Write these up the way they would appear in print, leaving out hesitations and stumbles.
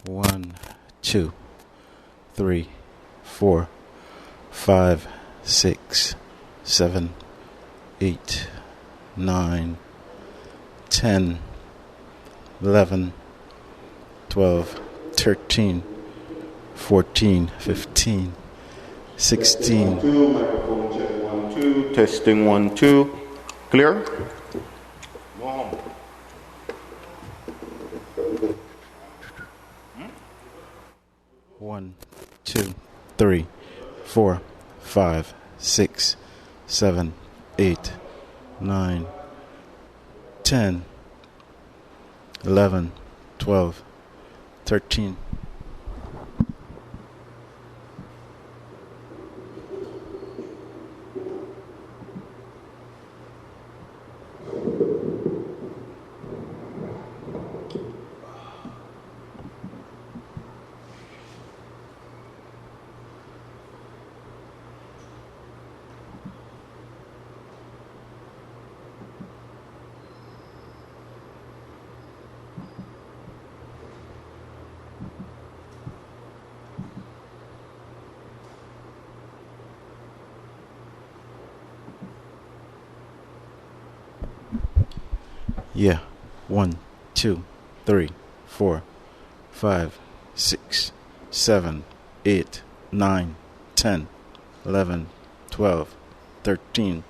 1, 2, 3, 4, 5, 6, 7, 8, 9, 10, 11, 12, 13, 14, 15, 16. 1, 2, microphone check 1, 2, testing 1, 2. Clear? Go home. One, 2, 3, 4, 5, 6, 7, 8, 9, 10, 11, 12, 13. Yeah. 1, 2, 3, 4, 5, 6, 7, 8, 9, 10, 11, 12, 13.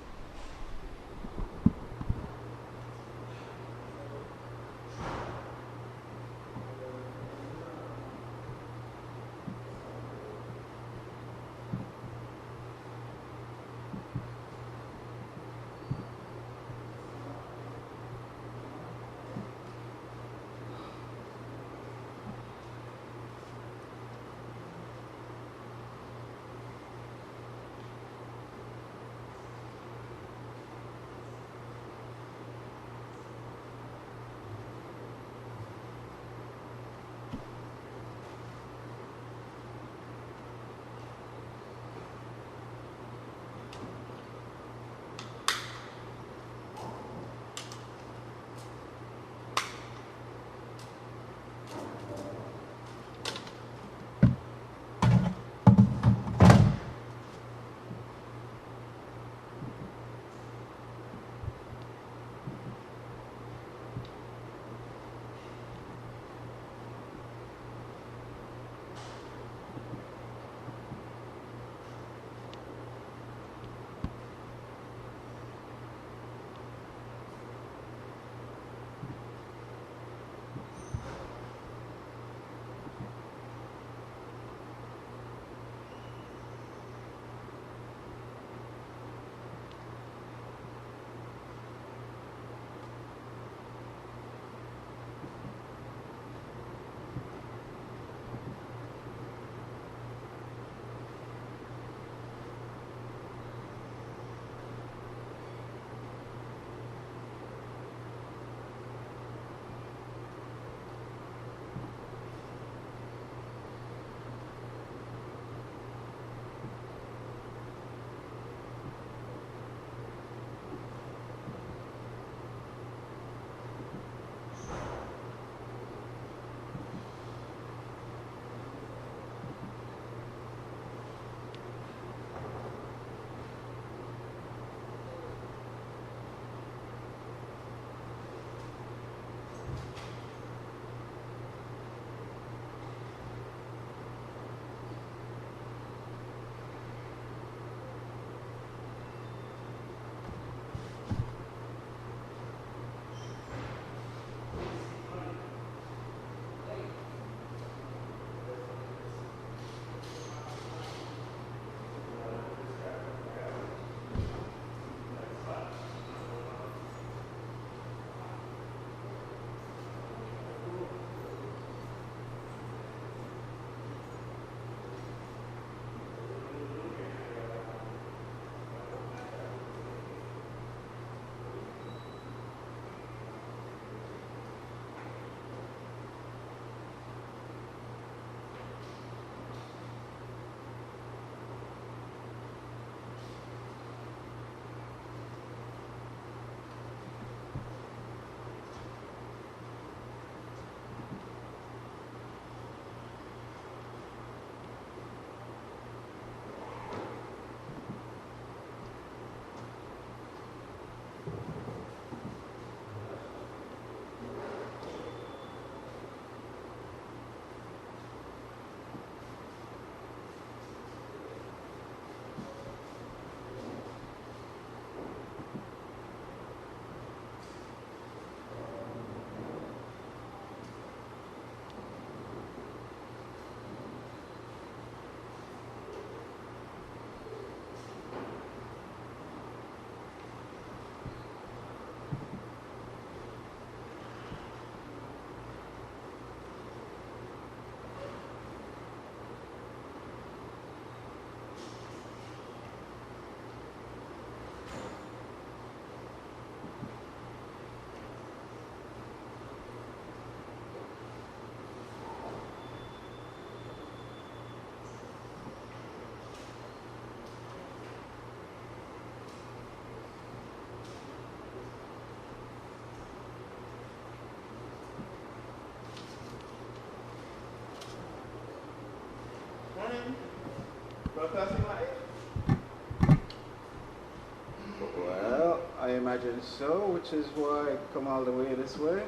Broadcasting live? Well, I imagine so, which is why I come all the way this way.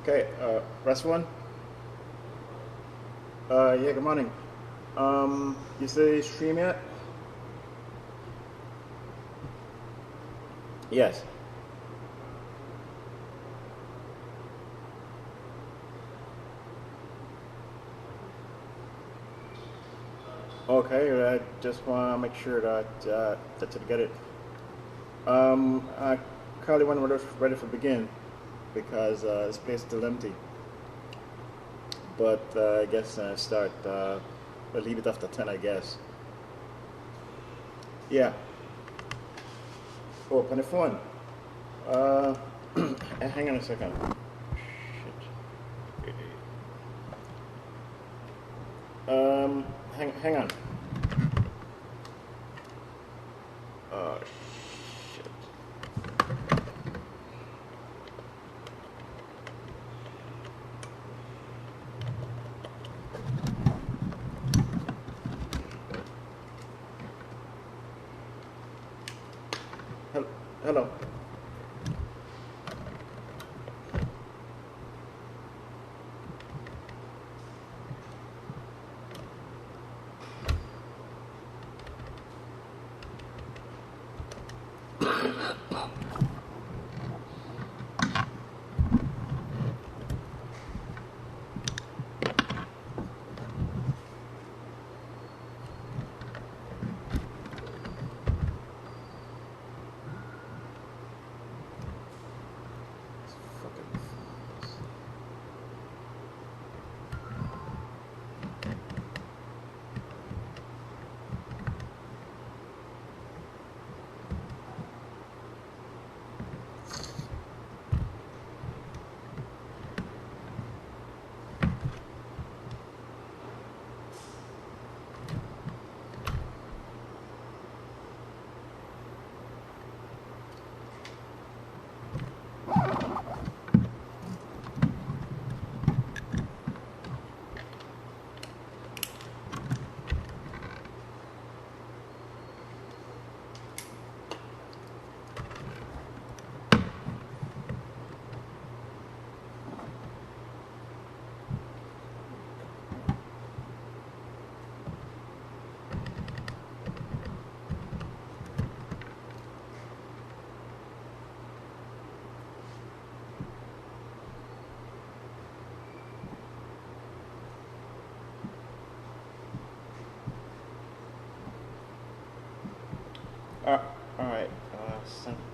Okay, press one. Yeah, good morning. You say stream yet? Yes. Okay, I just want to make sure that you get it. I currently when we're ready to begin because this place is still empty. But I guess start. We'll leave it after 10, I guess. Yeah. Oh, on the phone. Hang on a second. Shit. Hang on. Oh, shit. Hello.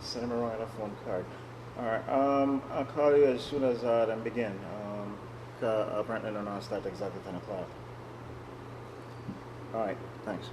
send him around a phone card. All right. I'll call you as soon as then begin. Apparently, they're not start exactly 10 o'clock. All right. Thanks.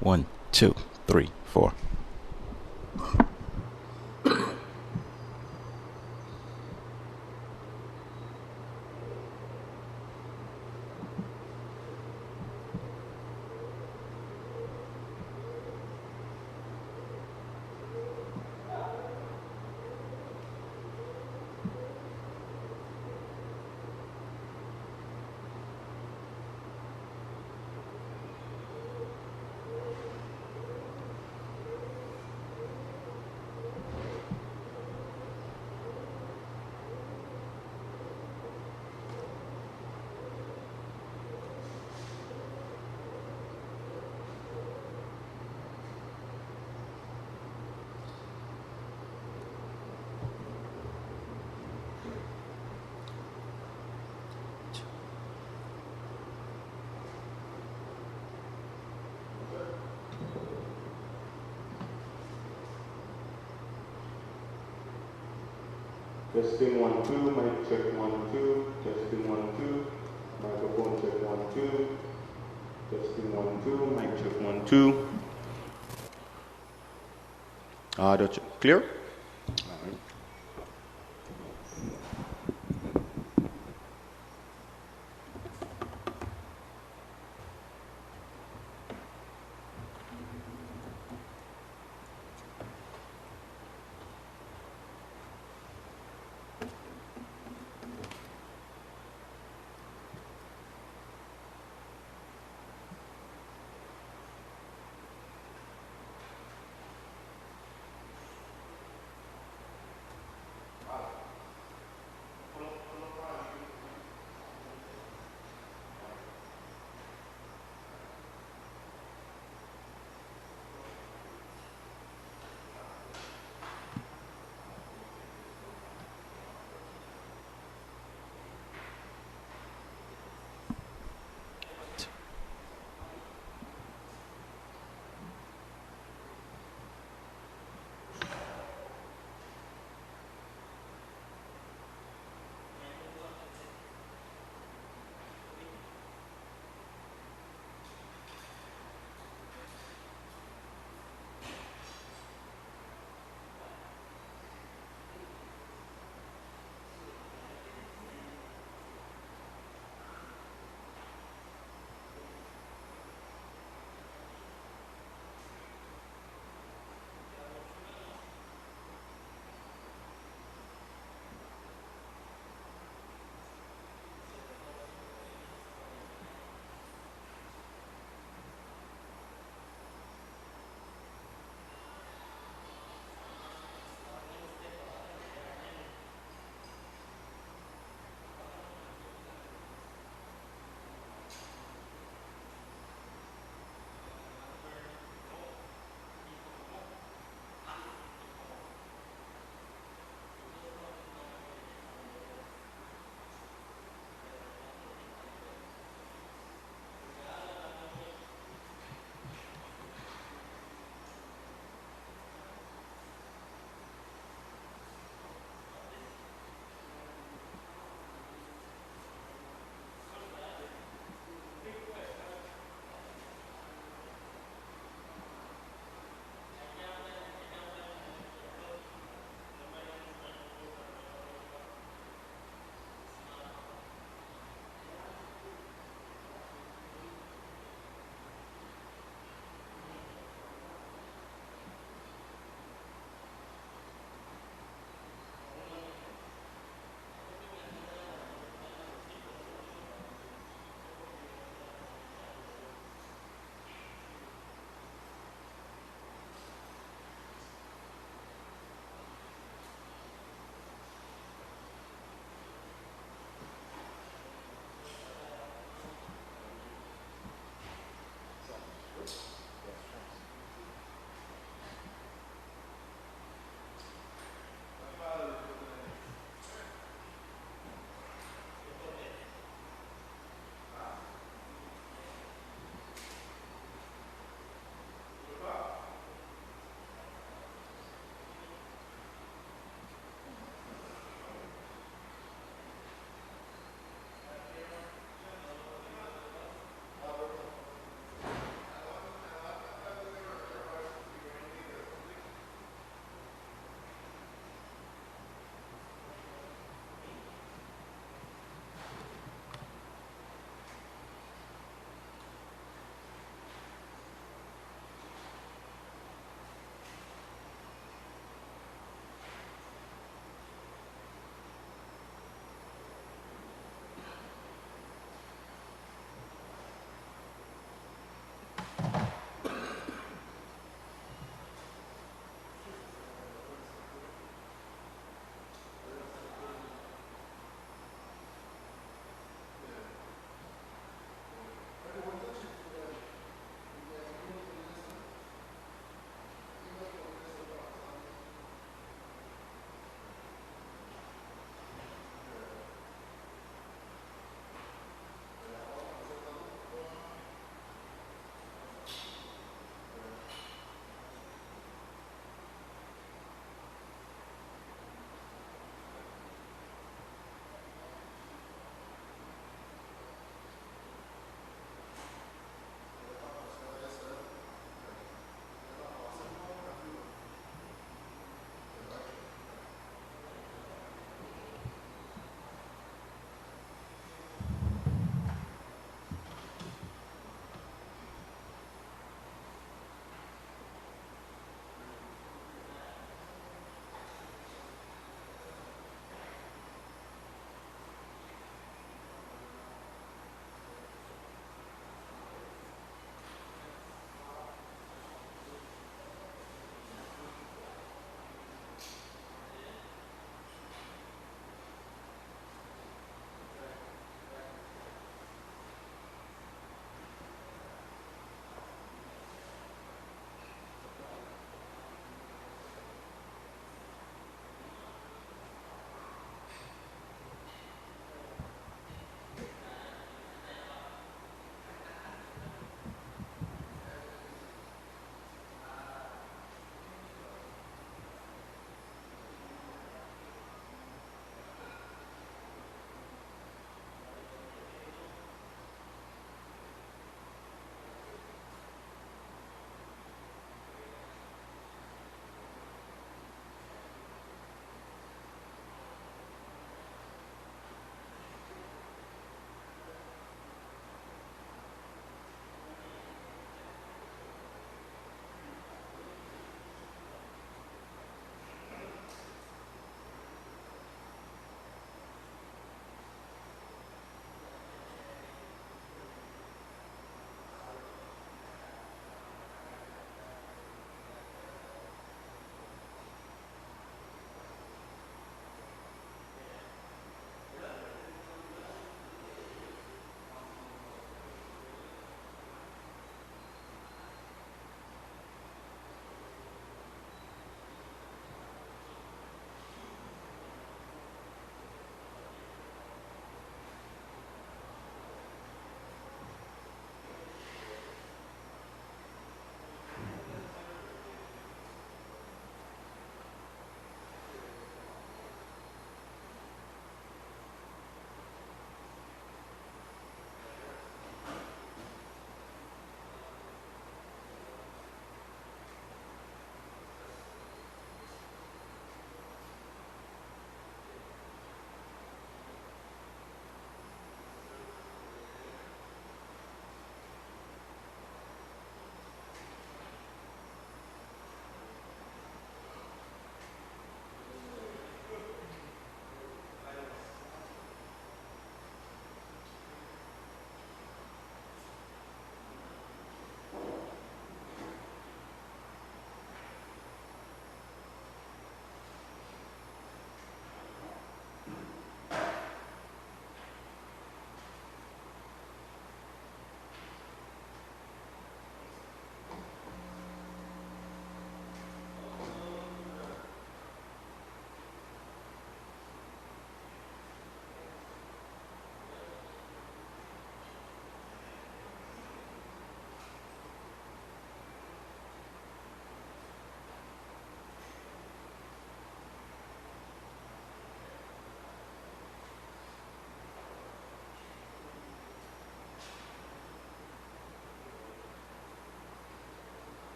One, two, three, four. Testing 1 2, mic check 1 2, testing 1 2, microphone check 1 2, testing 1 2, mic check 1 2. Audio check. Clear? All right.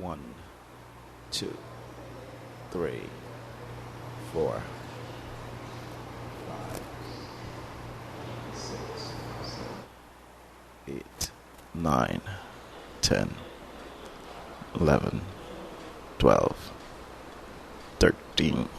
1, 2, 3, 4, 5, 6, 7, 8, 9, 10, 11, 12, 13.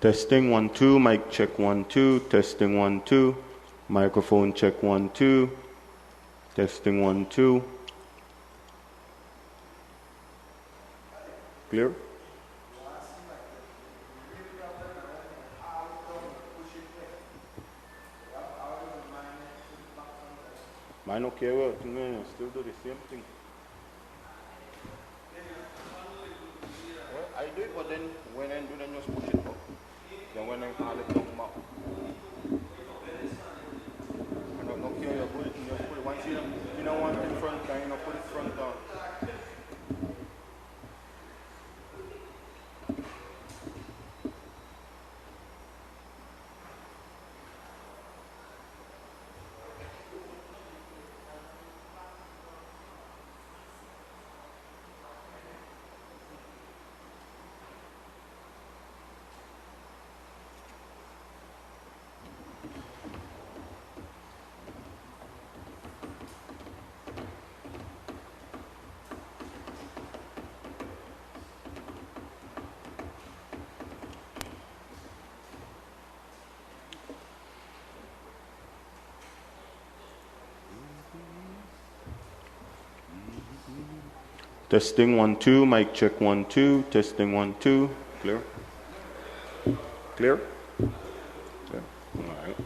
Testing 1 2, mic check 1 2, testing 1 2, microphone check 1 2, testing 1 2. Clear? Mine okay, well, still do the same thing. Well, I do it, but then when I do, then just push it up. Then when I call it down back. I don't care, you put it, you just put it. Once you don't want it in front, then you put it front down. Testing 1 2, mic check 1 2, testing 1 2. Clear? Clear? Clear. All right.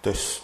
Test.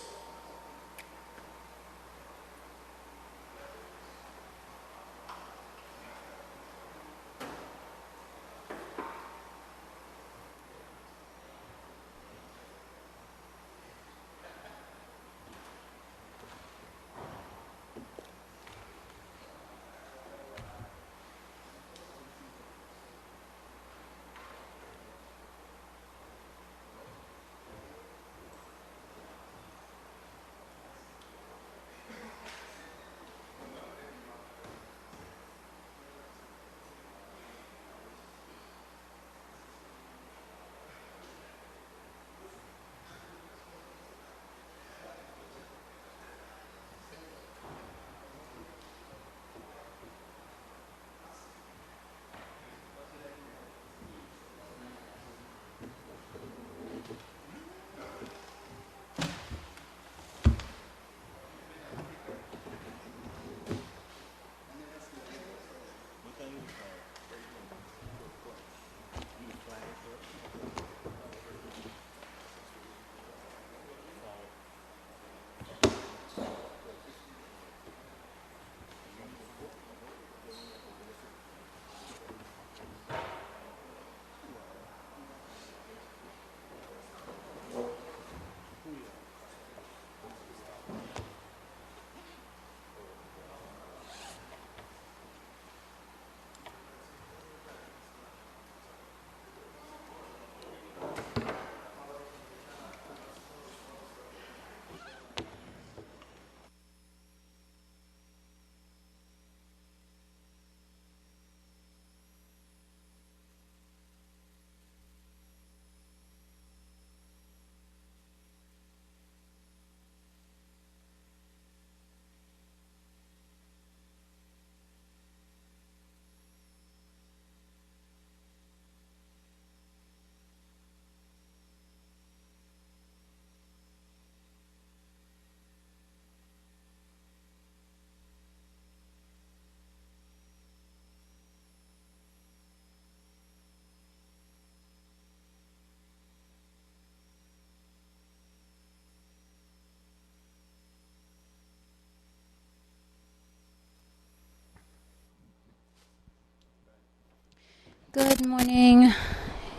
Good morning,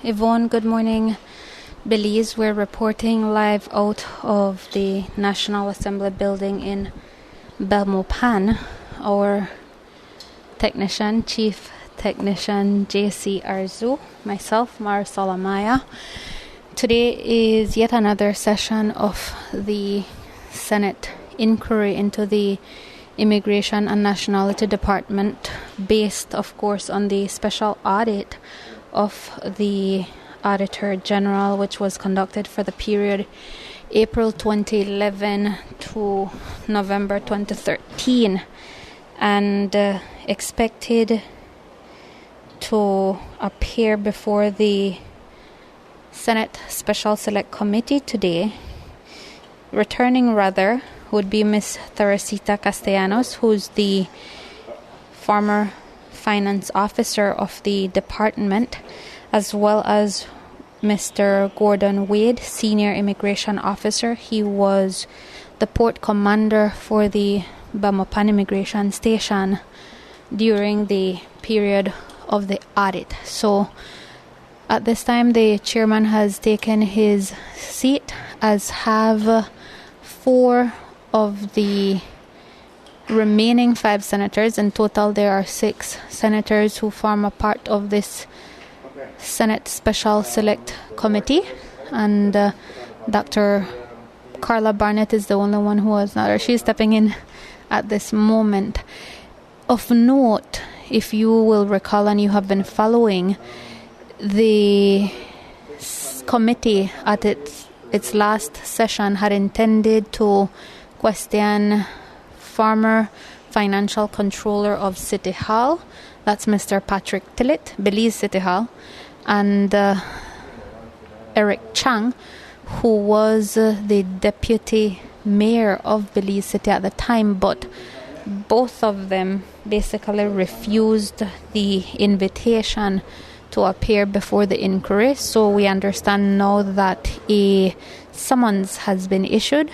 Yvonne. Good morning, Belize. We're reporting live out of the National Assembly building in Belmopan. Our technician, Chief Technician JC Arzu, myself, Mar Salamaya. Today is yet another session of the Senate inquiry into the Immigration and Nationality Department, based, of course, on the special audit of the Auditor General, which was conducted for the period April 2011 to November 2013, and expected to appear before the Senate Special Select Committee today. Returning, rather, would be Ms. Teresita Castellanos, who's the former finance officer of the department, as well as Mr. Gordon Wade, senior immigration officer. He was the port commander for the Belmopan Immigration Station during the period of the audit. So at this time, the chairman has taken his seat, as have 4 of the remaining 5 senators. In total, there are 6 senators who form a part of this Senate Special Select Committee, and Dr. Carla Barnett is the only one who was not, or she's stepping in at this moment. Of note, if you will recall and you have been following, the committee at its last session had intended to question former financial controller of City Hall, that's Mr. Patrick Tillett, Belize City Hall, and Eric Chang, who was the deputy mayor of Belize City at the time, but both of them basically refused the invitation to appear before the inquiry. So we understand now that a summons has been issued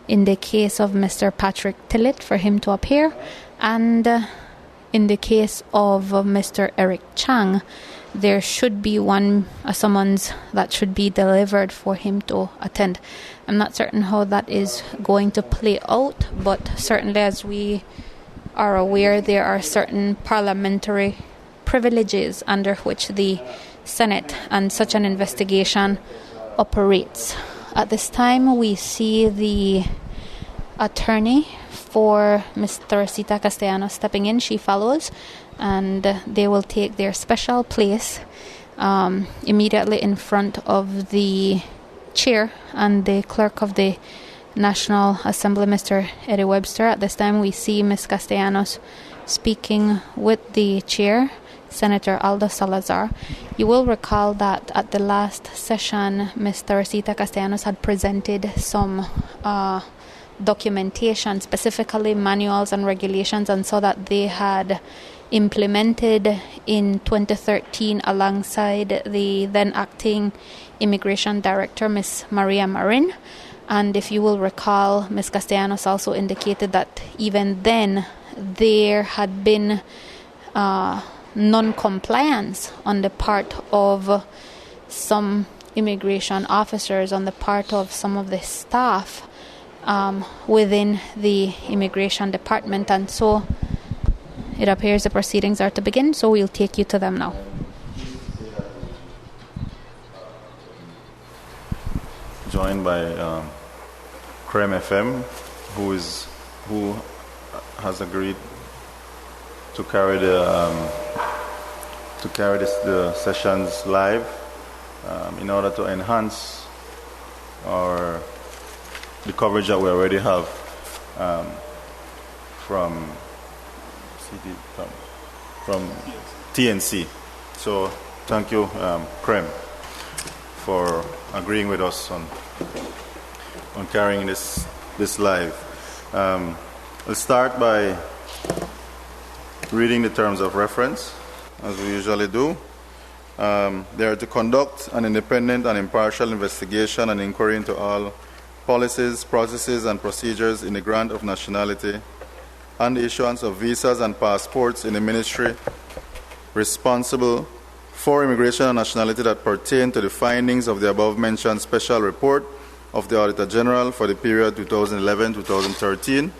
in the case of Mr. Patrick Tillett for him to appear, and in the case of Mr. Eric Chang, there should be a summons that should be delivered for him to attend. I'm not certain how that is going to play out, but certainly, as we are aware, there are certain parliamentary privileges under which the Senate and such an investigation operates. At this time, we see the attorney for Ms. Teresita Castellanos stepping in. She follows, and they will take their special place immediately in front of the chair and the clerk of the National Assembly, Mr. Eddie Webster. At this time, we see Ms. Castellanos speaking with the chair, Senator Aldo Salazar. You will recall that at the last session, Ms. Teresita Castellanos had presented some documentation, specifically manuals and regulations, and so that they had implemented in 2013 alongside the then acting Immigration Director, Ms. Maria Marin. And if you will recall, Ms. Castellanos also indicated that even then there had been non-compliance on the part of some immigration officers, on the part of some of the staff within the immigration department. And so it appears the proceedings are to begin, so we'll take you to them now. Joined by CREM FM, who has agreed to carry the sessions live in order to enhance the coverage that we already have from TNC. So thank you, CREM, for agreeing with us on carrying this live. We'll start by reading the terms of reference, as we usually do. They are to conduct an independent and impartial investigation and inquiry into all policies, processes, and procedures in the grant of nationality and the issuance of visas and passports in the ministry responsible for immigration and nationality that pertain to the findings of the above-mentioned special report of the Auditor General for the period 2011-2013,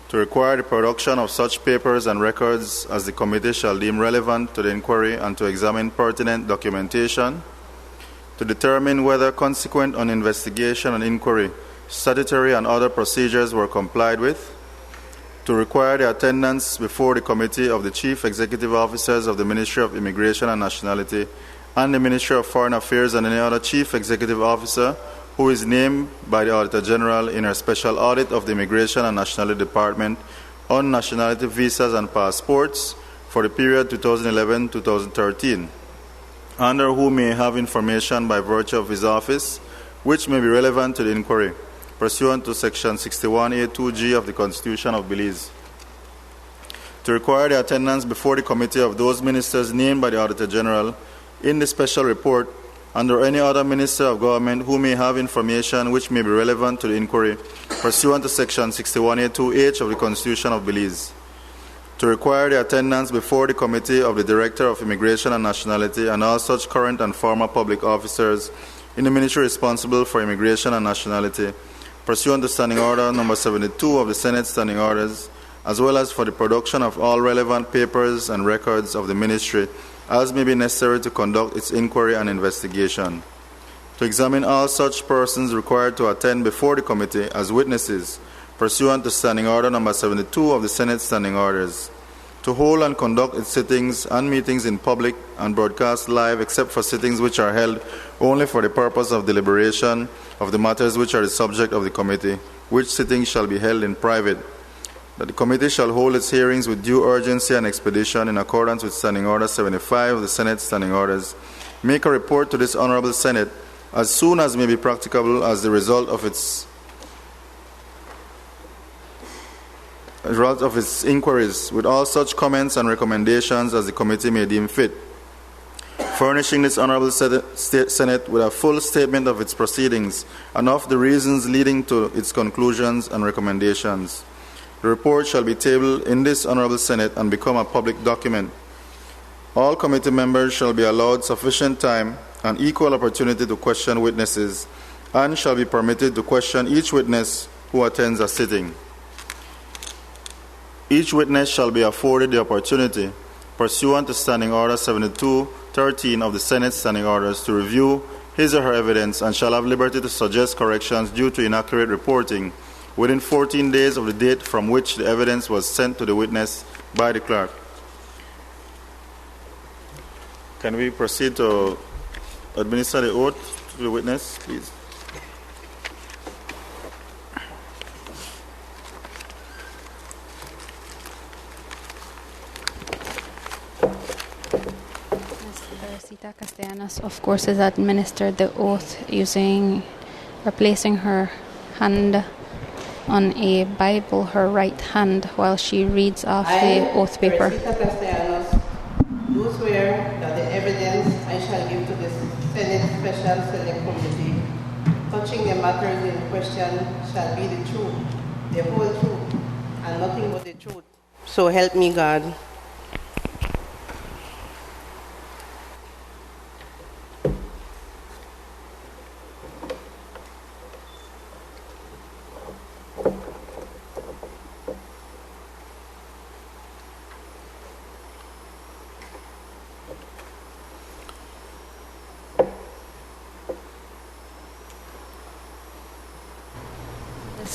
to require the production of such papers and records as the committee shall deem relevant to the inquiry and to examine pertinent documentation, to determine whether consequent on investigation and inquiry statutory and other procedures were complied with, to require the attendance before the committee of the chief executive officers of the Ministry of Immigration and Nationality and the Ministry of Foreign Affairs and any other chief executive officer who is named by the Auditor General in her special audit of the Immigration and Nationality Department on nationality visas and passports for the period 2011-2013, under who may have information by virtue of his office which may be relevant to the inquiry, pursuant to Section 61A2G of the Constitution of Belize, to require the attendance before the committee of those ministers named by the Auditor General in the special report under any other minister of government who may have information which may be relevant to the inquiry, pursuant to Section 61A2H of the Constitution of Belize, to require the attendance before the committee of the Director of Immigration and Nationality and all such current and former public officers in the ministry responsible for immigration and nationality, pursuant to Standing Order Number 72 of the Senate Standing Orders, as well as for the production of all relevant papers and records of the ministry as may be necessary to conduct its inquiry and investigation, to examine all such persons required to attend before the committee as witnesses, pursuant to Standing Order Number 72 of the Senate Standing Orders, to hold and conduct its sittings and meetings in public and broadcast live except for sittings which are held only for the purpose of deliberation of the matters which are the subject of the committee, which sittings shall be held in private, that the committee shall hold its hearings with due urgency and expedition in accordance with Standing Order 75 of the Senate Standing Orders, make a report to this Honorable Senate as soon as may be practicable as the result of its inquiries, with all such comments and recommendations as the committee may deem fit. furnishing this Honorable Senate with a full statement of its proceedings and of the reasons leading to its conclusions and recommendations. The report shall be tabled in this Honorable Senate and become a public document. All committee members shall be allowed sufficient time and equal opportunity to question witnesses and shall be permitted to question each witness who attends a sitting. Each witness shall be afforded the opportunity, pursuant to Standing Order 72-13 of the Senate Standing Orders, to review his or her evidence and shall have liberty to suggest corrections due to inaccurate reporting within 14 days of the date from which the evidence was sent to the witness by the clerk. Can we proceed to administer the oath to the witness, please? Ms. Castellanos, of course, has administered the oath placing her hand on a Bible, her right hand, while she reads off the oath paper. Do swear that the evidence I shall give to the Senate Special Select Committee touching the matters in question shall be the truth, the whole truth, and nothing but the truth. So help me God.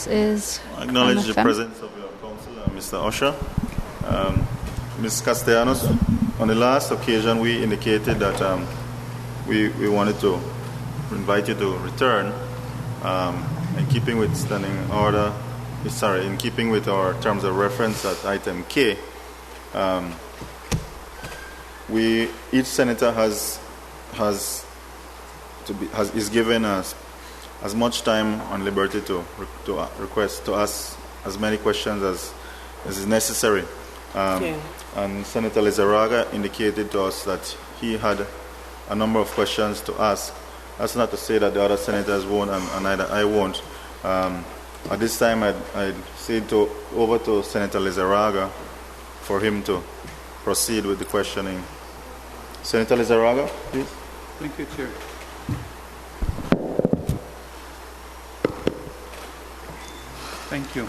Is acknowledge the presence of your counsel, Mr. Usher. Ms. Castellanos, on the last occasion we indicated that we wanted to invite you to return in keeping with standing order, in keeping with our terms of reference at item K. Each senator is given as much time on liberty to request to ask as many questions as is necessary. And Senator Lizarraga indicated to us that he had a number of questions to ask. That's not to say that the other senators won't, and neither I won't. At this time, I'd say over to Senator Lizarraga for him to proceed with the questioning. Senator Lizarraga, please. Thank you, Chair. Thank you.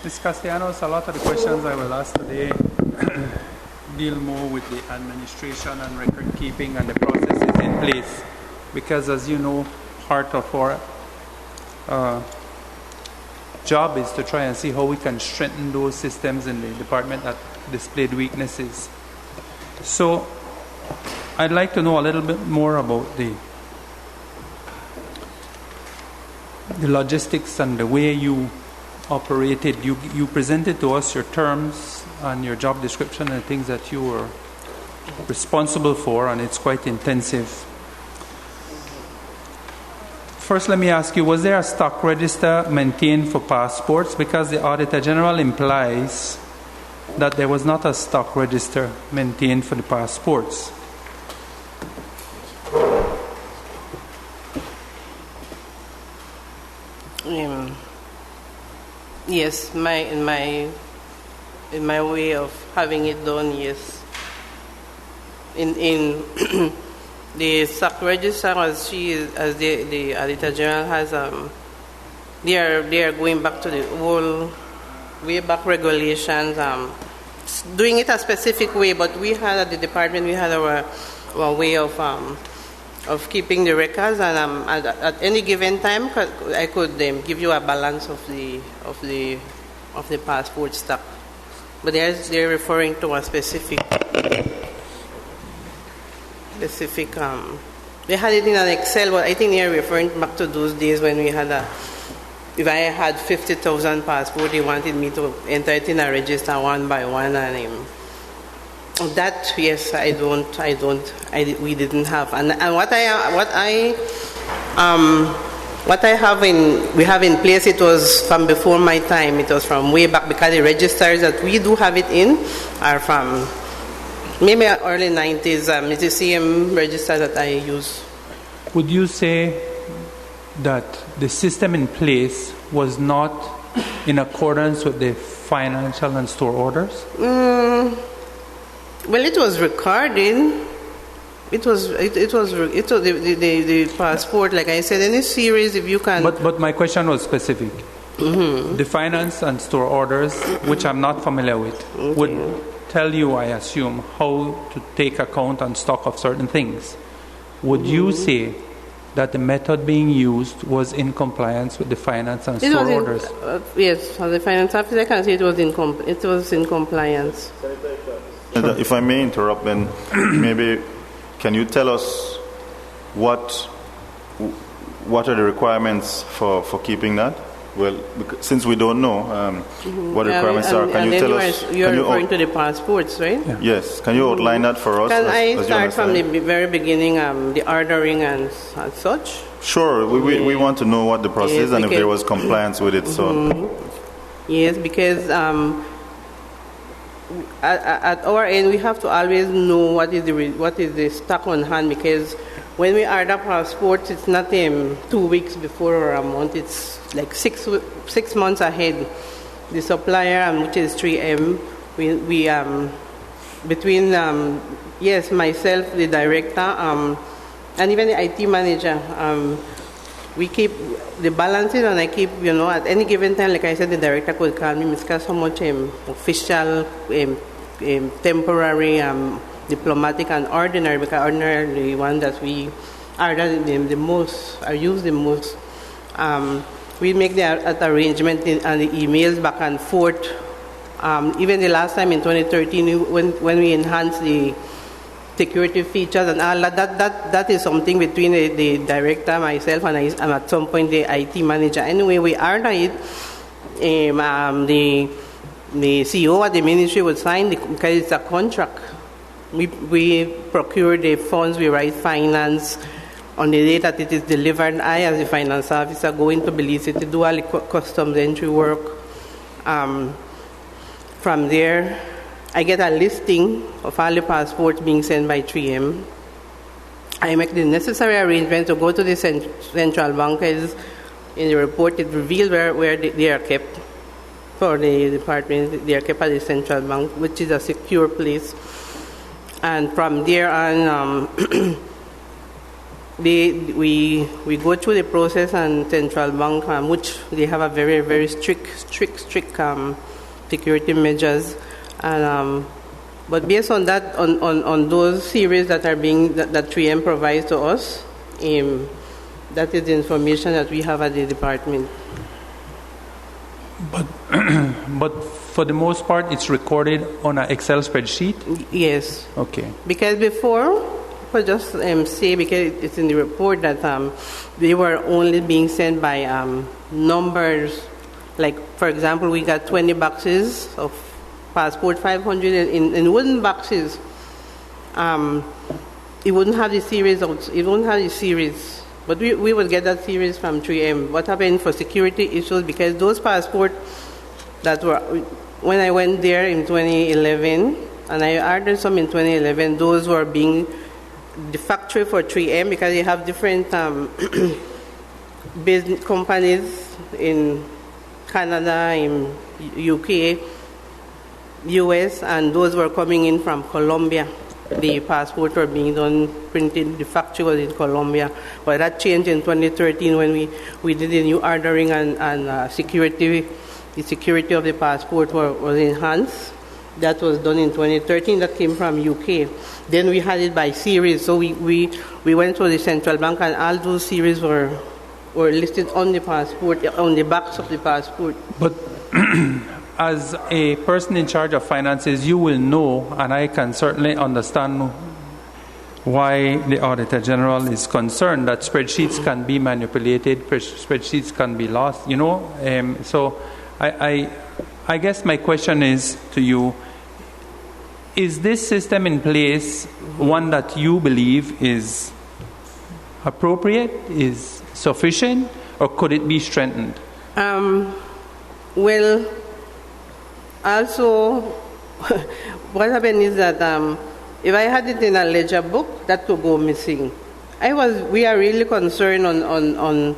Ms. Castellanos, a lot of the questions I will ask today deal more with the administration and record keeping and the processes in place. Because as you know, part of our job is to try and see how we can strengthen those systems in the department that displayed weaknesses. So I'd like to know a little bit more about the logistics and the way you operated. You presented to us your terms and your job description and things that you were responsible for, and it's quite intensive. First, let me ask you, was there a stock register maintained for passports? Because the Auditor General implies that there was not a stock register maintained for the passports. Yes, in my way of having it done, yes. In the stock register, as the Auditor General has, they are going back to the old way back regulations, doing it a specific way. But we had at the department, we had our way of keeping the records, and at any given time, I could give you a balance of the passport stock. But they're referring to a specific. They had it in an Excel, but I think they're referring back to those days when we had if I had 50,000 passports, they wanted me to enter it in a register one by one, and that, yes, we didn't have. And we have in place, it was from before my time. It was from way back, because the registers that we do have it in are from maybe early 90s. It's the same register that I use. Would you say that the system in place was not in accordance with the financial and store orders? Well, it was recording. It was the passport, like I said, any series, if you can. But my question was specific. The finance and store orders, which I'm not familiar with, would tell you, I assume, how to take account and stock of certain things. Would you say that the method being used was in compliance with the finance and store orders? Yes, as the finance officer, I can say it was in compliance. If I may interrupt, then maybe can you tell us what are the requirements for keeping that? Well, since we don't know what the requirements are, can you tell us? You're referring to the passports, right? Yeah. Yes. Can you outline that for us? Can I start from the very beginning, the ordering and such? Sure. We want to know what the process is and if there was compliance with it. So. Yes, because at our end, we have to always know what is the stock on hand, because when we order passports, it's not 2 weeks before or a month. It's like 6 months ahead. The supplier, which is 3M, we between myself, the director, and even the IT manager, we keep the balances, and I keep, at any given time, like I said, the director could call me, discuss how much official, temporary, diplomatic, and ordinary, because ordinary are the one that we order the most, or use the most. We make the arrangement and the emails back and forth. Even the last time in 2013, when we enhanced the security features and all that is something between the director, myself, and at some point the IT manager. Anyway, we order it. The CEO at the ministry would sign because it's a contract. We procure the funds, we write finance on the day that it is delivered. I, as the finance officer, go into Belize to do all the customs entry work. From there, I get a listing of all the passports being sent by 3M. I make the necessary arrangements to go to the central bank. In the report, it reveals where they are kept. For the department, they are kept at the central bank, which is a secure place. And from there on, we go through the process, and central bank, which they have a very, very strict security measures. And but based on that, on those series that are that 3M provides to us, that is the information that we have at the department. But for the most part, it's recorded on an Excel spreadsheet? Yes. Okay. Because before, I just say, because it's in the report that they were only being sent by numbers. Like, for example, we got 20 boxes of passport, 500 in wooden boxes. It wouldn't have the series. It wouldn't have the series. But we would get that series from 3M. What happened for security issues, because those passports that were, when I went there in 2011, and I ordered some in 2011, those were being the factory for 3M, because they have different business companies in Canada, in UK, US, and those were coming in from Colombia. The passports were being done, printed, the factory was in Colombia. But that changed in 2013 when we did the new ordering and security. The security of the passport was enhanced. That was done in 2013. That came from UK. Then we had it by series. So we went to the central bank, and all those series were listed on the passport, on the backs of the passport. But as a person in charge of finances, you will know, and I can certainly understand why the Auditor General is concerned that spreadsheets can be manipulated, spreadsheets can be lost, So I guess my question is to you, is this system in place one that you believe is appropriate, is sufficient, or could it be strengthened? Well, also, what happened is that If I had it in a ledger book, that could go missing. We are really concerned on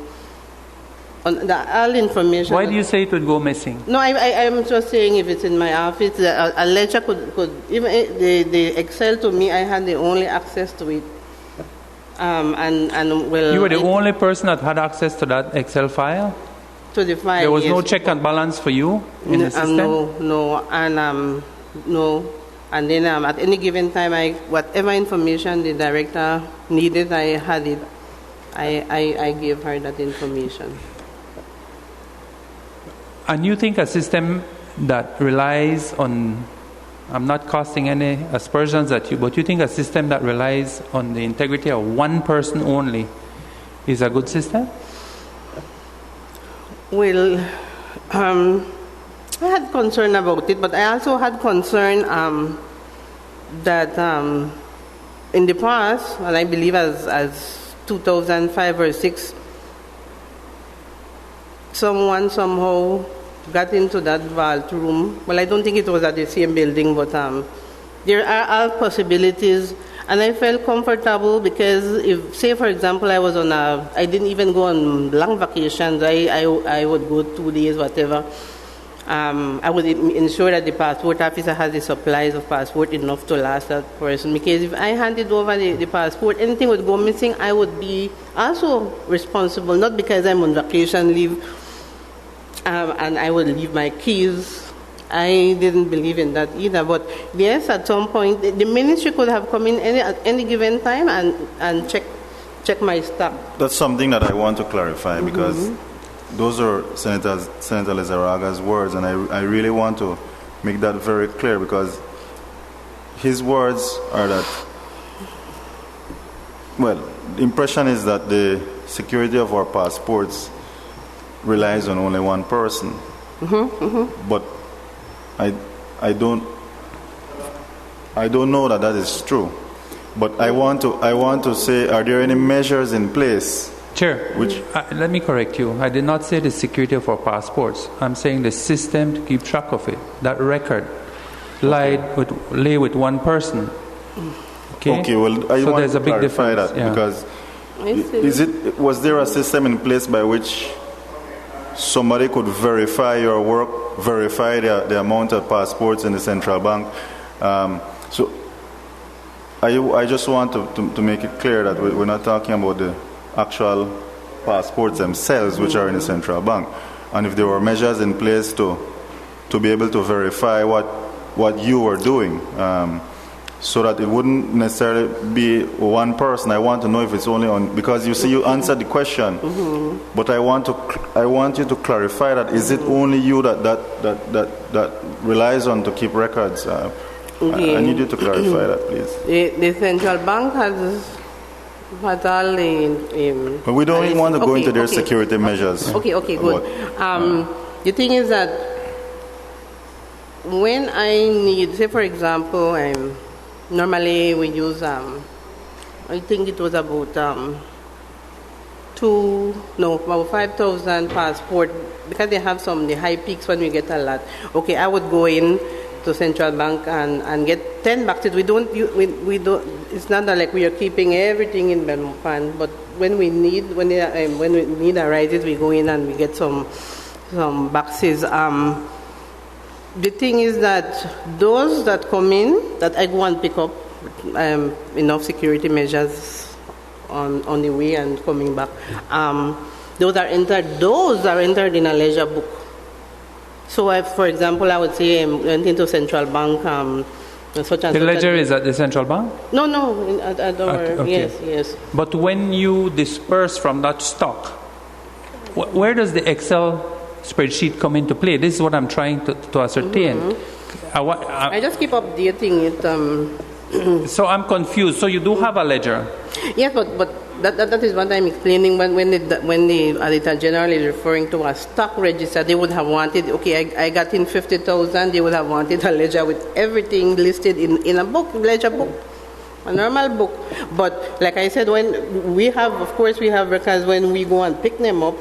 the all information. Why do you say it would go missing? No, I'm just saying if it's in my office, a ledger could even the Excel to me, I had the only access to it. And well, You were the only person that had access to that Excel file? To the file. There was no yes. check and balance for you in the system? No, and then at any given time, whatever information the director needed, I had it. I gave her that information. And you think a system that relies on, I'm not casting any aspersions at you, but you think a system that relies on the integrity of one person only is a good system? Well, I had concern about it, but I also had concern that in the past, and I believe as 2005 or 6, someone somehow got into that vault room. Well, I don't think it was at the same building, but there are all possibilities. And I felt comfortable because if, say, for example, I didn't even go on long vacations. I would go 2 days, whatever. I would ensure that the passport officer has the supplies of passport enough to last that person. Because if I handed over the passport, anything would go missing, I would be also responsible, not because I'm on vacation leave and I would leave my keys. I didn't believe in that either. But yes, at some point, the ministry could have come in at any given time and check my stock. That's something that I want to clarify because those are Senator Lizarraga's words, and I really want to make that very clear because his words are that, well, the impression is that the security of our passports relies on only one person. But I don't know that is true. But I want to say, are there any measures in place? Chair, let me correct you. I did not say the security of our passports. I'm saying the system to keep track of it. That record lay with one person. Okay. Well, I want there's to a big clarify difference. that because was there a system in place by which somebody could verify your work, verify the amount of passports in the central bank? So I just want to make it clear that we're not talking about the actual passports themselves, which are in the central bank. And if there were measures in place to be able to verify what you were doing, so that it wouldn't necessarily be one person. I want to know if it's only on, because you see, you answered the question, but I want you to clarify that. Is it only you that relies on to keep records? I need you to clarify that, please. The central bank has all the. But we don't even want to go into their security measures. Okay, good. The thing is that when I need, say for example, normally we use, I think it was about 5,000 passport, because they have the high peaks when we get a lot. Okay, I would go in to central bank and get 10 boxes. We don't. It's not that like we are keeping everything in Belmopan, but when we need arises, we go in and we get some boxes. The thing is that those that come in, that I go and pick up enough security measures on the way and coming back. Those are entered in a ledger book. So, for example, I would say I went into central bank. The ledger is at the central bank? No, at our, okay. Yes. But when you disperse from that stock, where does the Excel spreadsheet come into play? This is what I'm trying to ascertain. I just keep updating it. So I'm confused. So you do have a ledger? Yes, but that is what I'm explaining. When the Auditor General is referring to a stock register, they would have wanted, okay, I got in 50,000, they would have wanted a ledger with everything listed in a book, ledger book, a normal book. But like I said, when we have records when we go and pick them up.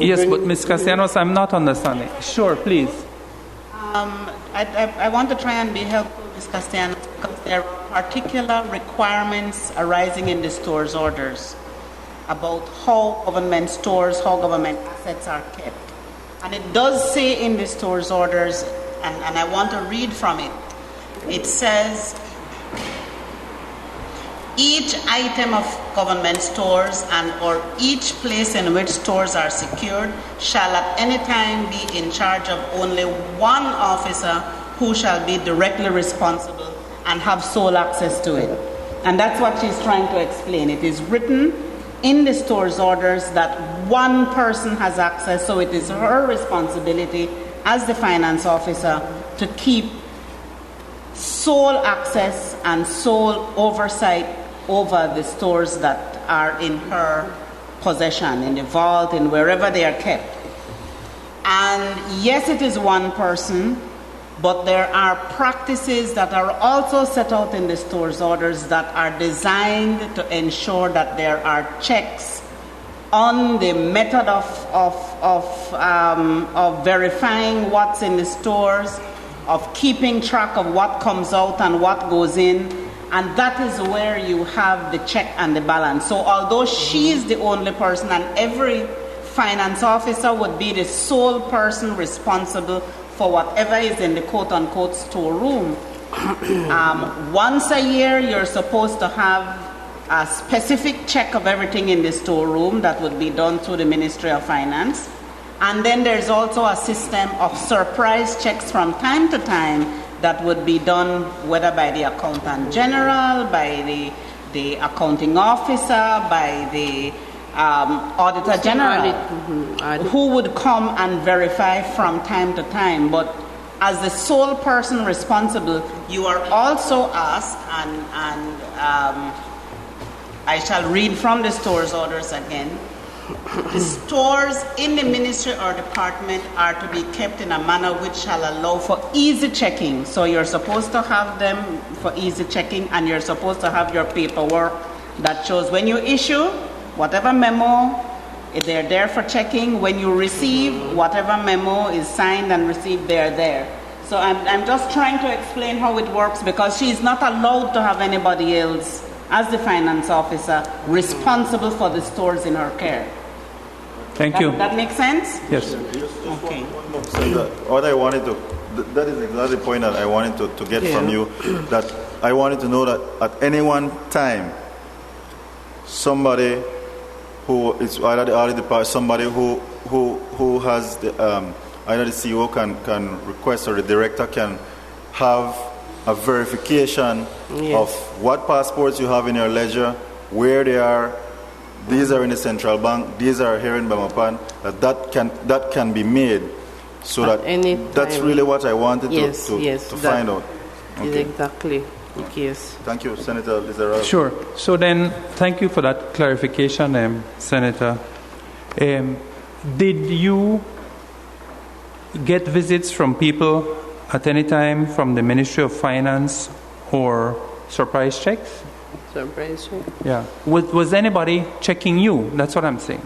Yes, but Ms. Castellanos, I'm not understanding. Sure, please. I want to try and be helpful, Ms. Castellanos, because there are particular requirements arising in the store's orders about how government stores, how government assets are kept. And it does say in the store's orders, and I want to read from it, it says, each item of government stores and or each place in which stores are secured shall at any time be in charge of only one officer who shall be directly responsible and have sole access to it. And that's what she's trying to explain. It is written in the store's orders that one person has access, so it is her responsibility as the finance officer to keep sole access and sole oversight over the stores that are in her possession, in the vault, in wherever they are kept. And yes, it is one person, but there are practices that are also set out in the store's orders that are designed to ensure that there are checks on the method of verifying what's in the stores, of keeping track of what comes out and what goes in. And that is where you have the check and the balance. So although she is the only person and every finance officer would be the sole person responsible for whatever is in the quote-unquote storeroom, once a year you're supposed to have a specific check of everything in the storeroom that would be done through the Ministry of Finance. And then there's also a system of surprise checks from time to time that would be done whether by the Accountant General, by the Accounting Officer, by the Auditor General, who would come and verify from time to time. But as the sole person responsible, you are also asked, and I shall read from the store's orders again. The stores in the ministry or department are to be kept in a manner which shall allow for easy checking. So you're supposed to have them for easy checking, and you're supposed to have your paperwork that shows when you issue whatever memo, they're there for checking. When you receive whatever memo is signed and received, they're there. So I'm just trying to explain how it works, because she's not allowed to have anybody else as the finance officer responsible for the stores in her care. Thank you. That makes sense? Yes. Okay. So what I wanted to, that is exactly the point that I wanted to get from you, that I wanted to know that at any one time, somebody who is either the audit department, somebody who has the, either the CEO can request, or the director can have a verification of what passports you have in your ledger, where they are. These are in the central bank. These are here in Bamapan. That can be made, so that that's really what I wanted to find out. Okay. Is exactly the case. Thank you, Senator Lizarra. Sure. So then, thank you for that clarification, Senator. Did you get visits from people at any time from the Ministry of Finance or surprise checks? Surprise check? Yeah. Was anybody checking you? That's what I'm saying.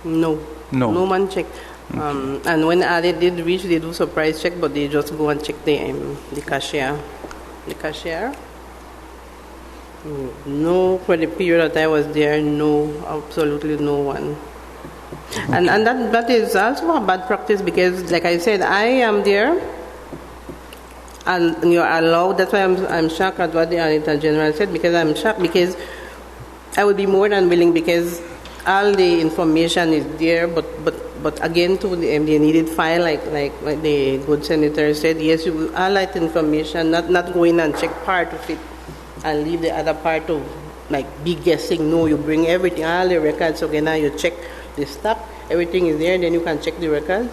No. No one checked. And when they did reach, they do surprise check, but they just go and check the cashier. The cashier? No, for the period that I was there, no, absolutely no one. And that is also a bad practice, because, like I said, I am there, and you're allowed. That's why I'm shocked at what the Auditor General said, because I'm shocked, because I would be more than willing, because all the information is there, but again, to the needed file, like the good senator said, yes, you will highlight information, not go in and check part of it and leave the other part of, like, be guessing. No, you bring everything, all the records. Okay, now you check the stock, everything is there, then you can check the record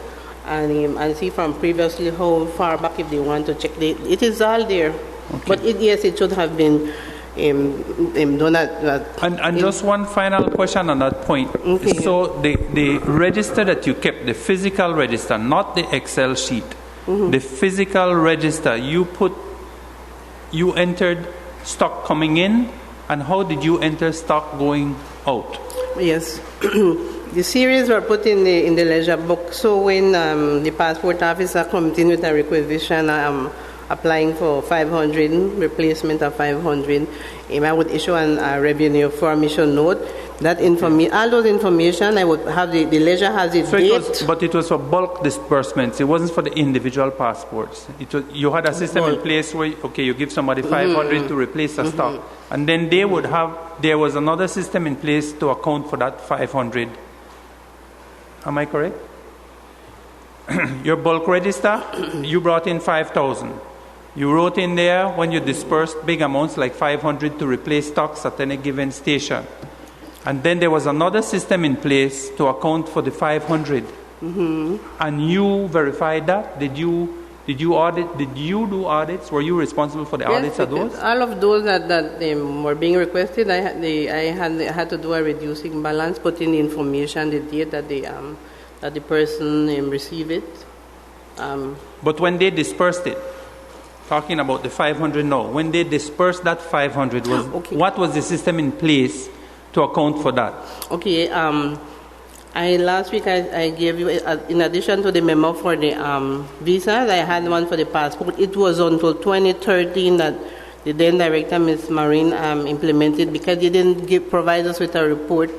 and see from previously how far back, if they want to check. It is all there. Okay. But it should have been done at and just one final question on that point. Okay. So the register that you kept, the physical register, not the Excel sheet, the physical register, you entered stock coming in, and how did you enter stock going out? Yes. the series were put in the leisure book. So when the passport officer comes in with a requisition, applying for 500 replacement of 500, I would issue a revenue formation note. That information, all those information, I would have the leisure has its date. But it was for bulk disbursements. It wasn't for the individual passports. You had a system in place where, okay, you give somebody 500 to replace a stock. And then there was another system in place to account for that 500. Am I correct? Your bulk register, you brought in 5,000. You wrote in there when you dispersed big amounts like 500 to replace stocks at any given station. And then there was another system in place to account for the 500. And you verified that? Did you audit? Did you do audits? Were you responsible for the audits of those? All of those that were being requested, I had to do a reducing balance, put in the information, the date that the person received it. But when they dispersed it, talking about the 500 now, when they dispersed that 500, what was the system in place to account for that? Okay, last week I gave you, in addition to the memo for the visas, I had one for the passport. It was until 2013 that the then director, Ms. Marine, implemented, because they didn't provide us with a report.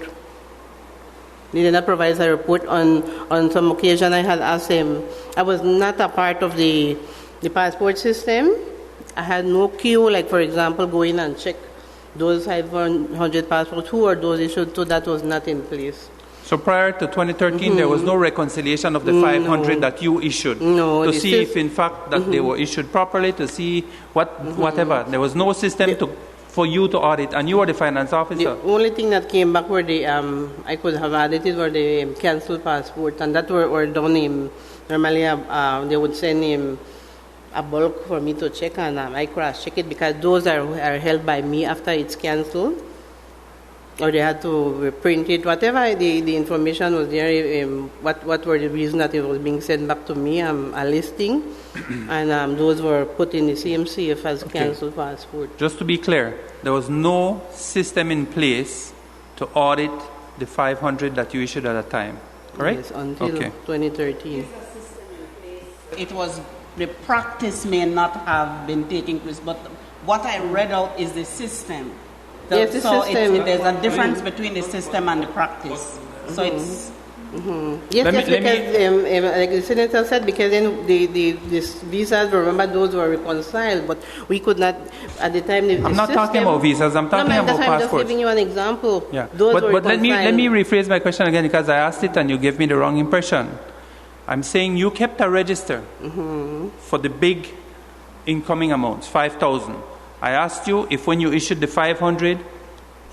They did not provide us a report. On some occasion I had asked him, I was not a part of the passport system. I had no queue, like for example, go in and check those 500 passports, who are those issued to, that was not in place. So prior to 2013, there was no reconciliation of the 500 that you issued to see if in fact that they were issued properly, to see whatever. There was no system for you to audit, and you were the finance officer. The only thing that came back were I could have audited were the cancelled passport, and that were done normally they would send him a bulk for me to check, and I cross-check it, because those are held by me after it's cancelled, or they had to print it, whatever the information was there, what were the reasons that it was being sent back to me, a listing, and those were put in the CMCF as cancelled passport. Just to be clear, there was no system in place to audit the 500 that you issued at a time, correct? Yes, until 2013. It was, the practice may not have been taking place, but what I read out is the system. Yes, the system. There's a difference between the system and the practice. So it's... Yes, because like the senator said, because then the visas, remember, those were reconciled, but we could not, at the time... I'm not talking about visas, I'm talking about passports. I'm just giving you an example. Yeah. Those were but let me rephrase my question again, because I asked it and you gave me the wrong impression. I'm saying you kept a register for the big incoming amounts, 5,000. I asked you if when you issued the 500,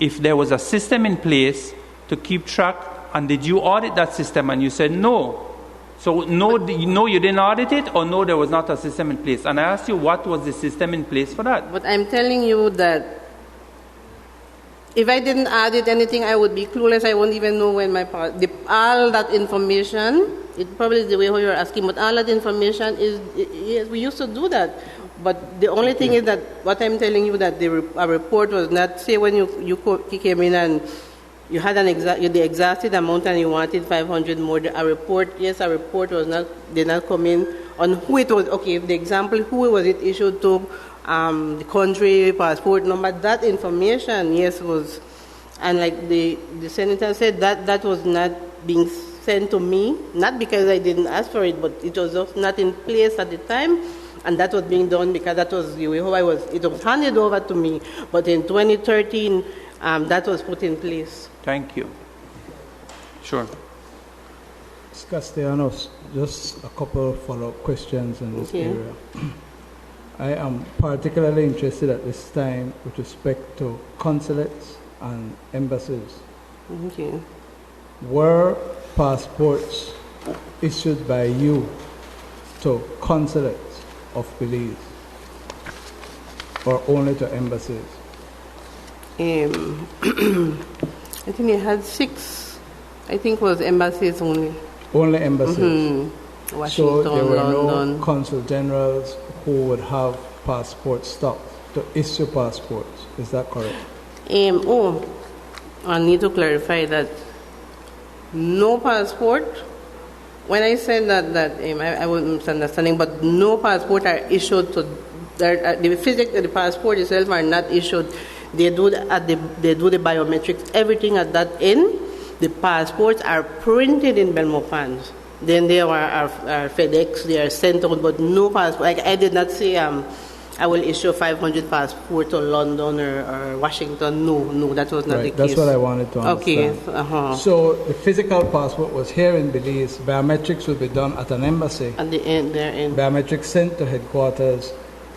if there was a system in place to keep track, and did you audit that system? And you said no. So no, you didn't audit it, or no, there was not a system in place. And I asked you what was the system in place for that. But I'm telling you that if I didn't audit anything, I would be clueless. I won't even know when all that information, it probably is the way how you're asking, but all that information is, yes, we used to do that. But the only thing is that what I'm telling you, that a report was not, say when you came in and you had the exhausted amount and you wanted 500 more, a report was not, did not come in on who it was. Okay, the example, who was it issued to, the country, passport number, that information, yes, was, and like the senator said, that was not being sent to me, not because I didn't ask for it, but it was just not in place at the time. And that was being done because that was the way how it was handed over to me. But in 2013, that was put in place. Thank you. Sure. Castellanos, just a couple of follow-up questions in this area. I am particularly interested at this time with respect to consulates and embassies. Okay. Were passports issued by you to consulates of Belize, or only to embassies? I think it had 6. I think it was embassies only. Only embassies. Washington, so there were London. No consul generals who would have passport stock to issue passports. Is that correct? I need to clarify that. No passport. When I said that I wasn't misunderstanding, but no passport are issued to the passport itself are not issued. They do the biometrics, everything at that end. The passports are printed in Belmopan. Then they are FedEx. They are sent out, but no passport. Like I did not say I will issue 500 passports to London or Washington. No, that was not the case. That's what I wanted to understand. Okay. So the physical passport was here in Belize. Biometrics will be done at an embassy. At the end, there in Biometrics sent to headquarters,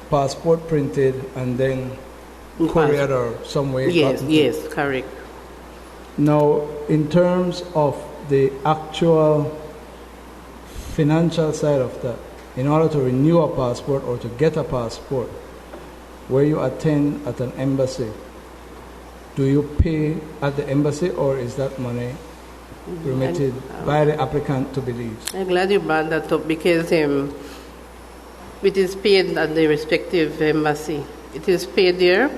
passport printed, and then couriered or some way. Yes, correct. Now, in terms of the actual financial side of that, in order to renew a passport or to get a passport, where you attend at an embassy, do you pay at the embassy or is that money remitted by the applicant to Belize? I'm glad you brought that up because it is paid at the respective embassy. It is paid there,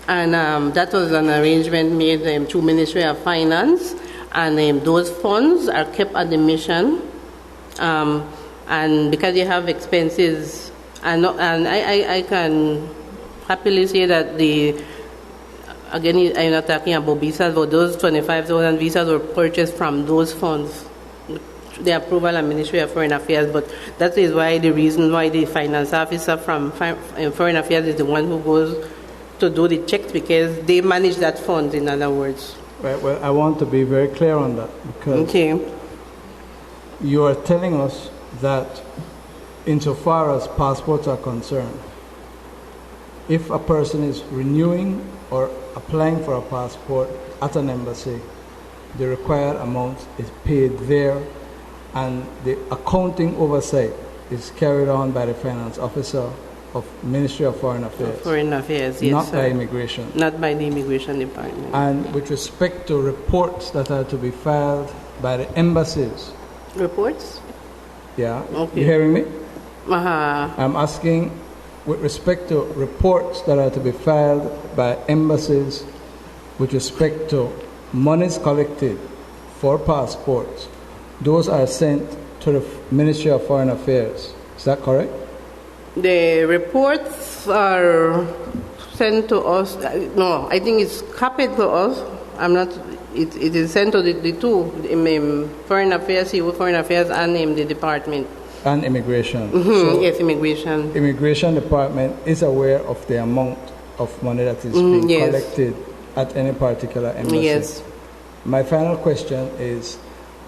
and that was an arrangement made through Ministry of Finance, and those funds are kept at the mission. And because you have expenses, and I can happily say that again, I'm not talking about visas, but those 25,000 visas were purchased from those funds, the approval of Ministry of Foreign Affairs. But that is why the reason why the finance officer from Foreign Affairs is the one who goes to do the checks, because they manage that fund, in other words. Right, well, I want to be very clear on that, because you are telling us that insofar as passports are concerned, if a person is renewing or applying for a passport at an embassy, the required amount is paid there, and the accounting oversight is carried on by the finance officer of Ministry of Foreign Affairs. Foreign Affairs, yes, not sir. by immigration. Not by the immigration department. And with respect to reports that are to be filed by the embassies. Reports? Yeah. Okay. You hearing me? Uh-huh. I'm asking, with respect to reports that are to be filed by embassies with respect to monies collected for passports, those are sent to the Ministry of Foreign Affairs. Is that correct? The reports are sent to us. No, I think it's copied to us. I'm not. It is sent to the two, Foreign Affairs, EU Foreign Affairs, and the department. And immigration. So yes, immigration. Immigration department is aware of the amount of money that is being collected at any particular embassy. Yes. My final question is,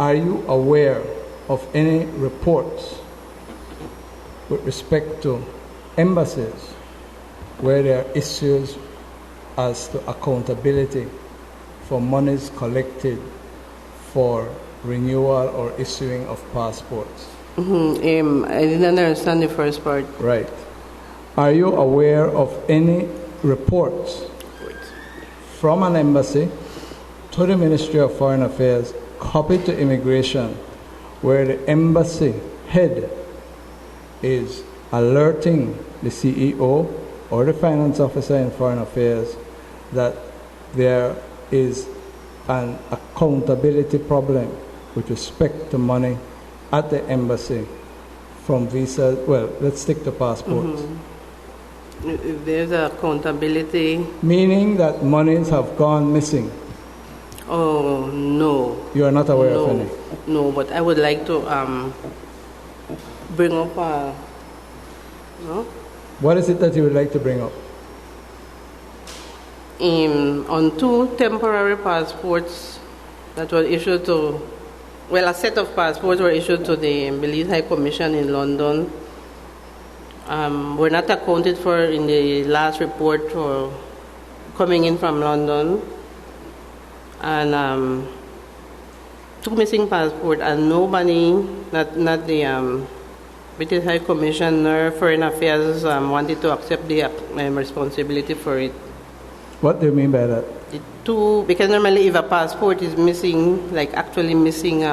are you aware of any reports with respect to embassies where there are issues as to accountability for monies collected for renewal or issuing of passports? I didn't understand the first part. Right. Are you aware of any reports from an embassy to the Ministry of Foreign Affairs, copied to immigration, where the embassy head is alerting the CEO or the finance officer in Foreign Affairs that there is an accountability problem with respect to money at the embassy from visas? Well, let's stick to passports. If there's accountability. Meaning that monies have gone missing. Oh, no. You are not aware of any? No, but I would like to bring up no? What is it that you would like to bring up? On 2 temporary passports that were issued to, well, a set of passports were issued to the Belize High Commission in London. Were not accounted for in the last report for coming in from London. And 2 missing passports, and nobody, not the British High Commission nor Foreign Affairs wanted to accept the responsibility for it. What do you mean by that? Because normally if a passport is missing, like actually missing,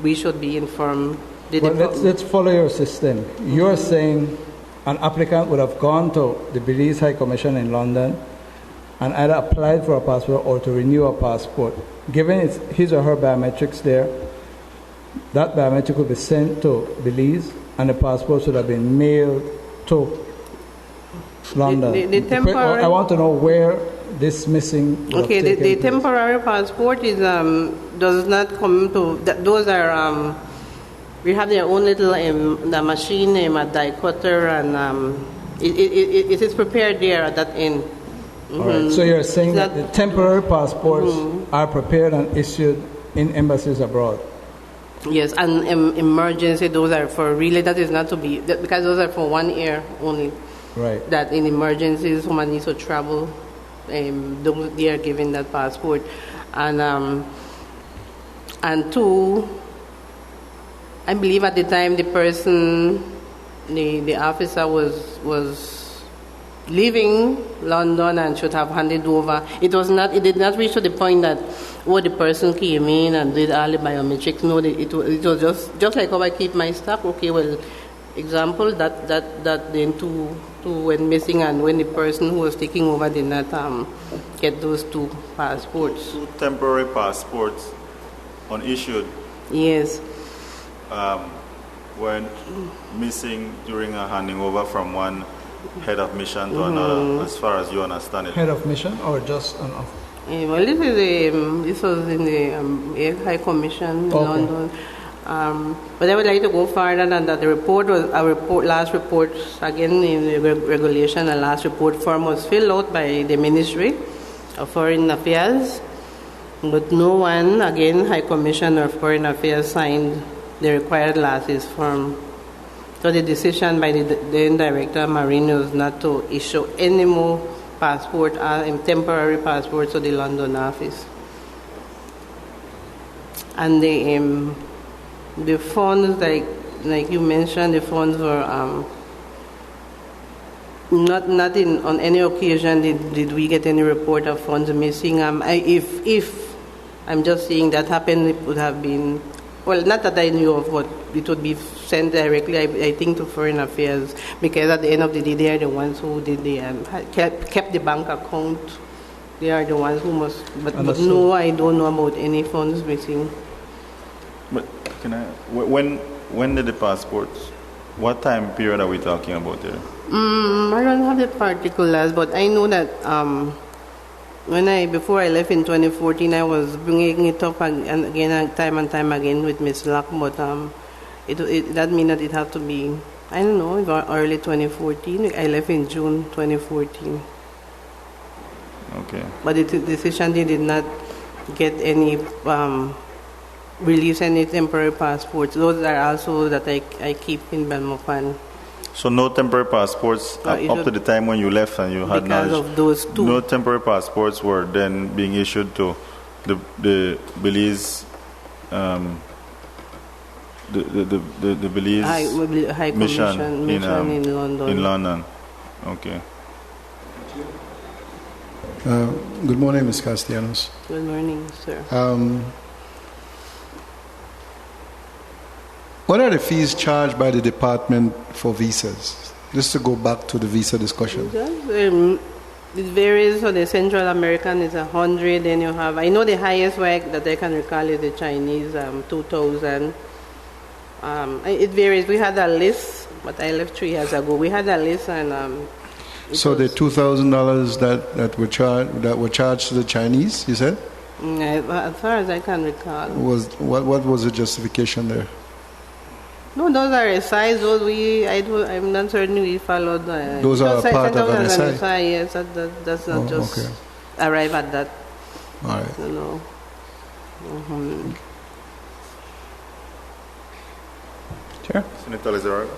we should be informed. Well, let's follow your system. You're saying an applicant would have gone to the Belize High Commission in London and either applied for a passport or to renew a passport. given his or her biometrics there, that biometric will be sent to Belize, and the passports would have been mailed to London. The temporary, I want to know where this missing. Okay, the temporary passport is does not come to. Those are we have their own little the machine, a die cutter, and it is prepared there at that end. All right. So you're saying that the temporary passports are prepared and issued in embassies abroad. Yes, and emergency, those are for really, that is not to be, because those are for 1 year only. Right. That in emergencies, someone needs to travel, they are given that passport. And two, I believe at the time the person, the officer was leaving London and should have handed over. It did not reach to the point that the person came in and did all the biometrics. No, it was just like how I keep my stock. Okay, well, example that then two went missing, and when the person who was taking over did not get those 2 passports. 2 temporary passports unissued. Yes. Went missing during a handing over from one head of mission to another, as far as you understand it. Head of mission or just an officer? Well, this was in the High Commission in London. But I would like to go further than that. The report was last report, again in the regulation, the last report form was filled out by the Ministry of Foreign Affairs, but no one, again, High Commission of Foreign Affairs, signed the required last form. So the decision by the then Director Marine was not to issue any more passport, temporary passports to the London office. And the funds, like you mentioned, the funds were not on any occasion did we get any report of funds missing. If I'm just saying that happened, it would have been, well, not that I knew of, but it would be sent directly, I think, to Foreign Affairs, because at the end of the day, they are the ones who did kept the bank account. They are the ones who must. But no, I don't know about any funds missing. But when did the passports? What time period are we talking about there? I don't have the particulars, but I know that before I left in 2014, I was bringing it up again, time and time again with Ms. Luck, but that means that it had to be, I don't know, early 2014. I left in June 2014. Okay. But the decision did not get any, release any temporary passports. Those are also that I keep in Belmopan. So no temporary passports up to the time when you left and you had knowledge. Because of those 2. No temporary passports were then being issued to the Belize, the Belize High mission in London. In London. Okay. Good morning, Ms. Castellanos. Good morning, sir. What are the fees charged by the department for visas? Just to go back to the visa discussion. It varies. So the Central American is 100. Then you have, I know the highest one that I can recall is the Chinese, 2,000. It varies. We had a list, but I left 3 years ago. We had a list, and so the $2,000 that were charged to the Chinese, you said? As far as I can recall. What was the justification there? No, those are SIs. I'm not certain we followed. Those are part of an SI? Yes, that's not just arrive at that. All right. You know. Sure. Senator Lizarraga?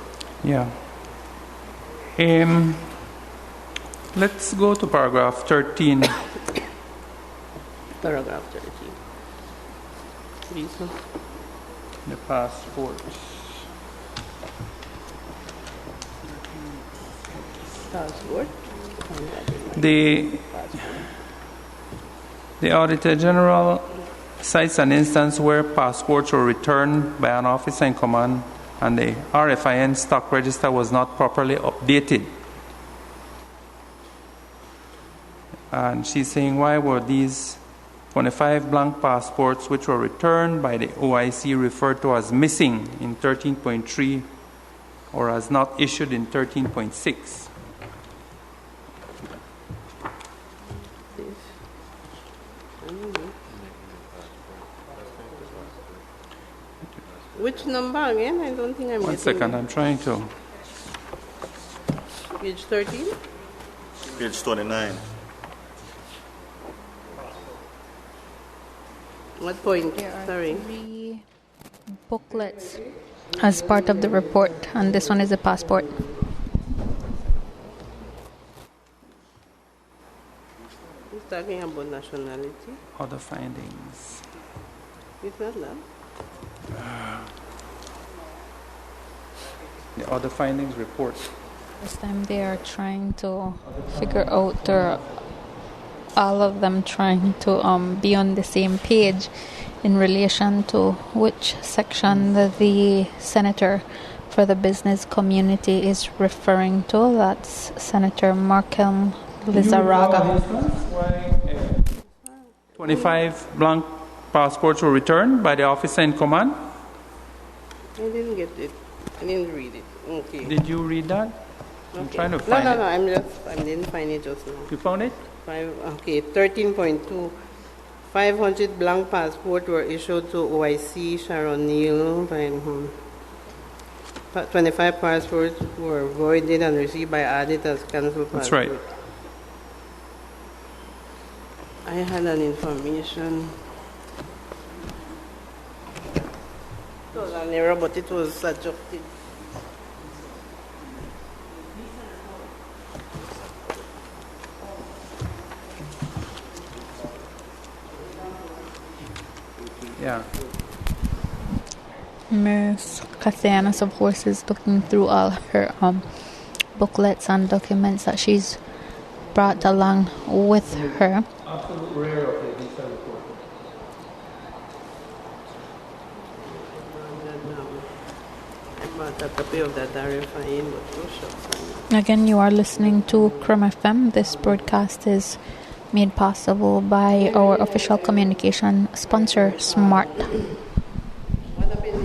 Yeah. Let's go to paragraph 13. Paragraph 13. Visa. The passports. Passport. The Auditor General cites an instance where passports were returned by an officer in command and the RFIN stock register was not properly updated. And she's saying, why were these 25 blank passports which were returned by the OIC referred to as missing in 13.3 or as not issued in 13.6. Which number again? I don't think I'm One getting second, it. I'm trying to. Page 13? Page 29. What point? There are Sorry. 3 booklets as part of the report, and this one is a passport. He's talking about nationality. Other findings. It's not that. The other findings report. This time they are trying to figure out, or all of them trying to be on the same page in relation to which section the senator for the business community is referring to. That's Senator Markham Lizarraga. 25 blank passports were returned by the officer in command. I didn't get it. I didn't read it. Okay. Did you read that? I'm Okay. trying to find No, it. I didn't find it just now. You found it? 13.2. 500 blank passports were issued to OIC Sharon Neal. 25 passports were voided and received by audit as cancelled passports. That's right. I had an information. It was an error, but it was adjusted. Yeah. Ms. Castellanos, of course, is looking through all her booklets and documents that she's brought along with her. Absolute rare of the visa report. I bought a copy of that RFI, but no shucks. Again, you are listening to Crum FM. This broadcast is made possible by our official communication sponsor, Smart. What happened is, I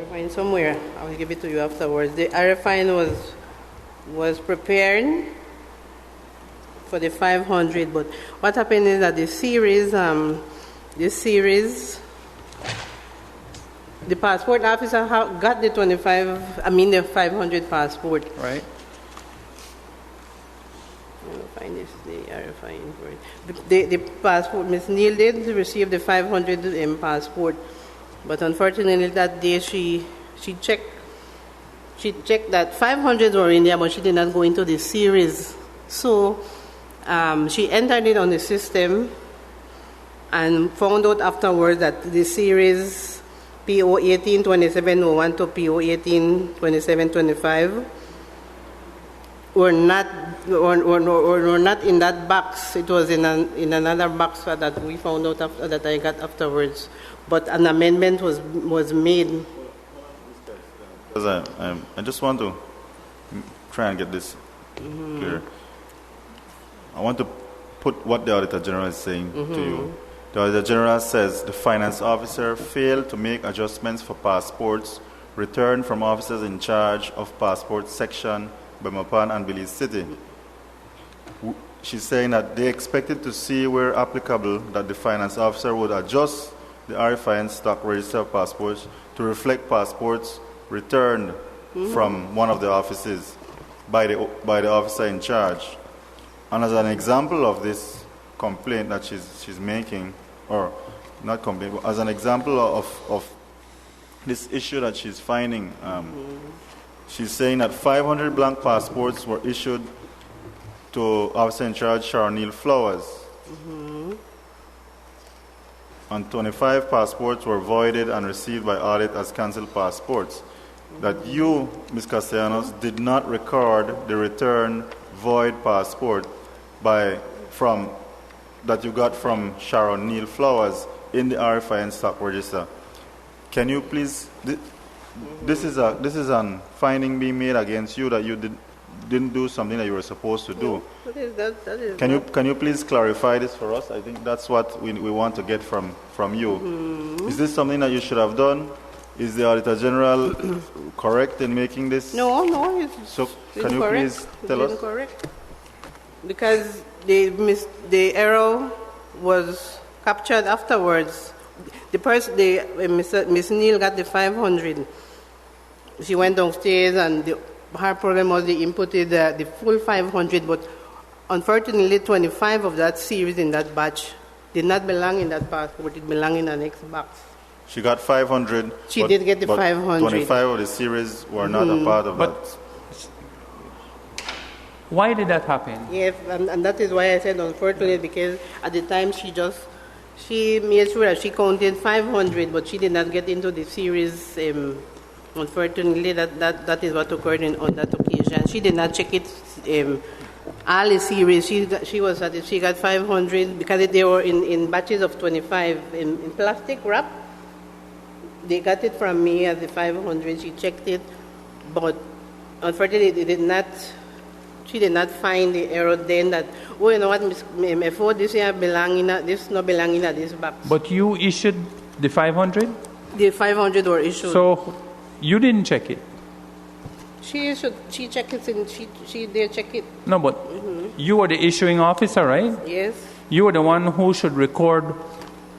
have the RFI somewhere. I will give it to you afterwards. The RFI was prepared for the 500, but what happened is that the passport officer got the 500 passport. Right. I will find this, the RFI for it. The passport, Ms. Neal did receive the 500 passport, but unfortunately that day she checked that 500 were in there, but she did not go into the series. So she entered it on the system and found out afterwards that the series PO 182701 to PO 182725 were not in that box. It was in another box that we found out after, that I got afterwards. But an amendment was made. Because I just want to try and get this clear. I want to put what the Auditor General is saying to you. The Auditor General says the finance officer failed to make adjustments for passports returned from officers in charge of passport section by Mapan and Belize City. She's saying that they expected to see where applicable that the finance officer would adjust the RFI and stock register of passports to reflect passports returned from one of the offices by the officer in charge. And as an example of this complaint that she's making, or not complaint, but as an example of this issue that she's finding, she's saying that 500 blank passports were issued to officer in charge Sharon Neal Flowers. And 25 passports were voided and received by audit as cancelled passports. That you, Ms. Castellanos, did not record the return void passport that you got from Sharon Neal Flowers in the RFI and stock register. Can you please? This is a finding being made against you that you didn't do something that you were supposed to do. That is Can you please clarify this for us? I think that's what we want to get from you. Mm-hmm. Is this something that you should have done? Is the Auditor General correct in making this? No, it's So can you incorrect. please tell It's us? incorrect. Because the error was captured afterwards. Miss Neal got the 500. She went downstairs and her problem was they inputted the full 500, but unfortunately 25 of that series in that batch did not belong in that passport. It belonged in the next box. She got 500. She did get the but 500. 25 of the series were not a part of that. Why did that happen? Yes, and that is why I said unfortunately, because at the time she made sure that she counted 500, but she did not get into the series. Unfortunately, that is what occurred on that occasion. She did not check it. All the series, she got 500 because they were in batches of 25 in plastic wrap. They got it from me as the 500. She checked it, but unfortunately, she did not find the error then that, oh, you know what, before this year this not belonging in this box. But you issued the 500? The 500 were issued. So you didn't check it? She checked it and she did check it. No, but you were the issuing officer, right? Yes. You were the one who should record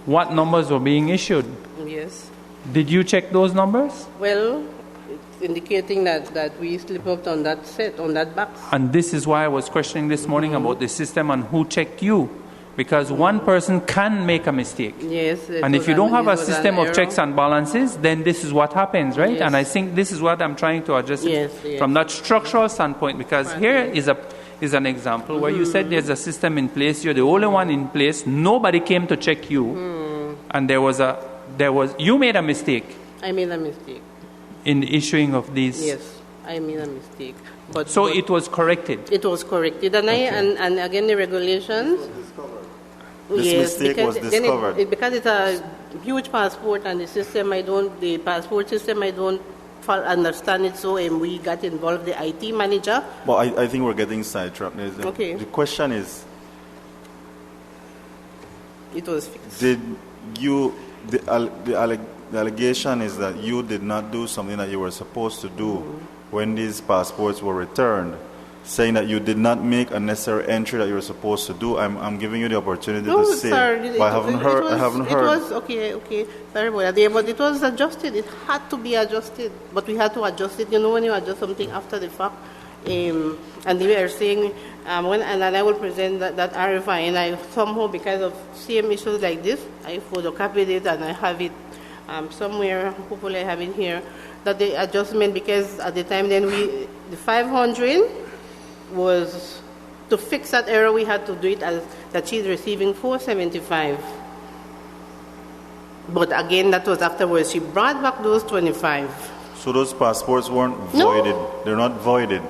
what numbers were being issued. Yes. Did you check those numbers? Well, it's indicating that we slipped up on that set, on that box. And this is why I was questioning this morning about the system and who checked you. Because one person can make a mistake. Yes. And if you don't have a system of checks and balances, then this is what happens, right? Yes. And I think this is what I'm trying to address from that structural standpoint. Because here is an example where you said there's a system in place, you're the only one in place, nobody came to check you, and you made a mistake. I made a mistake. In the issuing of these. Yes, I made a mistake. But it was corrected. It was corrected, and and again the regulations. This mistake was discovered. Because it's a huge passport, and the passport system, I don't understand it. So we got involved, the IT manager. Well, I think we're getting sidetracked. Okay. The question is, it was fixed. Did you? The allegation is that you did not do something that you were supposed to do when these passports were returned, saying that you did not make a necessary entry that you were supposed to do. I'm giving you the opportunity to say, sir, but I haven't heard. It was okay. Sorry about that. But it was adjusted. It had to be adjusted. But we had to adjust it. You know, when you adjust something after the fact, and they were saying, and I will present that RFI, and I somehow, because of same issues like this, I photocopied it and I have it somewhere. Hopefully, I have it here. That the adjustment, because at the time then the 500 was to fix that error. We had to do it as that she's receiving 475. But again, that was afterwards. She brought back those 25. So those passports weren't voided. They're not voided.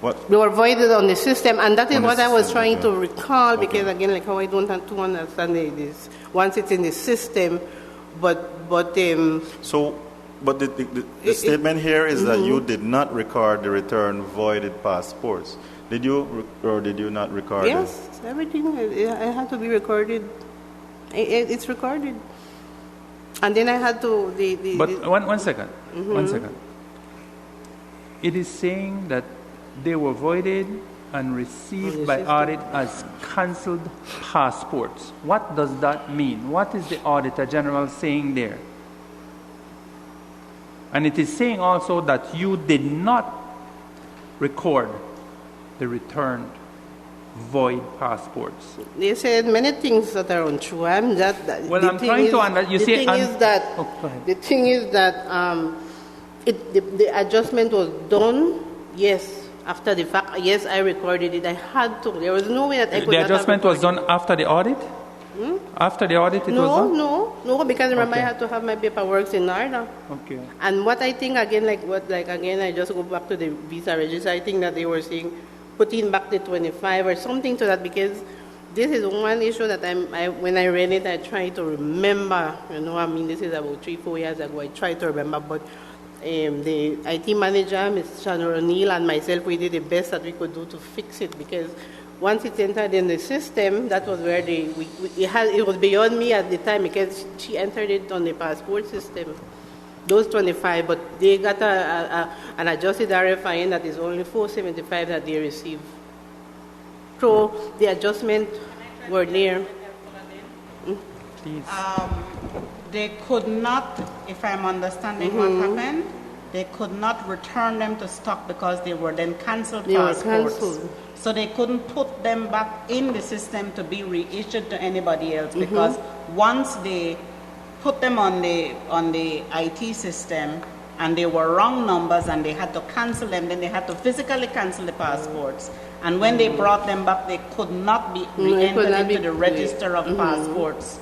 What? They were voided on the system, and that is On the what I was system, trying okay. to recall, Okay. because again, like how I don't have to understand this. Once it's in the system, but But the statement here is that you did not record the return voided passports. Did you or did you not record it? yes, everything I had to be recorded. It's recorded, and then I had to One second. One second. It is saying that they were voided and received by audit as cancelled passports. What does that mean? What is the Auditor General saying there? And it is saying also that you did not record the returned void passports. They said many things that are untrue. I'm trying to understand. The thing is that the adjustment was done. Yes, after the fact. Yes, I recorded it. I had to. There was no way that I could. The adjustment was done after the audit. After the audit, it was done. No. Because remember, I had to have my paperwork in order. Okay. And what I think again, I just go back to the visa register. I think that they were saying putting back the 25 or something to that, because this is one issue that when I read it, I tried to remember. This is about 3-4 years ago. I tried to remember, but the IT manager, Ms. Chandra O'Neill, and myself, we did the best that we could do to fix it, because once it entered in the system, that was where it was beyond me at the time, because she entered it on the passport system, those 25, but they got an adjusted RFIN that is only 475 that they receive. So the adjustment were there. Please. They could not, if I'm understanding what happened, they could not return them to stock because they were then cancelled passports. So they couldn't put them back in the system to be reissued to anybody else, because once they put them on the IT system and they were wrong numbers and they had to cancel them, then they had to physically cancel the passports. And when they brought them back, they could not be re-entered into the register of passports.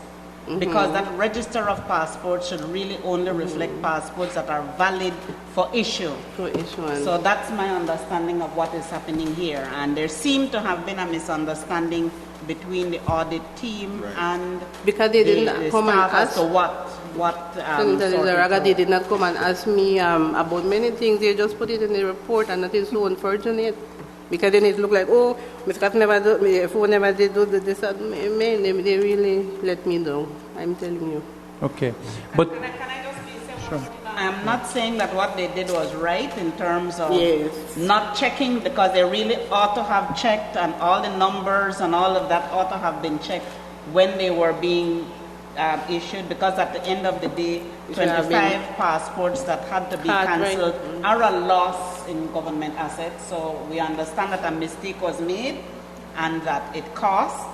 Because that register of passports should really only reflect passports that are valid for issue. So that's my understanding of what is happening here. And there seemed to have been a misunderstanding between the audit team and because they didn't the come and staff as ask. to what They did not come and ask me about many things. They just put it in the report, and that is so unfortunate. Because then it looked like, oh, Ms. Kat never do, F4 never did do this. Man, they really let me down. I'm telling you. Okay. But can I just be sure? I'm not saying that what they did was right in terms of not checking, because they really ought to have checked, and all the numbers and all of that ought to have been checked when they were being issued, because at the end of the day, 25 passports that had to be cancelled are a loss in government assets. So we understand that a mistake was made and that it cost.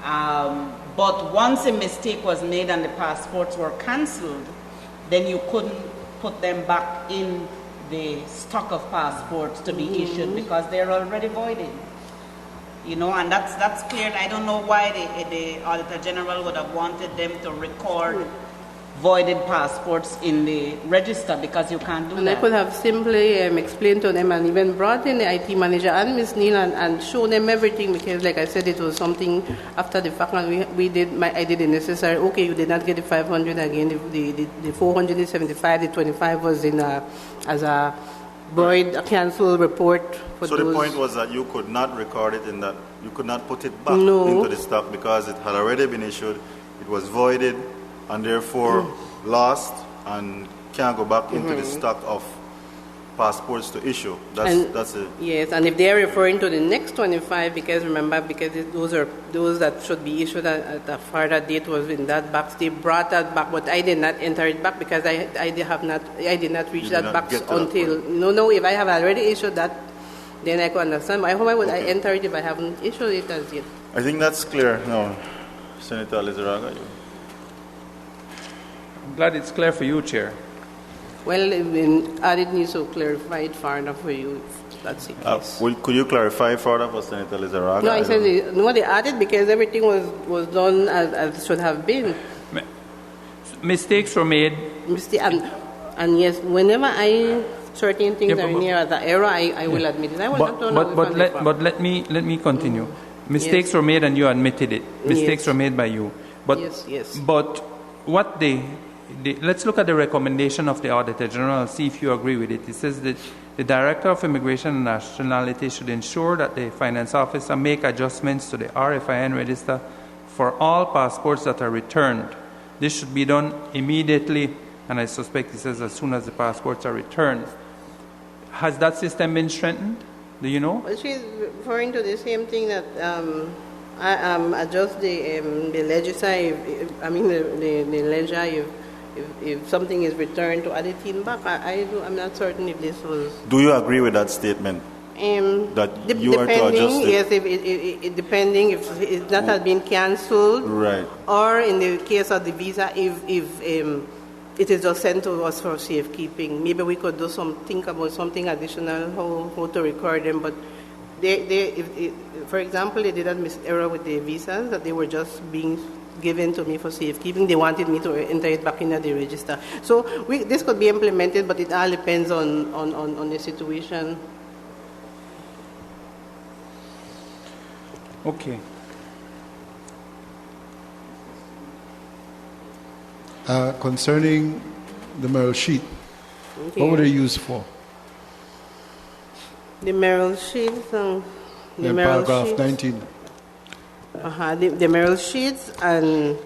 But once a mistake was made and the passports were cancelled, then you couldn't put them back in the stock of passports to be issued, because they're already voided. You know, and that's clear. I don't know why the Auditor General would have wanted them to record voided passports in the register, because you can't do that. And I could have simply explained to them, and even brought in the IT manager and Ms. Neal and show them everything, because like I said, it was something after the fact, and I did the necessary. Okay, you did not get the 500 again, the 475, the 25 was in as a void, a cancel report. So the point was that you could not record it in that, you could not put it back into the stock because it had already been issued, it was voided, and therefore lost and can't go back into the stock of passports to issue. That's it. Yes, and if they are referring to the next 25, because remember, because those are those that should be issued at a further date was in that box. They brought that back, but I did not enter it back because I did not reach that box until no. If I have already issued that, then I can understand. Why would I enter it if I haven't issued it as yet? I think that's clear now, Senator Lizaraga. I'm glad it's clear for you, Chair. Well, audit needs to clarify it far enough for you. If that's the case. Could you clarify further for Senator Lizaraga? No, I said they added because everything was done as it should have been. Mistakes were made. And yes, whenever certain things are near as an error, I will admit it. I will not but let me continue. Mistakes were made and you admitted it. Mistakes were made by you. But yes. But what let's look at the recommendation of the Auditor General and see if you agree with it. It says that the Director of Immigration and Nationality should ensure that the Finance Officer make adjustments to the RFIN register for all passports that are returned. This should be done immediately, and I suspect it says as soon as the passports are returned. Has that system been strengthened? Do you know? Well, she's referring to the same thing that adjust the ledger. The ledger. If something is returned to add it in back, I'm not certain if this was. Do you agree with that statement? That you are to adjust it? Yes, if depending if it not has been cancelled, right? Or in the case of the visa, if it is just sent to us for safekeeping, maybe we could think about something additional how to record them. But for example, they did that error with the visas that they were just being given to me for safekeeping. They wanted me to enter it back in the register. So this could be implemented, but it all depends on the situation. Okay. Concerning the Merrill sheet, Okay. What were they used for? The Merrill sheets. The In Merrill paragraph sheets. 19. The Merrill sheets and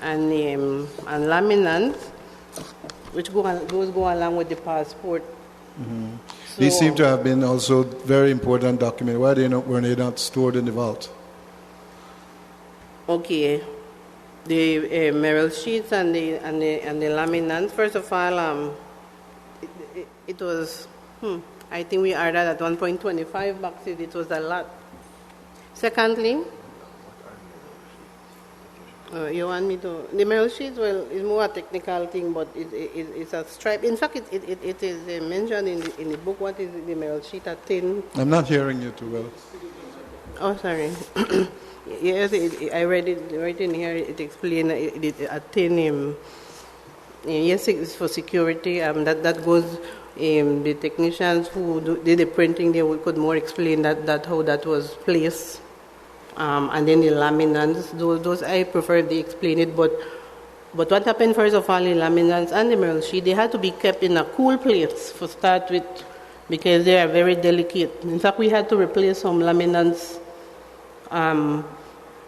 laminants, which go along with the passport. So, These seem to have been also very important documents. Why were they not stored in the vault? okay, the Merrill sheets and the laminants. First of all, it was. I think we ordered at 1.25 boxes. It was a lot. Secondly, you want me to... The Merrill sheets, well, it's more a technical thing, but it's a stripe. In fact, it is mentioned in the book. What is the Merrill sheet? A tin... I'm not hearing you too well. Oh, sorry. Yes, I read it right in here. It explains a tin... yes, it's for security. That goes... the technicians who did the printing, they could more explain that how that was placed. And then the laminants, those I prefer they explain it. But what happened, first of all, the laminants and the Merrill sheet, they had to be kept in a cool place for start with, because they are very delicate. In fact, we had to replace some laminants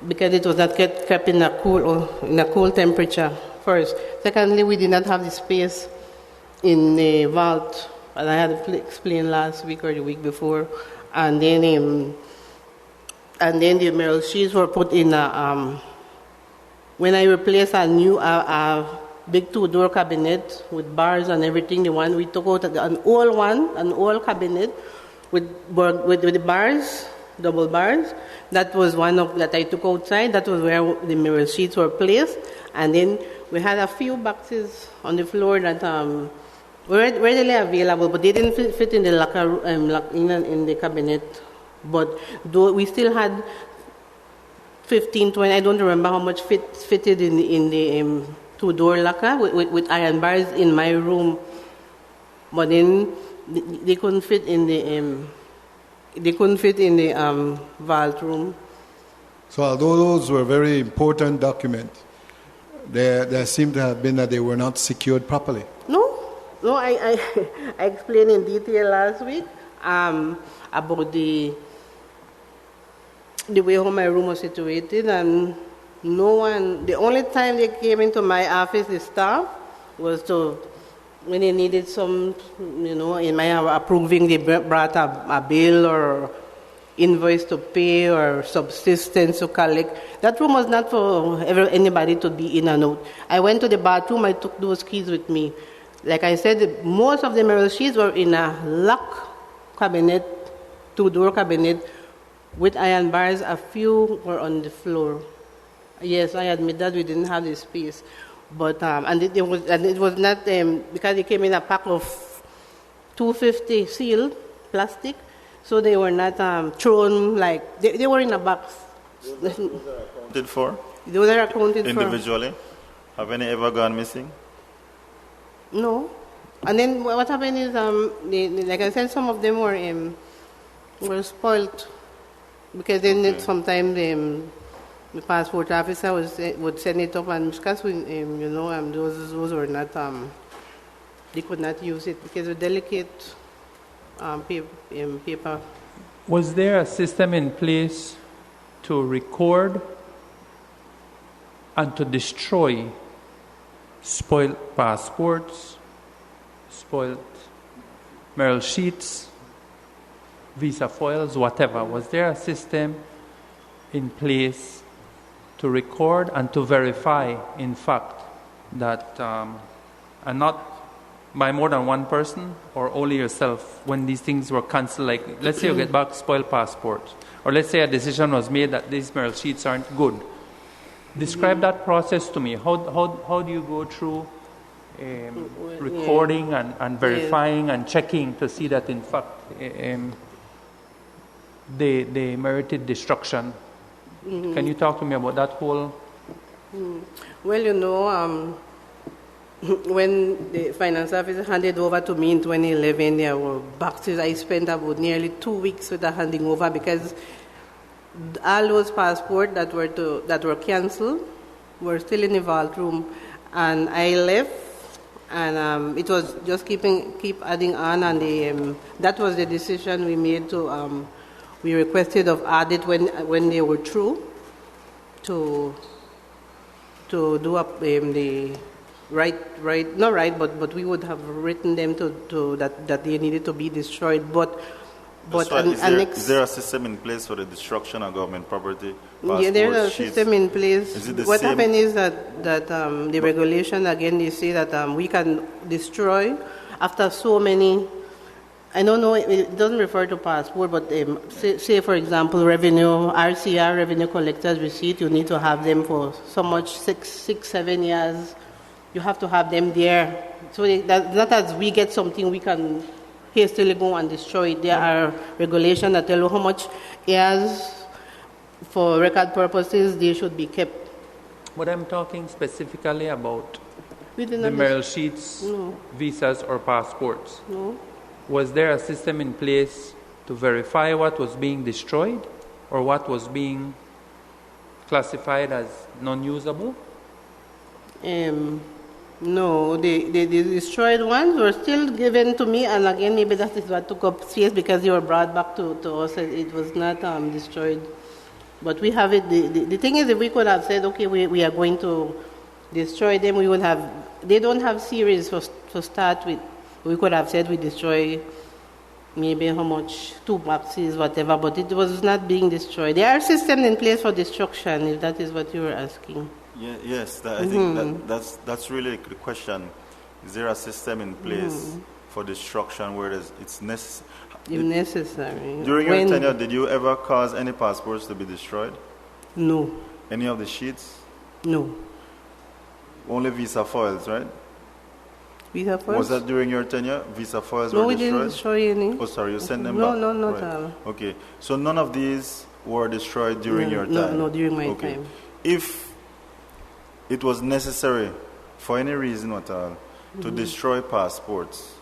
because it was not kept in a cool temperature first. Secondly, we did not have the space in the vault, as I had explained last week or the week before, and then the Merrill sheets were put in when I replaced a big 2-door cabinet with bars and everything. The one we took out, an old cabinet with the bars, double bars. That was one that I took outside. That was where the Merrill sheets were placed, and then we had a few boxes on the floor that were readily available, but they didn't fit in the locker in the cabinet. But though we still had 15, 20, I don't remember how much fitted in the 2-door locker with iron bars in my room. But then they couldn't fit in the vault room. So although those were very important documents, there seemed to have been that they were not secured properly. No, I explained in detail last week about the way how my room was situated, and no one. The only time they came into my office, the staff, was when they needed some, in my approving, they brought a bill or invoice to pay or subsistence to collect. That room was not for anybody to be in and out. I went to the bathroom, I took those keys with me. Like I said, most of the Merrill sheets were in a lock cabinet, 2-door cabinet, with iron bars. A few were on the floor. Yes, I admit that we didn't have the space. But it was not because it came in a pack of 250 sealed plastic, so they were not thrown like they were in a box. Those are accounted for? Those are accounted individually? For. Have any ever gone missing? No. And then what happened is, like I said, some of them were spoiled because then sometimes the passport officer would send it up, and because those were not they could not use it because of delicate paper. Was there a system in place to record and to destroy spoiled passports, spoiled Merrill sheets, visa foils, whatever? Was there a system in place to record and to verify, in fact, that, and not by more than one person or only yourself, when these things were cancelled? Like, let's say you get back spoiled passports, or let's say a decision was made that these Merrill sheets aren't good. Describe that process to me. How do you go through recording and verifying and checking to see that, in fact, they merited destruction? Can you talk to me about that whole... Well, when the finance officer handed over to me in 2011, there were boxes. I spent about nearly 2 weeks with the handing over because all those passports that were cancelled were still in the vault room, and I left And it was just keep adding on, and that was the decision we made to. We requested of audit when they were through to do up the but we would have written them to that they needed to be destroyed. But is there a system in place for the destruction of government property? Yeah, there's a system in place. Is it the what same? happened is that the regulation, again, they say that we can destroy after so many. I don't know, it doesn't refer to passport, but say for example, RCR, revenue collectors receipt, you need to have them for so much, 7 years. You have to have them there. So that's not as we get something, we can hastily go and destroy it. There are regulations that tell you how much years for record purposes they should be kept. But I'm talking specifically about the mail sheets, no. visas, or passports. No. Was there a system in place to verify what was being destroyed or what was being classified as non-usable? No, the destroyed ones were still given to me, and again, maybe that is what took up space because they were brought back to us. It was not destroyed. But we have it. The thing is, if we could have said, okay, we are going to destroy them, we would have. They don't have series to start with. We could have said we destroy maybe how much, 2 boxes, whatever, but it was not being destroyed. There are systems in place for destruction, if that is what you were asking. Yeah, yes, I think that's really the question. Is there a system in place for destruction where it's necessary? If necessary. During your tenure, did you ever cause any passports to be destroyed? No. Any of the sheets? No. Only visa foils, right? Visa foils? Was that during your tenure? Visa foils no, were destroyed? No, we didn't destroy any. Oh, sorry, you sent them no, back? No, not right. all. Okay, so none of these were destroyed during your time? No, during my time. If it was necessary, for any reason at all, to destroy passports,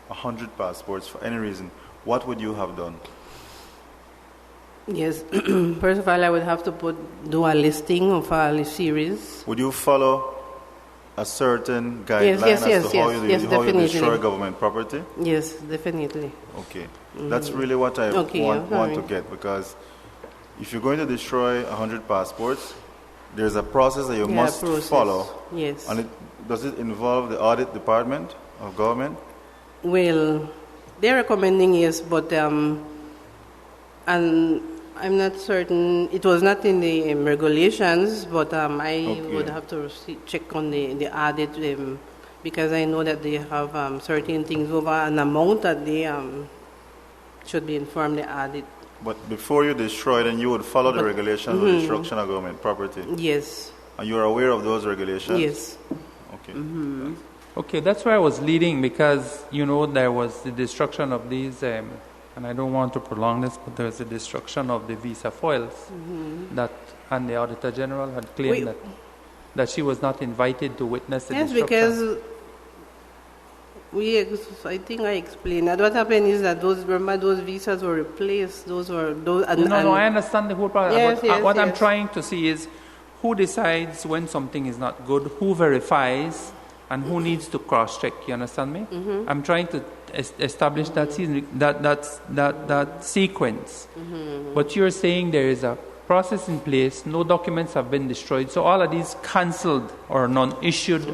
100 passports, for any reason, what would you have done? Yes, first of all, I would have to do a listing of a series. Would you follow a certain guideline as to how you destroy government property? Yes, definitely. Okay, that's really what I want to get, because if you're going to destroy 100 passports, there's a process that you must follow. Yes. And does it involve the audit department of government? Well, they're recommending yes, but and I'm not certain. It was not in the regulations, but I would have to check on the audit because I know that they have certain things over an amount that they should be informed the audit. But before you destroy, then you would follow the regulations of destruction of government property. Yes. And you are aware of those regulations? Yes. Okay. Okay, that's where I was leading, because there was the destruction of these, and I don't want to prolong this, but there was the destruction of the visa foils and the Auditor General had claimed that she was not invited to witness the destruction. Yes, because I think I explained that. What happened is that those visas were replaced. No, I understand the whole problem. Yes, What I'm trying to see is who decides when something is not good, who verifies, and who needs to cross-check. You understand me? I'm trying to establish that sequence. But you're saying there is a process in place, no documents have been destroyed, so all of these cancelled or non-issued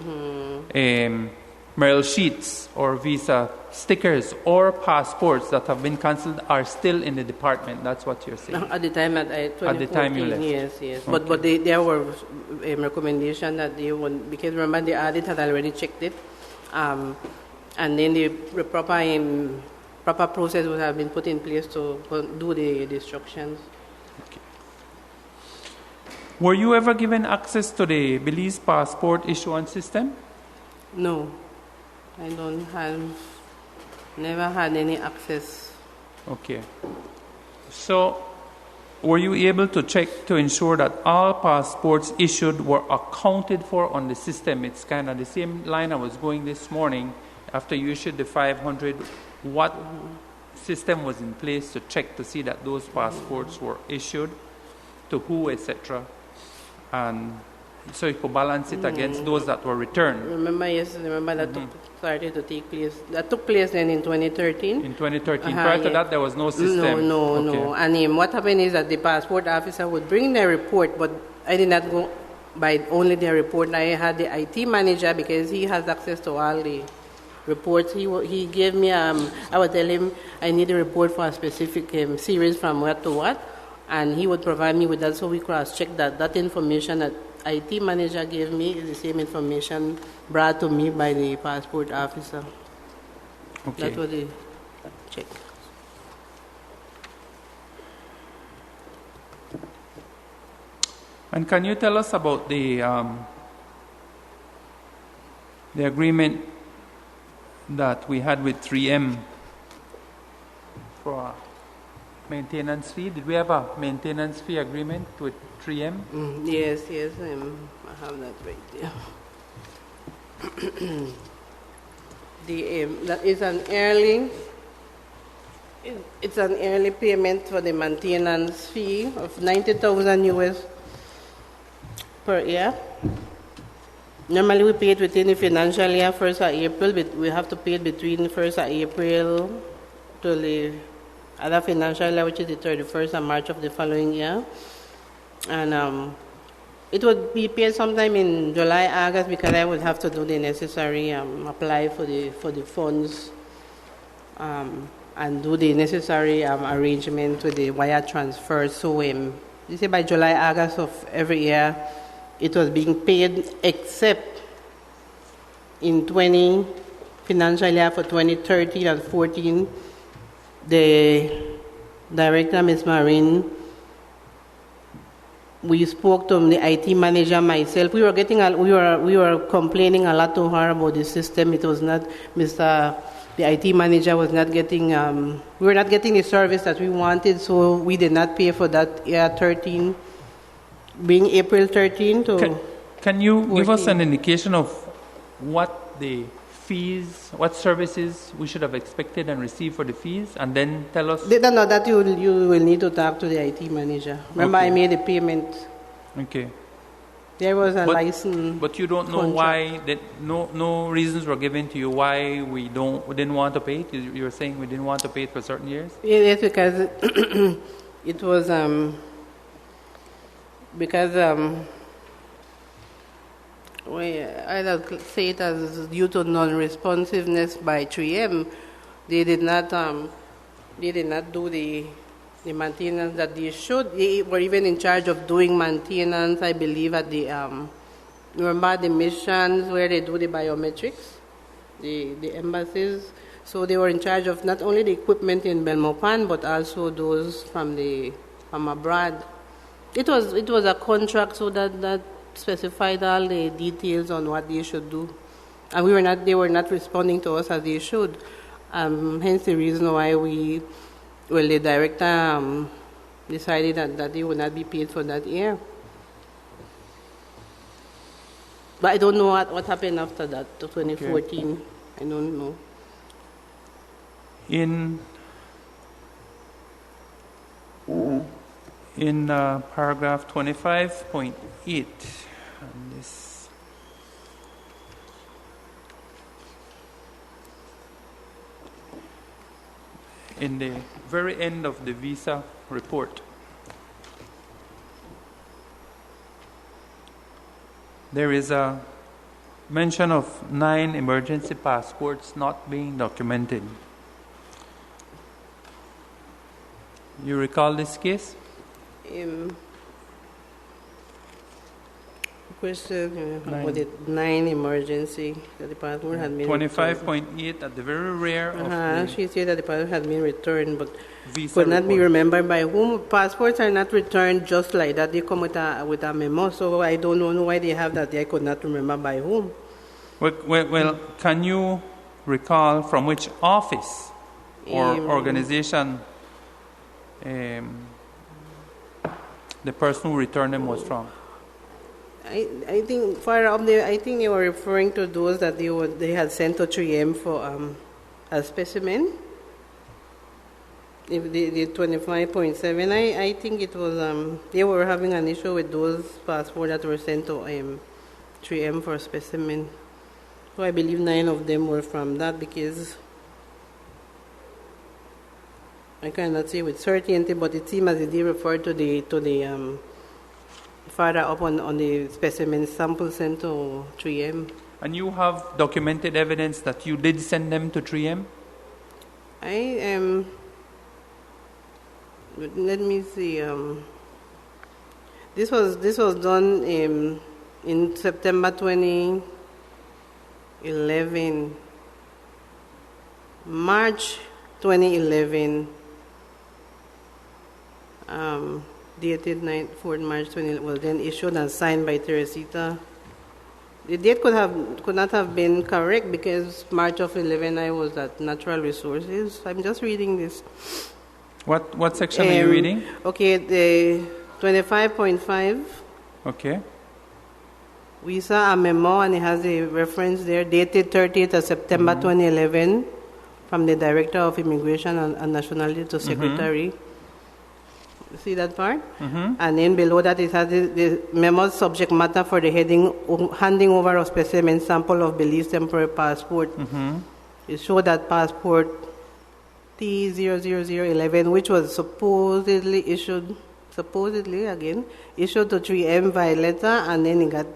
mail sheets or visa stickers or passports that have been cancelled are still in the department. That's what you're saying. At the time at the time you left. Yes. Okay. But there were recommendation that they would, because remember the audit had already checked it, and then the proper process would have been put in place to do the destructions. Okay. Were you ever given access to the Belize passport issuance system? No. I never had any access. Okay. So, were you able to check to ensure that all passports issued were accounted for on the system? It's kind of the same line I was going this morning. After you issued the 500, what system was in place to check to see that those passports were issued, to who, etc.? And so you could balance it against those that were returned. Remember that started to take place. That took place then in 2013. In 2013. Prior to that, there was no system. No. And what happened is that the passport officer would bring their report, but I did not go by only their report. I had the IT manager because he has access to all the reports. He gave me, I would tell him I need a report for a specific series from what to what, and he would provide me with that, so we cross-check that information that IT manager gave me is the same information brought to me by the passport officer. Okay. That was the check. And can you tell us about the agreement that we had with 3M for maintenance fee? Did we have a maintenance fee agreement with 3M? Yes, I have that right there. That is it's an early payment for the maintenance fee of $90,000 per year. Normally we pay it within the financial year, 1st of April, but we have to pay it between 1st of April to the other financial year, which is the 31st of March of the following year. And it would be paid sometime in July, August, because I would have to do the necessary, apply for the funds, and do the necessary arrangement with the wire transfer. So you see, by July, August of every year, it was being paid, except in financial year for 2013 and 14, the director, Ms. Maureen, we spoke to the IT manager, myself. We were complaining a lot to her about the system. It was not the IT manager was not getting. We were not getting the service that we wanted, so we did not pay for that year 13, being April 13 to. Can you 14. give us an indication of what the fees, what services we should have expected and received for the fees, and then tell us? No, that you will need to talk to the IT manager. Remember, Okay. I made a payment. Okay. There was a license. But you don't know contract. why no reasons were given to you why we didn't want to pay it. You were saying we didn't want to pay it for certain years. Yes, because it was either say it as due to non-responsiveness by 3M. They did not do the maintenance that they should. They were even in charge of doing maintenance, I believe, at the remember the missions where they do the biometrics, the embassies. So they were in charge of not only the equipment in Belmopan, but also those from abroad. It was a contract, so that specified all the details on what they should do, and they were not responding to us as they should. Hence the reason why the director decided that they would not be paid for that year. But I don't know what happened after that, to 2014. Okay. I don't know. In paragraph 25.8, and this in the very end of the visa report, there is a mention of 9 emergency passports not being documented. You recall this case? Question about it, 9 emergency that the passport had been 25.8 at the very rear of she said that the passport had been returned, but visa could not be report. remembered by whom. Passports are not returned just like that. They come with a memo, so I don't know why they have that. I could not remember by whom. Well, can you recall from which office or organization the person who returned them was from? I think far up there. I think they were referring to those that they had sent to 3M for a specimen. If the 25.7, I think it was, they were having an issue with those passports that were sent to 3M for specimen. So I believe 9 of them were from that, because I cannot say with certainty, but it seems as if they referred to the further up on the specimen sample sent to 3M. And you have documented evidence that you did send them to 3M? I am. Let me see. This was done in September 2011, March 2011. Dated 4th March 2011. Was then issued and signed by Teresita. The date could not have been correct, because March of 11 I was at Natural Resources. I'm just reading this. What section are you reading? Okay, the 25.5. Okay. We saw a memo, and it has a reference there, dated 30th of September 2011, from the Director of Immigration and Nationality to Secretary. See that part? And then below that it has the memo subject matter for the heading handing over of specimen sample of Belize temporary passport. It showed that passport T00011, which was supposedly issued to 3M by letter, and then it got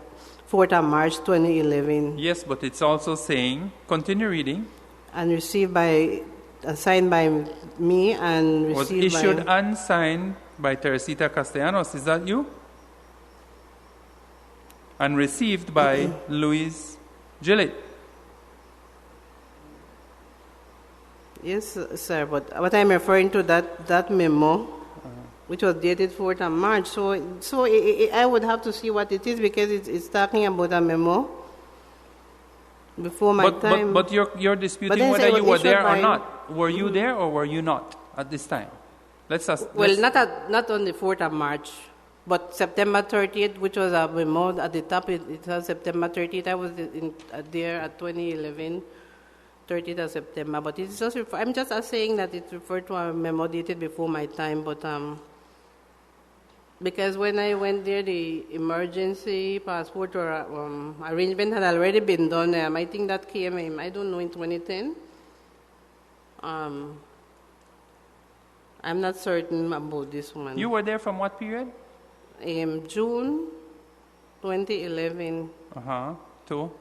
4th of March 2011. Yes, but it's also saying, continue reading. And received by, signed by me and received was issued and signed by Teresita Castellanos. Is that you? And received by Louise Gillett. Yes, sir, but what I'm referring to, that memo, which was dated 4th of March, so I would have to see what it is, because it's talking about a memo before my time. But you're disputing whether you were there or not. Were you there or were you not at this time? Not on the 4th of March, but September 30th, which was a memo at the top. It has September 30th. I was there at 2011. 30th of September, but it's just I'm just saying that it referred to a memo dated before my time, but because when I went there, the emergency passport or arrangement had already been done. I think that came, I don't know, in 2010. I'm not certain about this one. You were there from what period? June 2011. To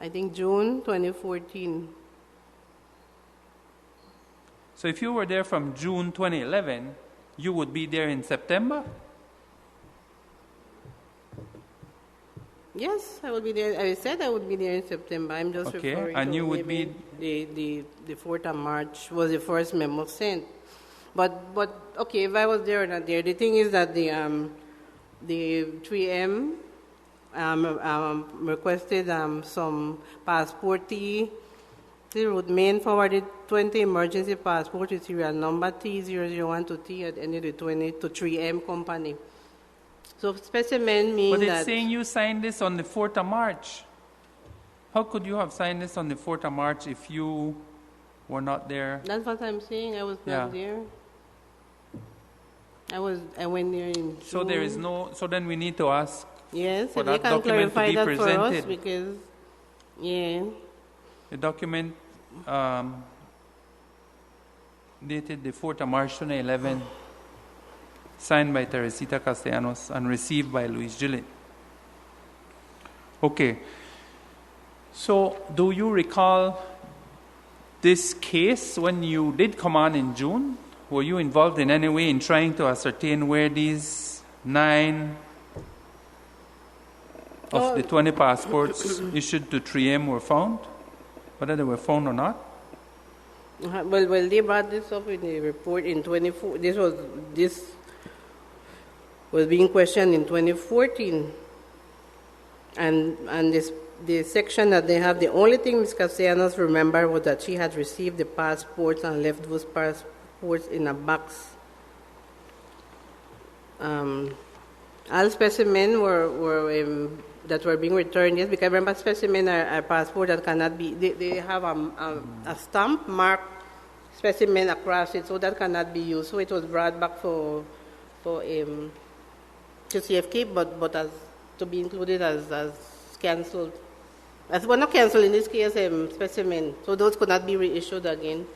I think June 2014. So if you were there from June 2011, you would be there in September? Yes, I would be there. I said I would be there in September. I'm just referring and to you would be the 4th of March was the first memo sent. But okay, if I was there or not there, the thing is that the 3M requested some passport T. They would main forwarded 20 emergency passport with serial number T001 at any of the 20 to 3M company. So specimen means that... But it's that... saying you signed this on the 4th of March. How could you have signed this on the 4th of March if you were not there? That's what I'm saying. I was not there. I went there in June. So there is no... So then we need to ask... Yes, for they that can document clarify to be that presented. for us, because, The document dated the 4th of March 2011, signed by Teresita Castellanos and received by Louise Gillett. Okay. So, do you recall this case when you did come on in June? Were you involved in any way in trying to ascertain where these 9 of the 20 passports issued to 3M were found? Whether they were found or not? Well, they brought this up in the report in 24. This was being questioned in 2014, and the section that they have. The only thing Ms. Castellanos remembered was that she had received the passports and left those passports in a box. All specimens that were being returned, yes, because remember, specimens are passports that cannot be, they have a stamp marked specimen across it, so that cannot be used. So it was brought back for to CFK, but as to be included as cancelled. As well, not cancelled in this case, specimen. So those could not be reissued again.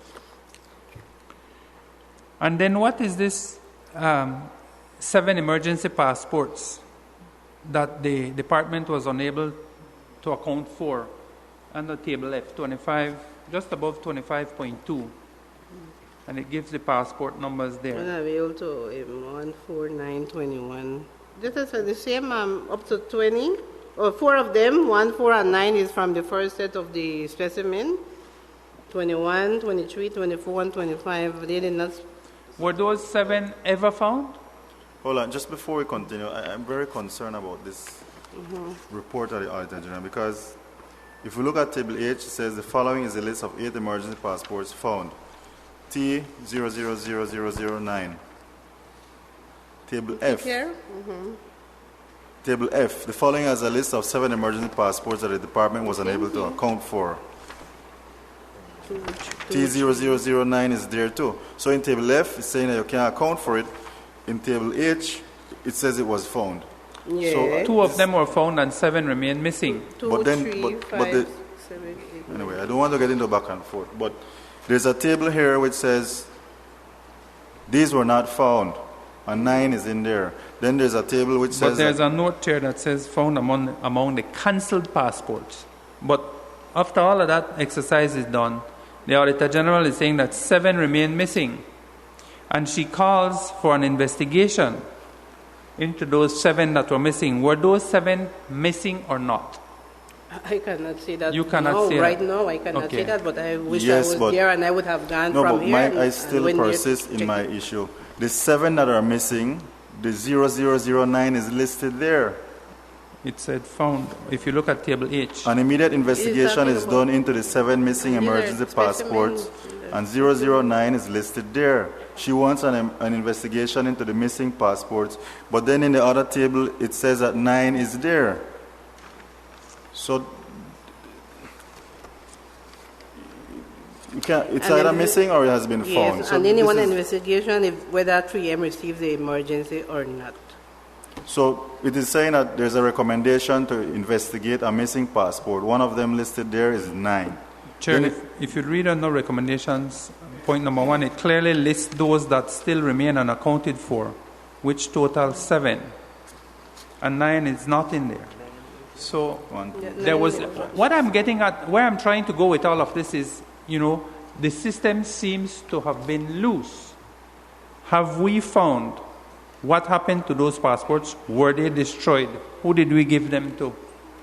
And then what is this 7 emergency passports that the department was unable to account for under table F, 25, just above 25.2? And it gives the passport numbers there. Unavailable to 14921. This is the same up to 20, or 4 of them, 1, 4, and 9 is from the first set of the specimen. 21, 23, 24, and 25. They did not. Were those 7 ever found? Hold on, just before we continue, I'm very concerned about this report of the Auditor General, because if we look at table H, it says the following is a list of 8 emergency passports found. T000009. Table F. Here? Table F. The following is a list of 7 emergency passports that the department was unable to account for. T0009 is there too. So in table F, it's saying that you can't account for it. In table H, it says it was found. Yeah. So 2 of them were found and 7 remain missing. 2, but then, 3, but 5, the, 7, 8. anyway, I don't want to get into back and forth. But there's a table here which says these were not found, and 9 is in there. Then there's a table which says. But there's a note here that says found among the cancelled passports. But after all of that exercise is done, the Auditor General is saying that 7 remain missing. And she calls for an investigation into those 7 that were missing. Were those 7 missing or not? I cannot say that. You cannot say right that. now I cannot Okay. say that, but I wish Yes, I was but- there and I would have gone No, from but here. I still persist in my issue. The 7 that are missing, the 0009 is listed there. It said found. If you look at table H. An immediate investigation is done into the 7 missing emergency passports, and 009 is listed there. She wants an investigation into the missing passports, but then in the other table it says that 9 is there. So you can't, it's And either then- missing or it has been found. Yes, So and anyone this is- investigation if whether 3M receives the emergency or not. So it is saying that there's a recommendation to investigate a missing passport. One of them listed there is 9. Chair, Then if you read under recommendations, point number 1, it clearly lists those that still remain unaccounted for, which total 7. And 9 is not in there. So there was, what I'm getting at, where I'm trying to go with all of this is, the system seems to have been loose. Have we found what happened to those passports? Were they destroyed? Who did we give them to?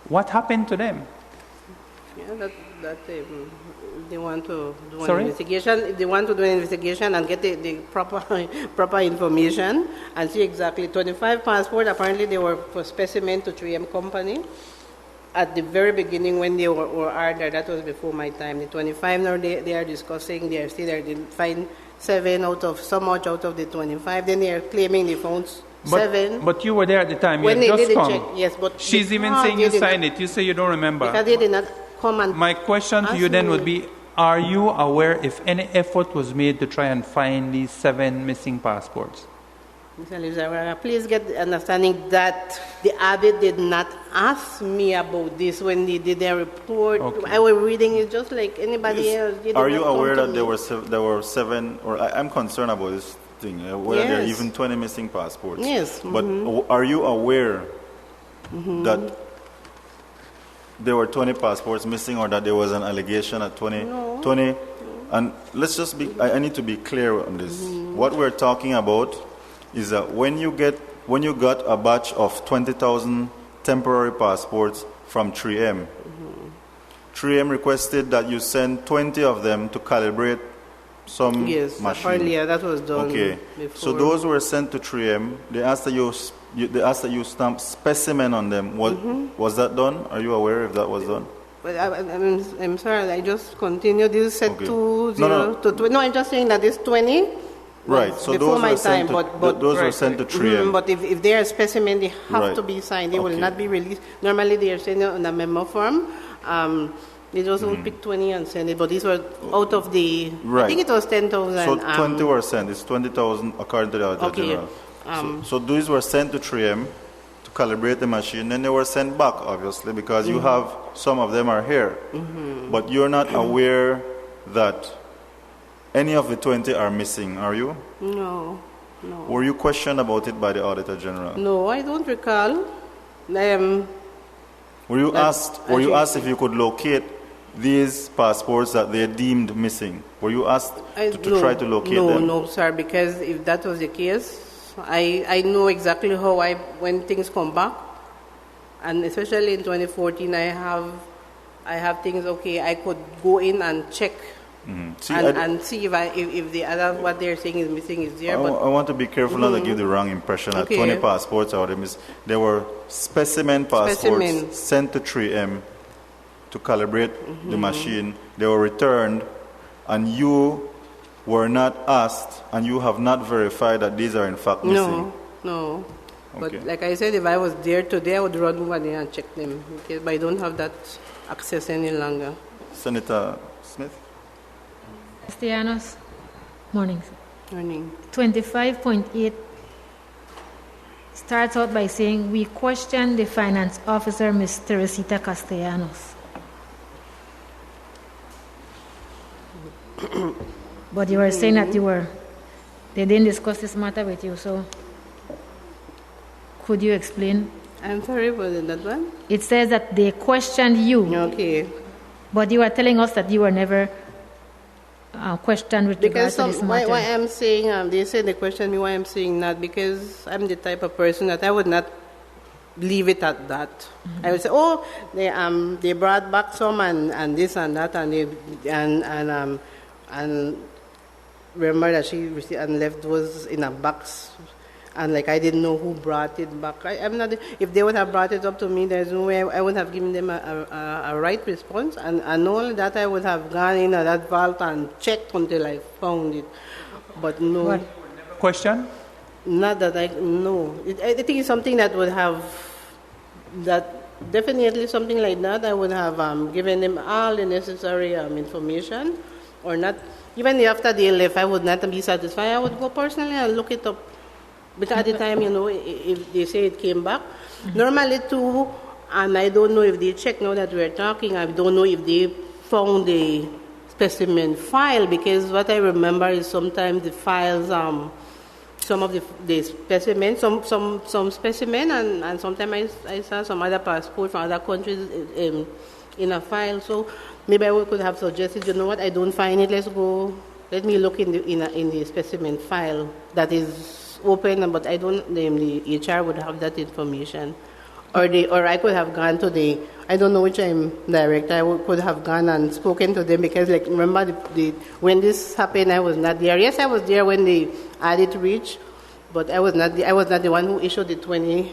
What happened to them? Yeah, that they want to do Sorry? an investigation. If they want to do an investigation and get the proper information and see exactly 25 passports. Apparently, they were for specimen to 3M company. At the very beginning, when they were ordered, that was before my time. The 25 now they are discussing. They are still there. They find 7 out of so much out of the 25. Then they are claiming they found 7. But you were there at the time. When you they had just did the come. check, yes, but She's even because saying they you did signed not- it. You say you don't remember. because they did not come and My question to ask you then me. would be, are you aware if any effort was made to try and find these 7 missing passports? Mr. Lizarra, please get the understanding that the audit did not ask me about this when they did their report. Okay. I was reading it just like anybody else. They did Are not you come aware to that me. there were 7, or I'm concerned about this thing, whether there are Yes. even 20 missing passports. Yes, But are you aware that there were 20 passports missing, or that there was an allegation at 20? No. 20, and let's just be, I need to be clear on this. What we're talking about is that when you got a batch of 20,000 temporary passports from 3M, 3M requested that you send 20 of them to calibrate some Yes, machine. apparently that was done Okay, before. so those were sent to 3M. They asked that you stamp specimen on them. Was that done? Are you aware if that was done? But I'm sorry, I just continue. This said Okay. 20 No. to 20. No, I'm just saying that this 20 Right, was so before those my were sent time. to, but those were right, sent to right. 3M. But if they are specimen, they have Right. to be signed. They will Okay. not be released. Normally, they are sent on a memo form. They just would pick 20 and send it, but these were out of the, Right. I think it was 10,000. So 20 were sent. It's 20,000 according to the Auditor Okay. General. So these were sent to 3M to calibrate the machine. Then they were sent back, obviously, because you have some of them are here. But you're not aware that any of the 20 are missing, are you? No. Were you questioned about it by the Auditor General? No, I don't recall. Were you asked if you could locate these passports that they deemed missing? Were you asked to try to locate them? No, sir, because if that was the case, I know exactly how when things come back, and especially in 2014, I have things, okay, I could go in and check and see if the other, what they're saying is missing is there. I want to be careful not to give the wrong impression that 20 passports are them. There were specimen passports sent to 3M to calibrate the machine. They were returned, and you were not asked, and you have not verified that these are in fact missing. No. Okay. But like I said, if I was there today, I would run over there and check them. Okay? But I don't have that access any longer. Senator Smith? Castellanos. Morning. Morning. 25.8 starts out by saying, we question the finance officer, Ms. Teresita Castellanos. But you were saying that they didn't discuss this matter with you, so could you explain? I'm sorry, was it that one? It says that they questioned you. Okay. But you are telling us that you were never questioned with regards to this matter. Why I'm saying, they said they questioned me, why I'm saying that, because I'm the type of person that I would not leave it at that. I would say, oh, they brought back some and this and that, and remember that she received and left those in a box, and like I didn't know who brought it back. I'm not. If they would have brought it up to me, there's no way I would have given them a right response, and only that I would have gone in at that vault and checked until I found it. But no. What? Question? Not that I know. I think it's something that would have definitely something like that. I would have given them all the necessary information, or not. Even after they left, I would not be satisfied. I would go personally and look it up. Because at the time, if they say it came back, normally too, and I don't know if they check now that we're talking, I don't know if they found the specimen file, because what I remember is sometimes the files, some of the specimens, some specimen, and sometimes I saw some other passport from other countries in a file. So maybe I could have suggested, you know what, I don't find it, let me look in the specimen file that is open, but I don't, the HR would have that information. Or I could have gone to I don't know which I'm director, I could have gone and spoken to them, because like, remember when this happened, I was not there. Yes, I was there when the audit reached, but I was not the one who issued the 20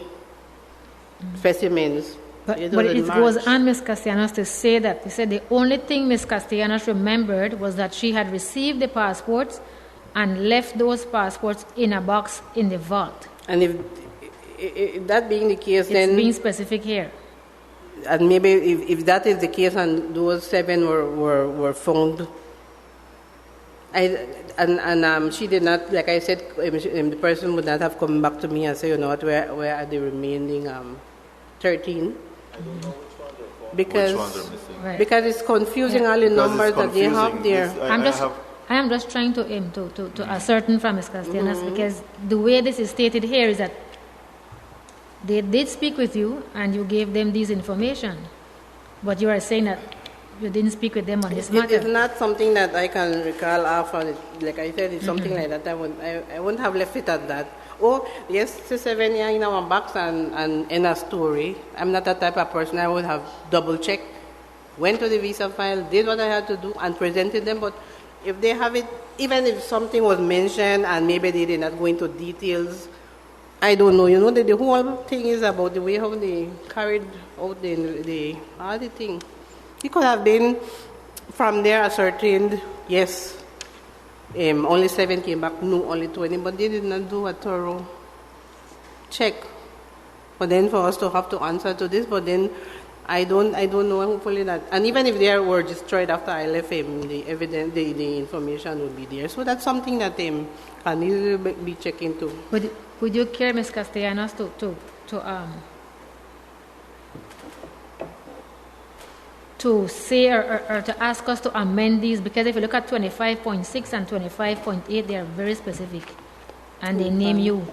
specimens. But it goes on, Ms. Castellanos, to say that, they said the only thing Ms. Castellanos remembered was that she had received the passports and left those passports in a box in the vault. And if that being the case, then... It's being specific here. And maybe if that is the case and those 7 were found, she did not, like I said, the person would not have come back to me and say, you know what, where are the remaining 13? Because it's confusing, all the numbers that they have there. I am just trying to ascertain from Ms. Castellanos, because the way this is stated here is that they did speak with you and you gave them this information, but you are saying that you didn't speak with them on this matter. It's not something that I can recall after. Like I said, it's something like that. I wouldn't have left it at that. Oh, yes, 7 years in our box and in a story. I'm not that type of person. I would have double-checked, went to the visa file, did what I had to do, and presented them. But if they have it, even if something was mentioned and maybe they did not go into details, I don't know. You know, the whole thing is about the way how they carried out the auditing. It could have been from there ascertained, yes, only 7 came back, no, only 20, but they did not do a thorough check. But then for us to have to answer to this, but then I don't know. Hopefully not. And even if they were destroyed after I left him, the evidence, the information would be there. So that's something that can easily be checked into. Would you care, Ms. Castellanos, to say or to ask us to amend these? Because if you look at 25.6 and 25.8, they are very specific, and they name you.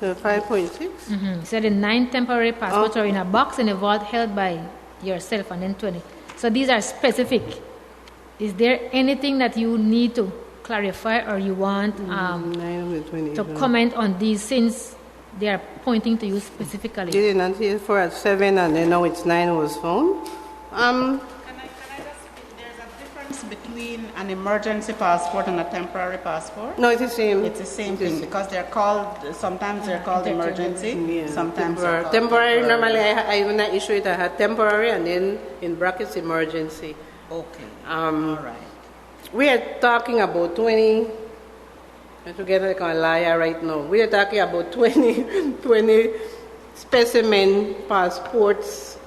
5.6? Mm-hmm. So the 9 temporary passports are in a box in a vault held by yourself, and then 20. So these are specific. Is there anything that you need to clarify or you want to comment on these, since they are pointing to you specifically? Did not see it for 7 and then now it's 9 was found. Can I just, there's a difference between an emergency passport and a temporary passport? No, it's the same. It's the same thing, because they're called, sometimes they're called emergency, sometimes they're called temporary. Normally, when I issue it, I had temporary and then in brackets emergency. Okay. All right. We are talking about 20. I'm together like a liar right now. We are talking about 20 specimen passports.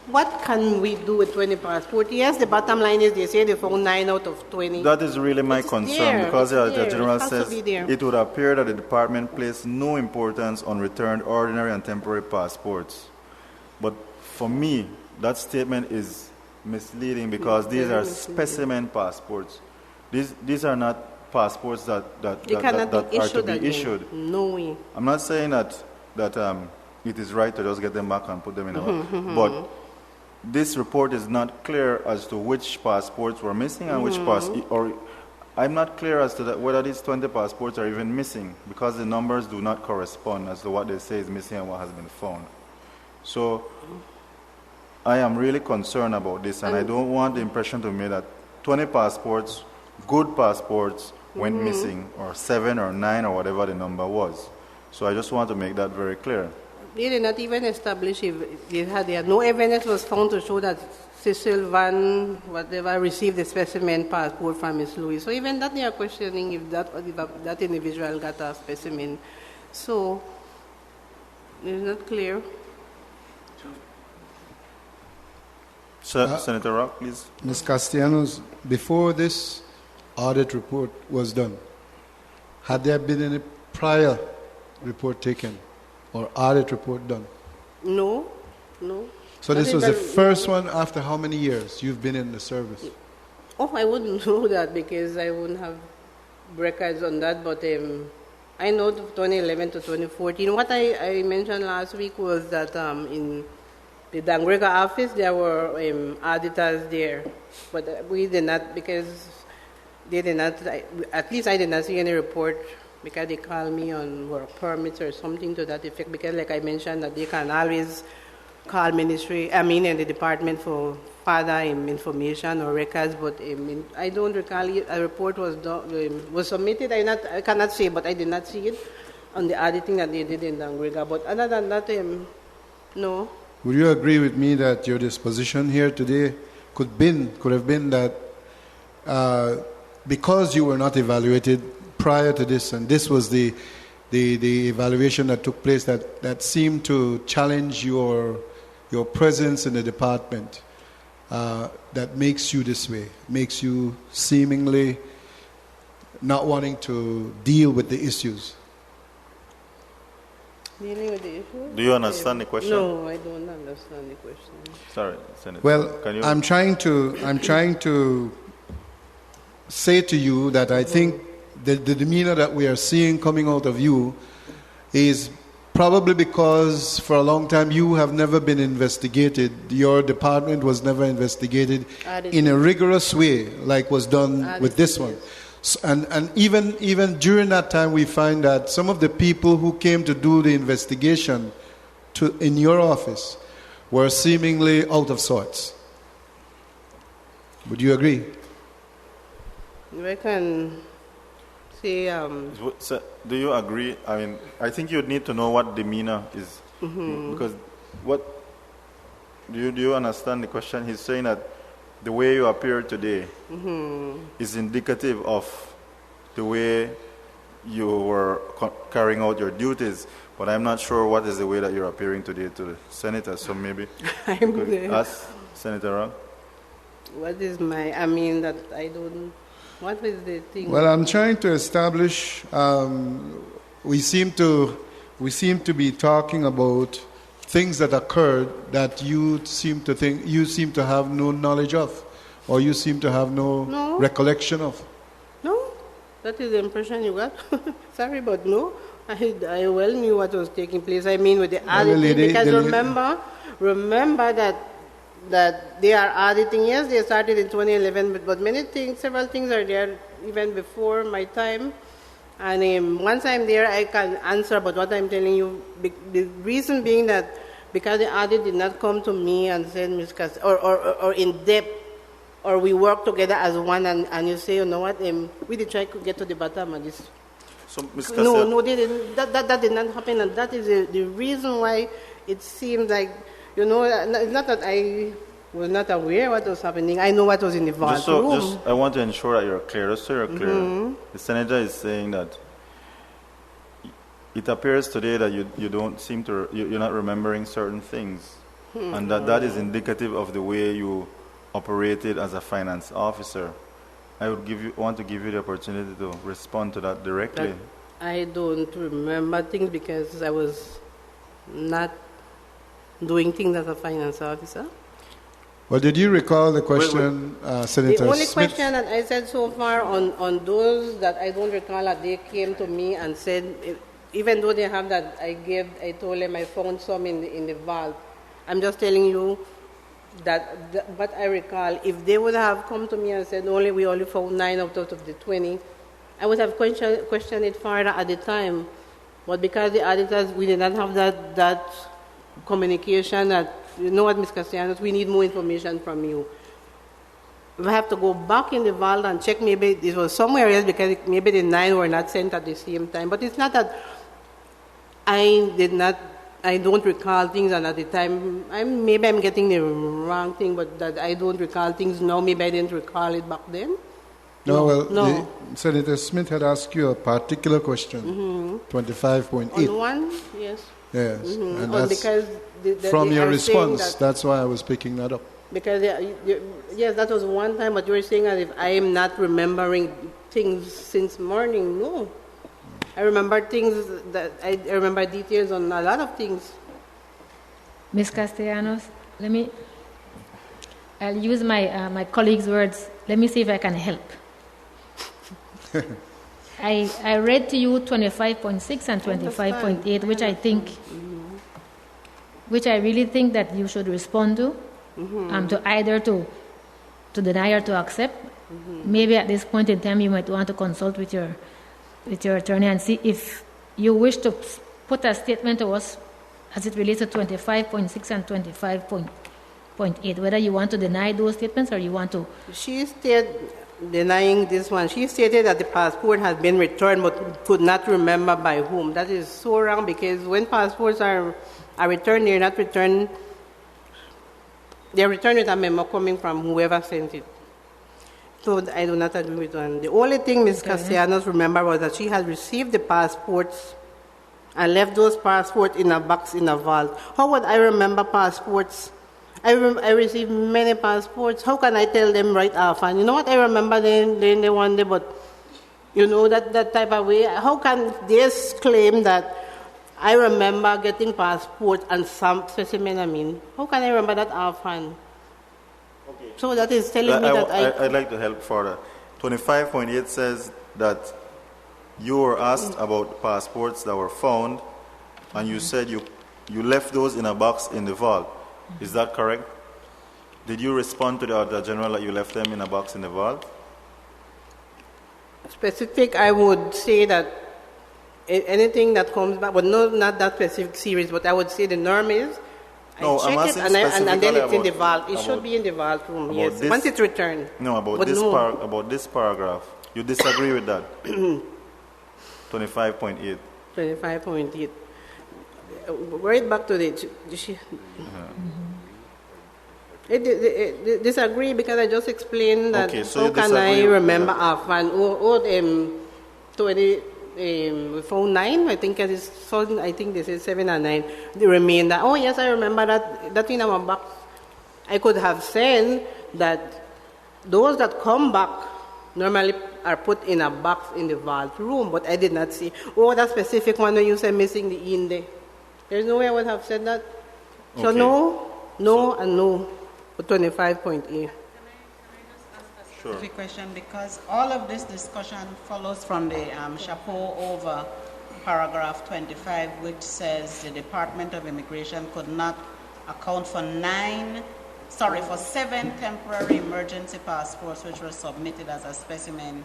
What can we do with 20 passports? Yes, the bottom line is they say they found 9 out of 20. That is really my concern, because the Auditor General says it it would appear that the department placed no importance on returned ordinary and temporary passports. But for me, that statement is misleading, because these are specimen passports. These are not passports that are to be issued. No way. I'm not saying that it is right to just get them back and put them in a but this report is not clear as to which passports were missing and which or I'm not clear as to whether these 20 passports are even missing, because the numbers do not correspond as to what they say is missing and what has been found. So I am really concerned about this, and I don't want the impression to me that 20 passports, good passports, went missing, or 7 or 9 or whatever the number was. So I just want to make that very clear. They did not even establish if they had no evidence was found to show that Cecil Van whatever received the specimen passport from Miss Louis. So even that they are questioning if that individual got a specimen. So it's not clear. Senator Rock, please. Ms. Castellanos, before this audit report was done, had there been any prior report taken or audit report done? No. So this was the first one after how many years you've been in the service? Oh, I wouldn't know that because I wouldn't have records on that, but I know 2011 to 2014. What I mentioned last week was that in the Dangrega office, there were auditors there, but we did not, because they did not, at least I did not see any report, because they called me on work permits or something to that effect, because like I mentioned, that they can always call in the department for further information or records, but I don't recall a report was submitted. I cannot say, but I did not see it on the auditing that they did in Dangrega. But other than that, no. Would you agree with me that your disposition here today could have been that because you were not evaluated prior to this, and this was the evaluation that took place that seemed to challenge your presence in the department, that makes you this way, makes you seemingly not wanting to deal with the issues? Dealing with the issue? Do you understand the question? No, I don't understand the question. Sorry, Senator. Well, Can you? I'm trying to say to you that I think the demeanor that we are seeing coming out of you is probably because for a long time you have never been investigated. Your department was never investigated in a rigorous way like was done with this one. And even during that time, we find that some of the people who came to do the investigation in your office were seemingly out of sorts. Would you agree? I can say... So, do you agree? I mean, I think you'd need to know what demeanor is. Because do you understand the question? He's saying that the way you appear today is indicative of the way you were carrying out your duties, but I'm not sure what is the way that you're appearing today to the senator. So maybe you could ask Senator Rock. What is my? I mean that I don't. What is the thing? Well, I'm trying to establish. We seem to be talking about things that occurred that you seem to have no knowledge of, or you seem to have no recollection of. No, that is the impression you got. Sorry, but no. I well knew what was taking place. I mean, with the auditing, because remember that they are auditing. Yes, they started in 2011, but several things are there even before my time. And once I'm there, I can answer about what I'm telling you. The reason being that because the audit did not come to me and said, Ms. Cass, or in depth, or we work together as one, and you say, you know what, we did try to get to the bottom of this. So, Ms. No, they didn't. That did not happen, and that is the reason why it seems like, it's not that I was not aware what was happening. I know what was in the vault room. I want to ensure that you're clear. Just so you're clear, the senator is saying that it appears today that you don't seem to, you're not remembering certain things, and that is indicative of the way you operated as a finance officer. I would want to give you the opportunity to respond to that directly. I don't remember things because I was not doing things as a finance officer. Well, did you recall the question, Senator The only Smith? question that I said so far on those that I don't recall that they came to me and said, even though they have that, I told them I found some in the vault. I'm just telling you that what I recall, if they would have come to me and said we only found 9 out of the 20, I would have questioned it further at the time. But because the auditors, we did not have that communication that, you know what, Ms. Castellanos, we need more information from you. We have to go back in the vault and check, maybe it was somewhere else because maybe the 9 were not sent at the same time. But it's not that I don't recall things, and at the time, maybe I'm getting the wrong thing, but that I don't recall things now, maybe I didn't recall it back then. No. Senator Smith had asked you a particular question, 25.8. On one, yes. Yes, and that's because from your response, that's why I was picking that up. Because, yes, that was one time, but you were saying that if I am not remembering things since morning, no. I remember things I remember details on a lot of things. Ms. Castellanos, I'll use my colleague's words. Let me see if I can help. I read to you 25.6 and 25.8, which I really think that you should respond to, to either to deny or to accept. Maybe at this point in time you might want to consult with your attorney and see if you wish to put a statement to us as it relates to 25.6 and 25.8, whether you want to deny those statements or you want to... She stated, denying this one, she stated that the passport has been returned but could not remember by whom. That is so wrong, because when passports are returned, they're not returned, they're returned with a memo coming from whoever sent it. So I do not agree with one. The only thing Ms. Castellanos remembered was that she had received the passports and left those passports in a box in a vault. How would I remember passports? I received many passports. How can I tell them right off? And you know what? I remember them the one day, but you know, that type of way. How can they claim that I remember getting passports and some specimen? How can I remember that offhand? Okay. So that is telling me that I'd like to help further. 25.8 says that you were asked about passports that were found, and you said you left those in a box in the vault. Is that correct? Did you respond to the Auditor General that you left them in a box in the vault? Specific, I would say that anything that comes back, but not that specific series, but I would say the norm is I check it and then it's in the vault. It should be in the vault room, yes, once it's returned. No, about this paragraph. You disagree with that? 25.8. 25.8. Right back to the... disagree because I just explained that how can I remember offhand 20 we found 9. I think I think this is 7 and 9. The remainder. Oh yes, I remember that in our box. I could have said that those that come back normally are put in a box in the vault room, but I did not see. Oh, that specific one when you said missing the in there. There's no way I would have said that. So Okay. no, and no for 25.8. Specific question, because all of this discussion follows from the chapeau over paragraph 25, which says the Department of Immigration could not account for 7 temporary emergency passports which were submitted as a specimen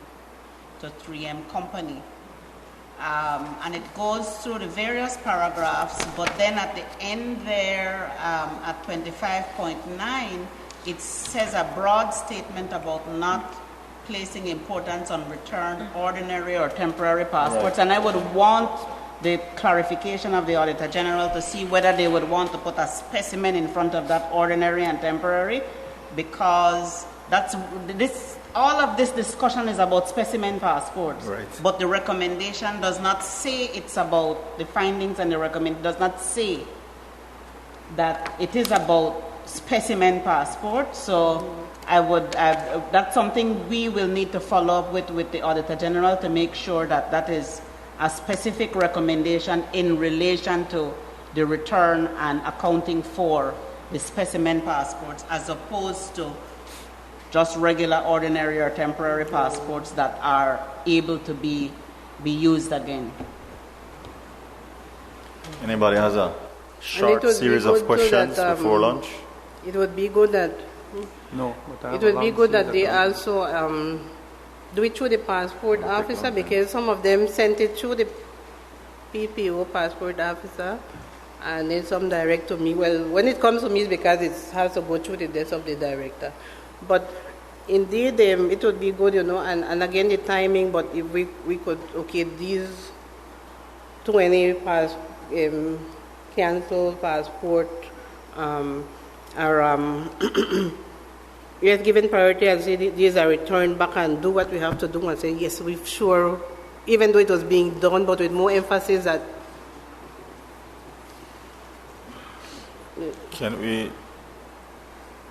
to 3M Company. And it goes through the various paragraphs, but then at the end there, at 25.9, it says a broad statement about not placing importance on returned ordinary or temporary passports. Right. And I would want the clarification of the Auditor General to see whether they would want to put a specimen in front of that ordinary and temporary, because all of this discussion is about specimen passports. Right. But the recommendation does not say it's about the findings, and the recommendation does not say that it is about specimen passport. So that's something we will need to follow up with the Auditor General to make sure that is a specific recommendation in relation to the return and accounting for the specimen passports, as opposed to just regular ordinary or temporary passports that are able to be used again. Anybody has a short series of questions before lunch? It would be good that they also do it through the passport officer, because some of them sent it through the PPO passport officer, and then some direct to me. Well, when it comes to me, it's because it has to go through the desk of the director. But indeed, it would be good, and again the timing. But if we could, these 20 cancelled passport are yes, given priority and say these are returned back, and do what we have to do and say yes, we've sure, even though it was being done, but with more emphasis that.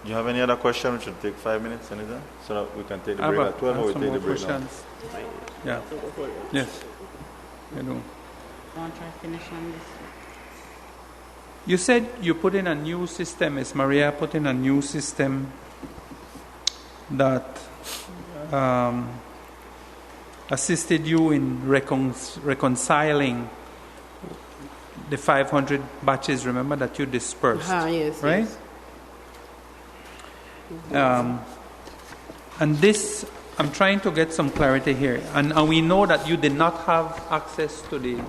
Do you have any other question? We should take 5 minutes, anything, so that we can take the break at 12, or we take the break now? Yeah. Yes. I know. Want to finish on this? You said you put in a new system. Is Maria put in a new system that assisted you in reconciling the 500 batches, remember, that you dispersed? Yes, right? Yes. And this, I'm trying to get some clarity here. And we know that you did not have access to the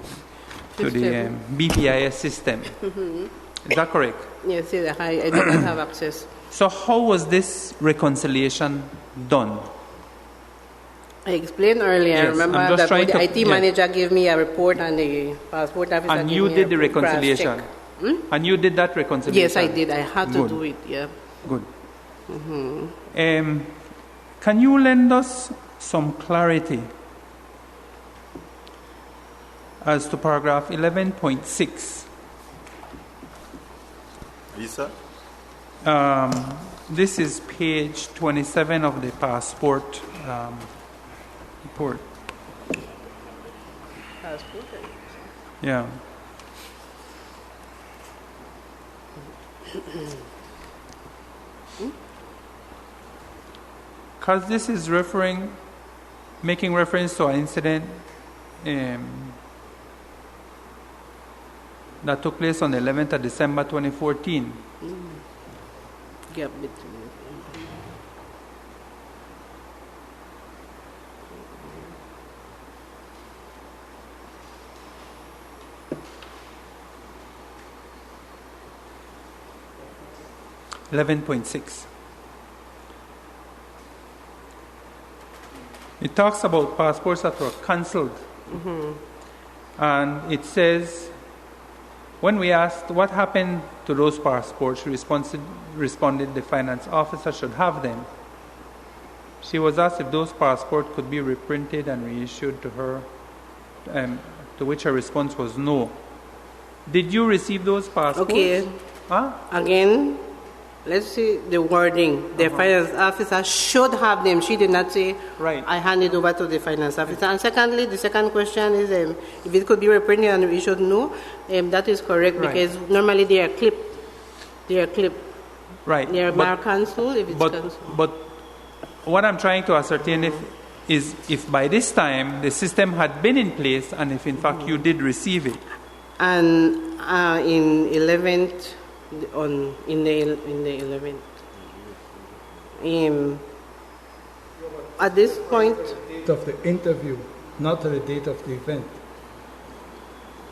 BPIS system. Mm-hmm. Is that correct? Yes, I did not have access. So how was this reconciliation done? I explained earlier. Yes, I remember that the IT manager gave me a report, and the passport officer and you did the reconciliation. And you did that reconciliation? Yes, I did. I had to do it. Yeah. Good. Mm-hmm. Can you lend us some clarity as to paragraph 11.6? Lisa? This is page 27 of the passport report. Passport? Yeah. Because this is making reference to an incident that took place on the 11th of December 2014. Yeah, 11.6. It talks about passports that were cancelled. Mm-hmm. And it says, when we asked what happened to those passports, she responded the finance officer should have them. She was asked if those passports could be reprinted and reissued to her to which her response was no. Did you receive those passports? Okay. Huh? Again, let's see the wording. The finance officer should have them. She did not say, right. I hand it over to the finance officer. And secondly, the second question is if it could be reprinted and we should know, that is correct, right. because normally they are clipped. Right. They are marked cancelled if it's cancelled. But what I'm trying to ascertain is if by this time the system had been in place and if in fact you did receive it. And in 11th, in the 11th, at this point, the date of the interview, not the date of the event.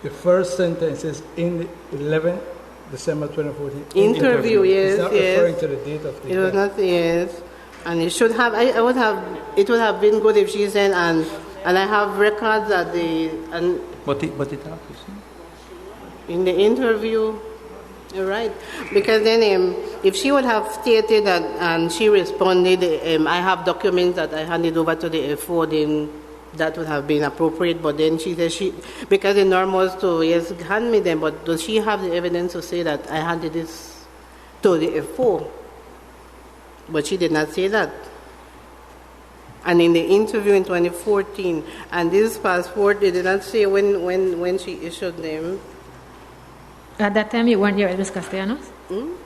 The first sentence is in the 11th December 2014. Interview, yes, it's not referring to the date of the event. It was not, yes. And it should have, it would have been good if she said, and I have records at the, and but it happens. In the interview, you're right. Because then if she would have stated that and she responded, I have documents that I handed over to the FO, then that would have been appropriate. But then she said because the norm was to, yes, hand me them, but does she have the evidence to say that I handed this to the FO? But she did not say that. And in the interview in 2014, and this passport, they did not say when she issued them. At that time, you weren't here, Ms. Castellanos?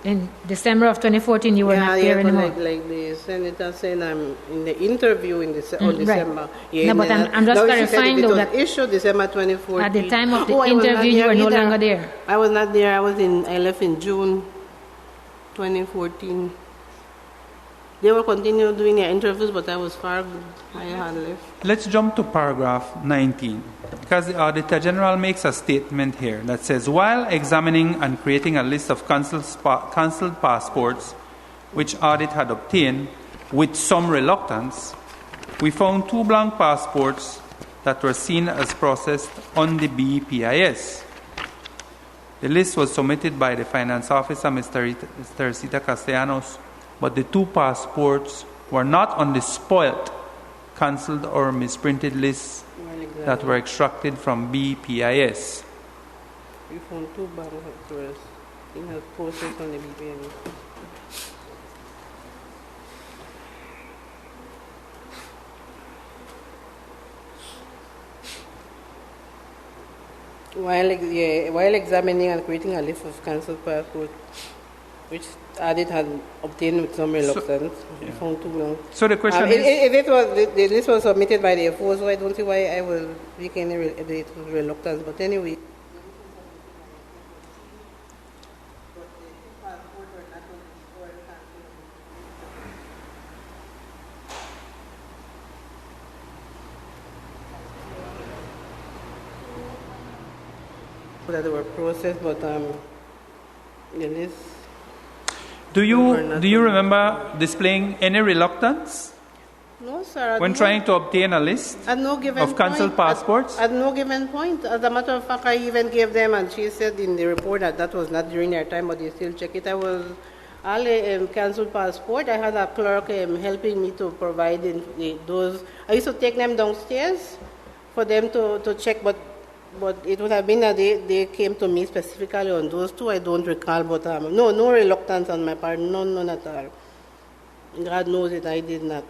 In December of 2014, you were not there anymore. Like the senator said, I'm in the interview on December. Right. Yeah, no, but I'm just clarifying though that issued December 2014. At the time of the interview, you were no longer there. I was not there. I left in June 2014. They will continue doing their interviews, but I was far. I had left. Let's jump to paragraph 19, because the Auditor General makes a statement here that says, while examining and creating a list of cancelled passports which audit had obtained with some reluctance, we found 2 blank passports that were seen as processed on the BPIS. The list was submitted by the Finance Officer, Mr. Rita Castellanos, but the 2 passports were not on the spoiled, cancelled or misprinted lists that were extracted from BPIS. We found 2 bank actors in a process on the BPIS. While examining and creating a list of cancelled passports, which audit had obtained with some reluctance, we found 2 blank. So the question is, the list was submitted by the FO, so I don't see why I will make any reluctance. But anyway. That they were processed, but the list. Do you remember displaying any reluctance? No, sir. When trying to obtain a list of cancelled passports? At no given point. As a matter of fact, I even gave them, and she said in the report that was not during their time, but they still check it. I was all cancelled passport. I had a clerk helping me to provide those. I used to take them downstairs for them to check, but it would have been that they came to me specifically on those 2. I don't recall, but no reluctance on my part, none at all. God knows that I did not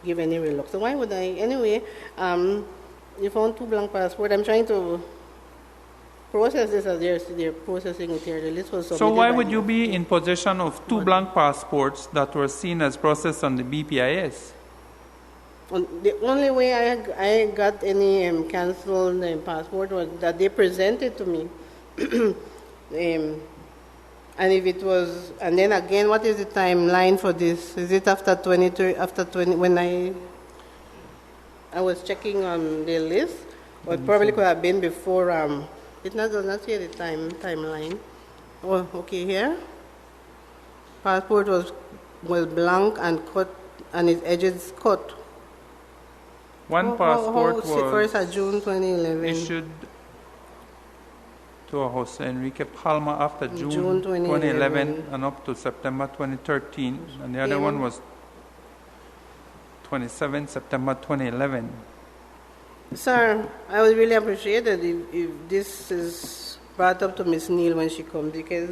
give any reluctance. So why would I? Anyway, you found 2 blank passports. I'm trying to process this as they're processing it here. The list was submitted. So why would you be in possession of 2 blank passports that were seen as processed on the BPIS? The only way I got any cancelled passport was that they presented to me. And if it was, and then again, what is the timeline for this? Is it after 20, when I was checking on the list? Or it probably could have been before, it does not say the timeline. Oh, okay, here. Passport was blank and cut, and its edges cut. One passport was first of June 2011. Issued to Jose Enrique Palma after June 2011 and up to September 2013, and the other one was 27 September 2011. Sir, I would really appreciate it if this is brought up to Miss Neal when she comes, because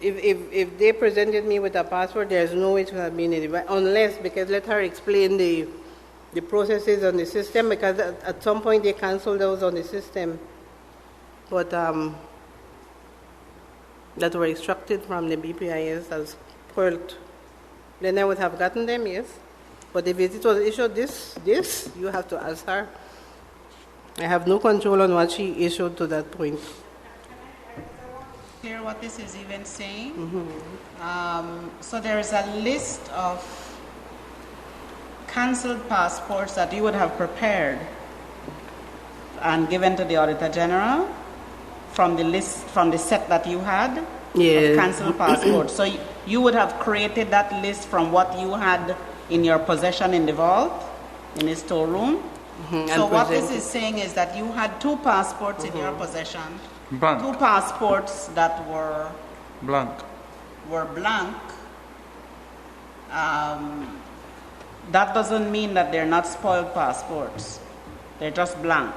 if they presented me with a passport, there's no way to have been it, unless, because let her explain the processes on the system, because at some point they cancel those on the system, but that were extracted from the BPIS as spoiled. Then I would have gotten them, yes. But if it was issued this, you have to ask her. I have no control on what she issued to that point. Clear what this is even saying? So there is a list of cancelled passports that you would have prepared and given to the Auditor General from the list, from the set that you had of cancelled passports. So you would have created that list from what you had in your possession in the vault, in the storeroom. So what this is saying is that you had 2 passports in your possession, Blank. 2 passports that were Blank. blank. That doesn't mean that they're not spoiled passports. They're just blank.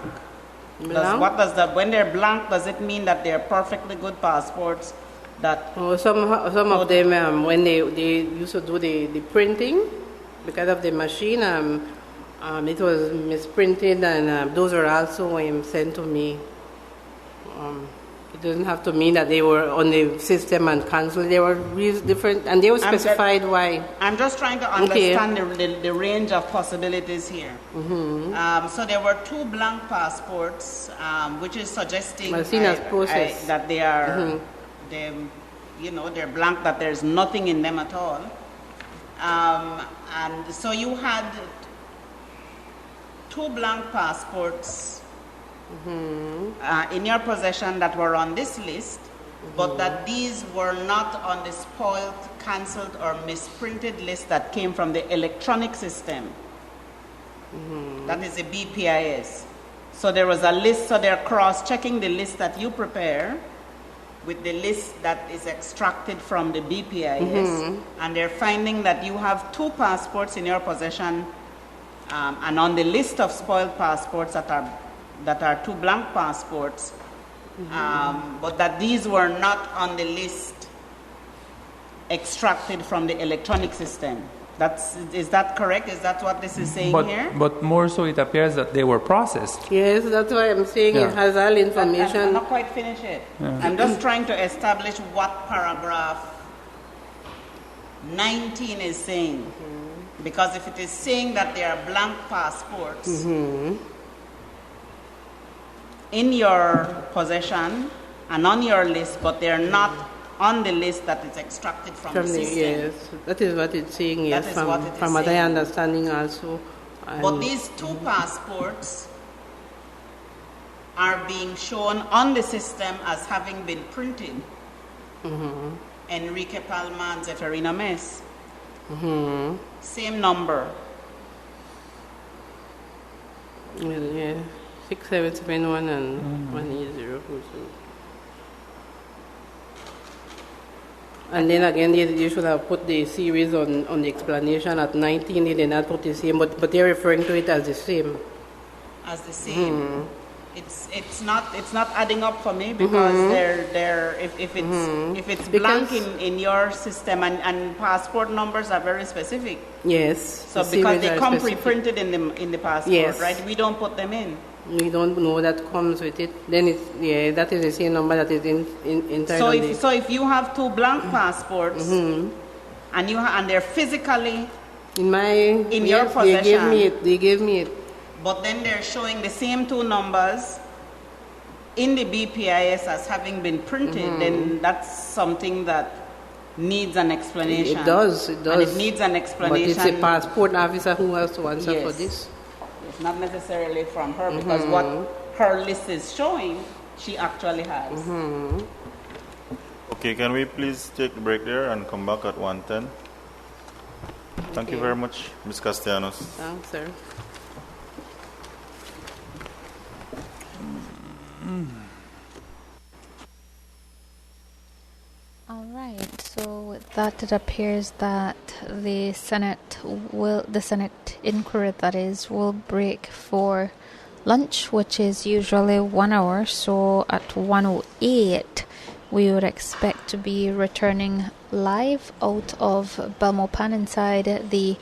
When they're blank, does it mean that they're perfectly good passports? That some of them, when they used to do the printing, because of the machine, it was misprinted, and those are also sent to me. It doesn't have to mean that they were on the system and cancelled. They were really different, and they were specified why. I'm just trying to understand the range of possibilities here. So there were 2 blank passports, which is suggesting that they are, they're blank, that there's nothing in them at all. And so you had 2 blank passports in your possession that were on this list, but that these were not on the spoiled, cancelled, or misprinted list that came from the electronic system. That is the BPIS. So there was a list, so they're cross-checking the list that you prepare with the list that is extracted from the BPIS, and they're finding that you have 2 passports in your possession, and on the list of spoiled passports that are 2 blank passports, but that these were not on the list extracted from the electronic system. Is that correct? Is that what this is saying here? But more so, it appears that they were processed. Yes, that's why I'm saying it has all information. I'm not quite finished it. I'm just trying to establish what paragraph 19 is saying. Because if it is saying that they are blank passports in your possession and on your list, but they're not on the list that is extracted from the system. Yes, that is what it's saying, yes, from what I understanding also. But these 2 passports are being shown on the system as having been printed. Enrique Palma and Zeferina Mess. Same number. Well, yeah, 6771 and 180. And then again, they should have put the series on the explanation at 19. They did not put the same, but they're referring to it as the same. As the same. It's not adding up for me, because if it's blank in your system, and passport numbers are very specific. Yes. So because they come pre-printed in the passport, right? We don't put them in. We don't know that comes with it. Then that is the same number that is in So if you have 2 blank passports and they're physically in your possession, they gave me it. But then they're showing the same 2 numbers in the BPIS as having been printed, then that's something that needs an explanation. It does. And it needs an explanation. But it's a passport officer who has to answer for this. It's not necessarily from her, because what her list is showing, she actually has. Okay, can we please take the break there and come back at 1:10? Thank you very much, Ms. Castellanos. Thanks, sir. All right, so that, it appears that the Senate inquiry, that is, will break for lunch, which is usually 1 hour. So at 1:08, we would expect to be returning live out of Belmopan inside the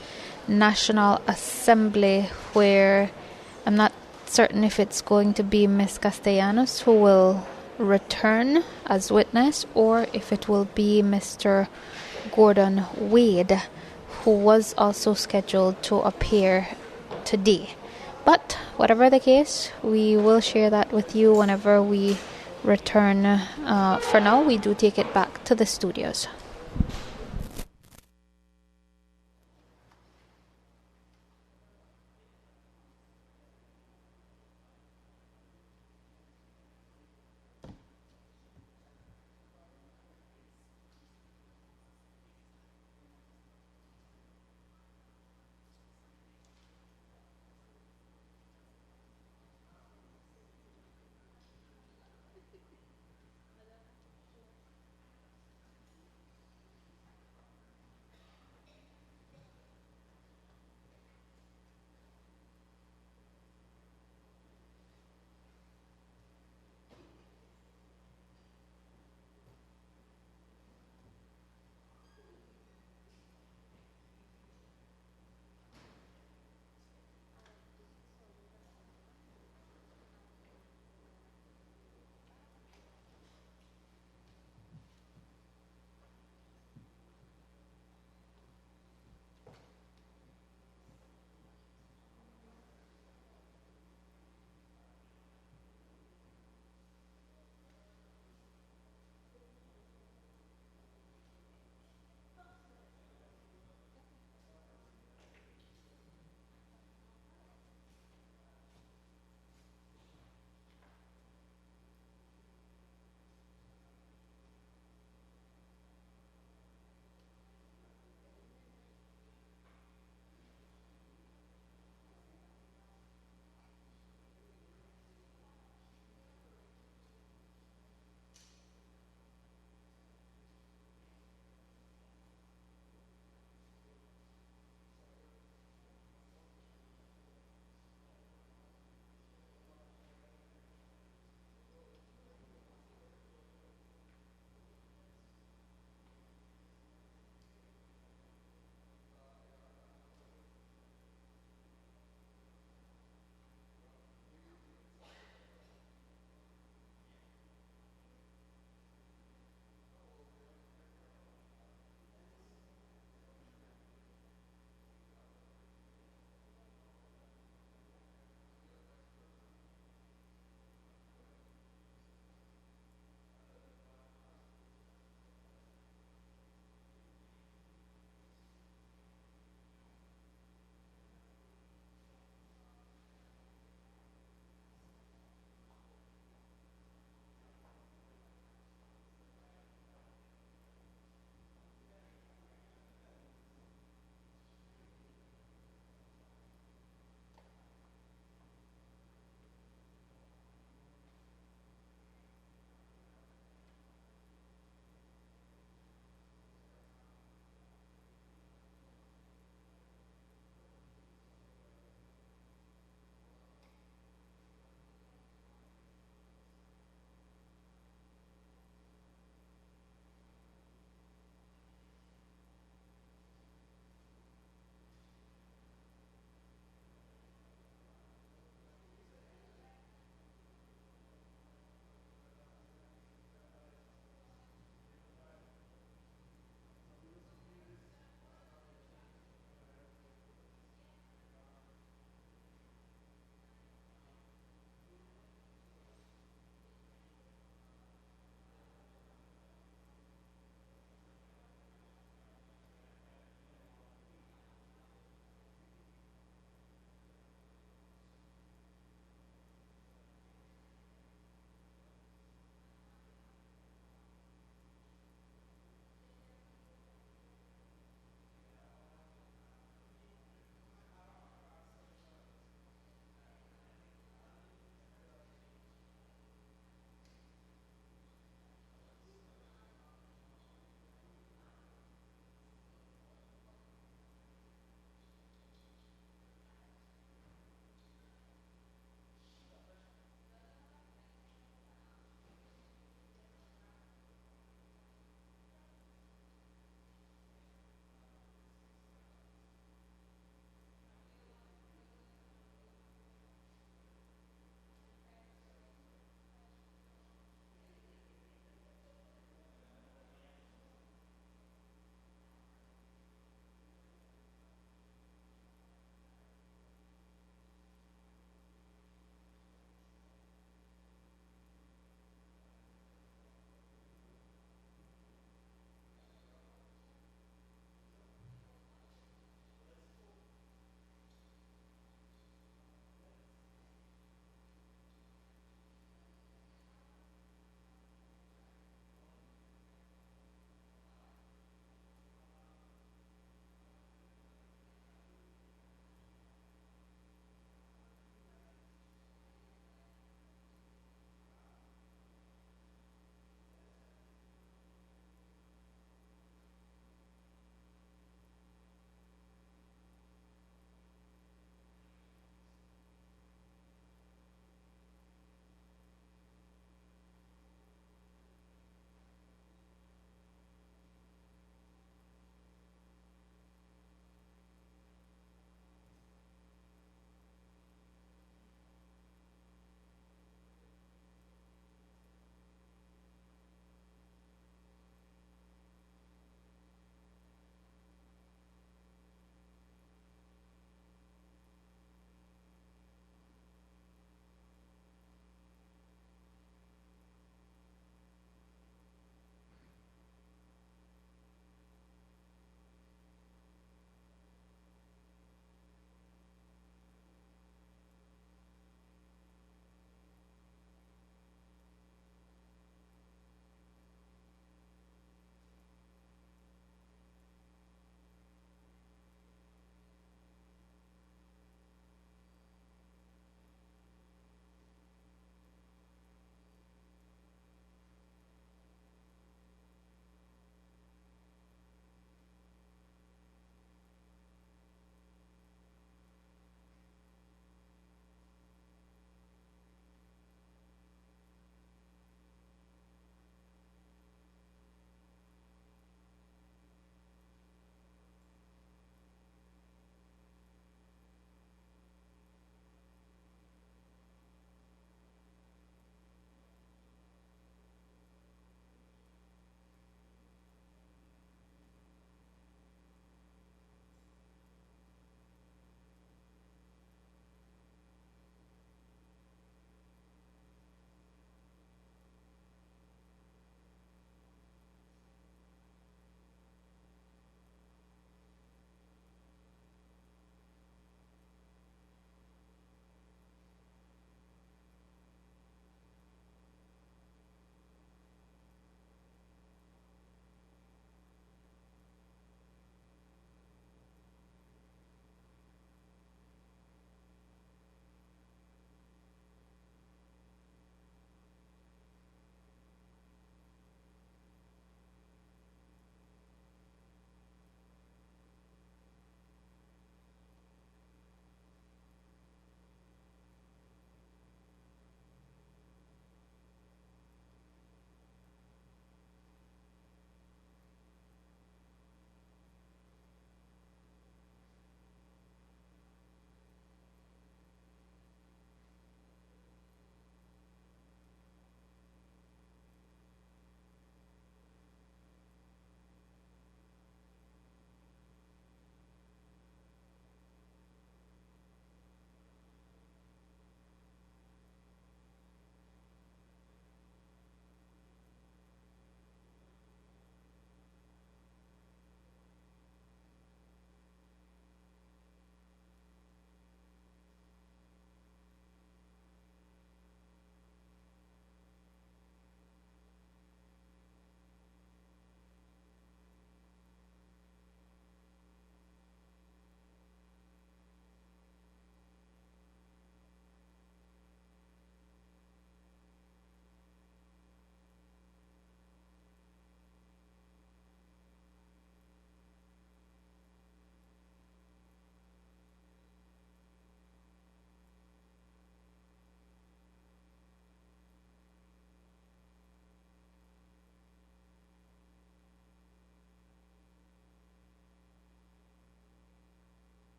National Assembly, where I'm not certain if it's going to be Miss Castellanos who will return as witness, or if it will be Mr. Gordon Wade, who was also scheduled to appear today. But whatever the case, we will share that with you whenever we return. For now, we do take it back to the studios.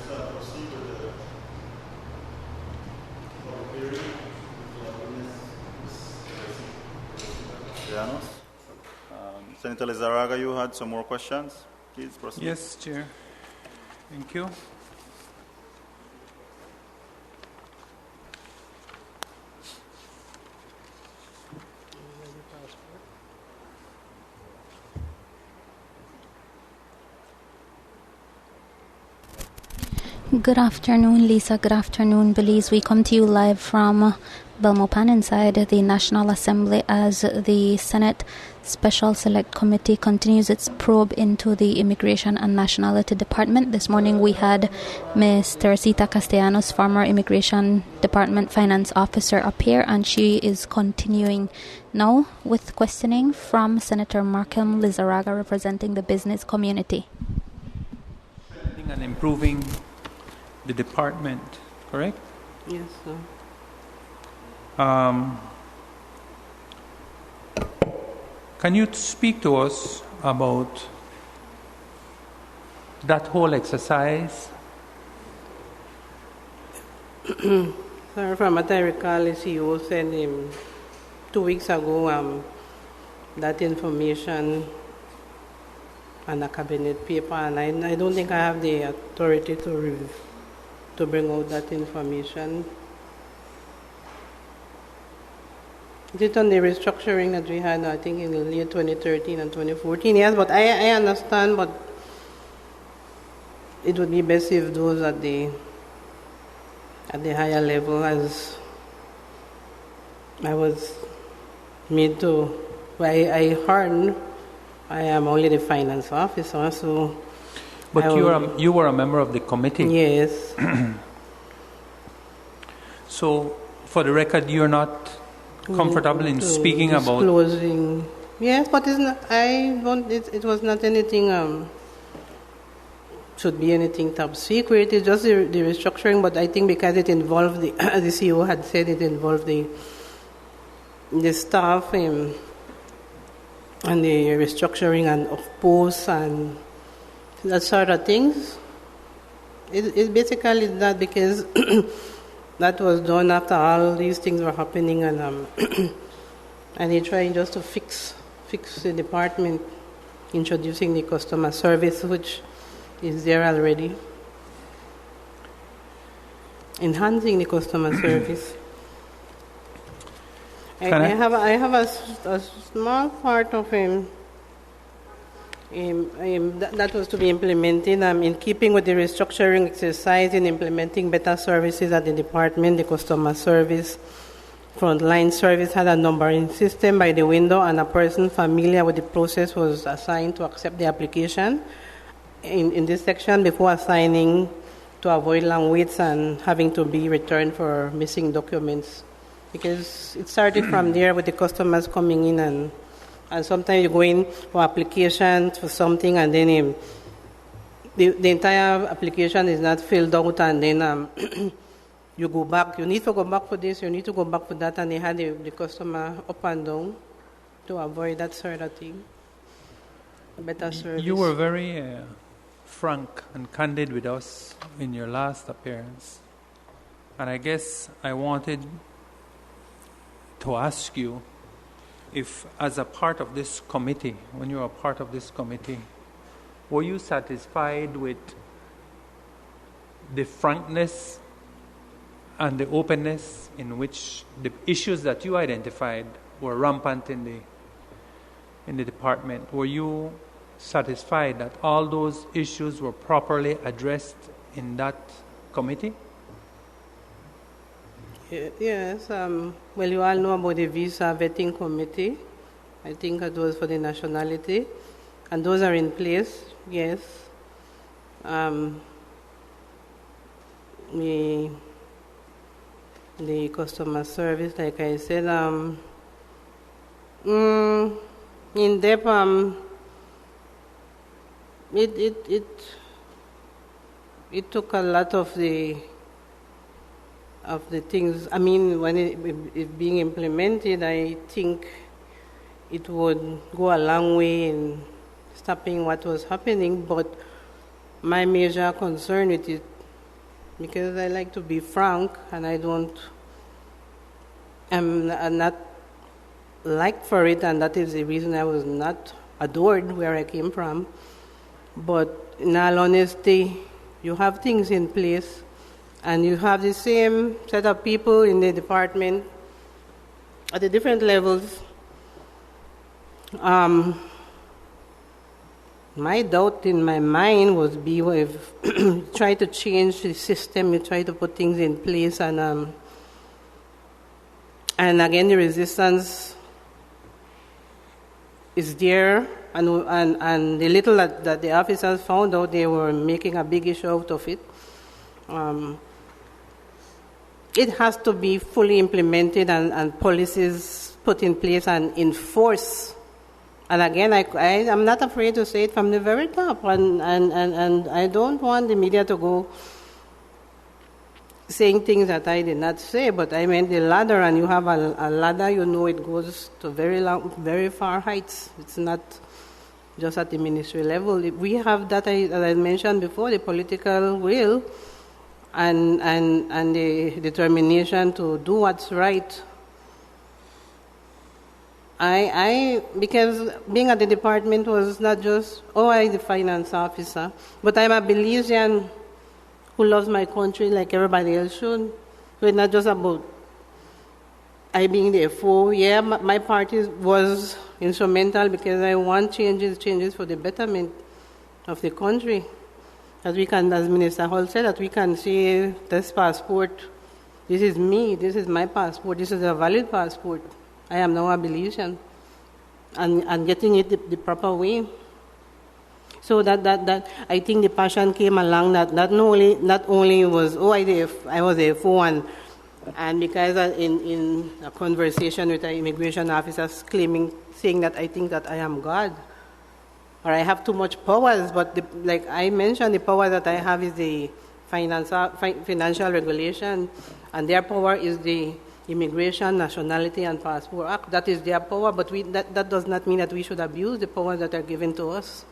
proceed with the public hearing. Senator Lizarraga, you had some more questions? Please proceed. Yes, Chair. Thank you. Good afternoon, Lisa. Good afternoon, Belize. We come to you live from Belmopan inside the National Assembly as the Senate Special Select Committee continues its probe into the Immigration and Nationality Department. This morning we had Ms. Teresita Castellanos, former Immigration Department Finance Officer, up here, and she is continuing now with questioning from Senator Markham Lizarraga, representing the business community. And improving the department, correct? Yes, sir. Can you speak to us about that whole exercise? Sir, from what I recall, the CEO said 2 weeks ago that information on a cabinet paper, and I don't think I have the authority to bring out that information. Is it on the restructuring that we had, I think, in the year 2013 and 2014? Yes, but I understand, but it would be best if those at the higher level, as I was made to, I heard I am only the finance officer, so... But you were a member of the committee. Yes. So, for the record, you're not comfortable in speaking about... Disclosing. Yes, but it's not, it was not anything... should be anything top secret. It's just the restructuring, but I think because it involved the CEO had said it involved the staff and the restructuring and of posts and that sort of things. It basically that because that was done after all these things were happening, and they're trying just to fix the department, introducing the customer service, which is there already, enhancing the customer service. I have a small part of that was to be implemented in keeping with the restructuring exercise in implementing better services at the department. The customer service, frontline service had a numbering system by the window, and a person familiar with the process was assigned to accept the application in this section before assigning, to avoid long waits and having to be returned for missing documents. Because it started from there with the customers coming in, and sometimes you go in for applications for something, and then the entire application is not filled out, and then you go back. You need to go back for this, you need to go back for that, and they had the customer up and down to avoid that sort of thing. Better service. You were very frank and candid with us in your last appearance, and I guess I wanted to ask you if, as a part of this committee, when you were a part of this committee, were you satisfied with the frankness and the openness in which the issues that you identified were rampant in the department? Were you satisfied that all those issues were properly addressed in that committee? Yes. Well, you all know about the visa vetting committee. I think that was for the nationality, and those are in place. Yes. The customer service, like I said, in depth, it took a lot of the things. I mean, when it being implemented, I think it would go a long way in stopping what was happening. But my major concern with it because I like to be frank, and I'm not liked for it, and that is the reason I was not adored where I came from. But in all honesty, you have things in place, and you have the same set of people in the department at the different levels. My doubt in my mind was if you try to change the system, you try to put things in place, and again the resistance is there, and the little that the officers found out, they were making a big issue out of it. It has to be fully implemented and policies put in place and enforced. And again, I'm not afraid to say it from the very top, and I don't want the media to go saying things that I did not say, but I meant the ladder, and you have a ladder, you know it goes to very far heights. It's not just at the ministry level. We have that, as I mentioned before, the political will and the determination to do what's right. Because being at the department was not just, I'm the finance officer, but I'm a Belizean who loves my country like everybody else should. So it's not just about I being the FO. Yeah, my party was instrumental because I want changes for the betterment of the country. That we can, as Minister Hall said, that we can say this passport, this is me, this is my passport, this is a valid passport. I am now a Belizean, and getting it the proper way. So that I think the passion came along that not only was I was a FO, and because in a conversation with an immigration officer saying that I think that I am God, or I have too much powers, but like I mentioned, the power that I have is the financial regulation, and their power is the Immigration, Nationality, and Passport Act. That is their power, but that does not mean that we should abuse the powers that are given to us.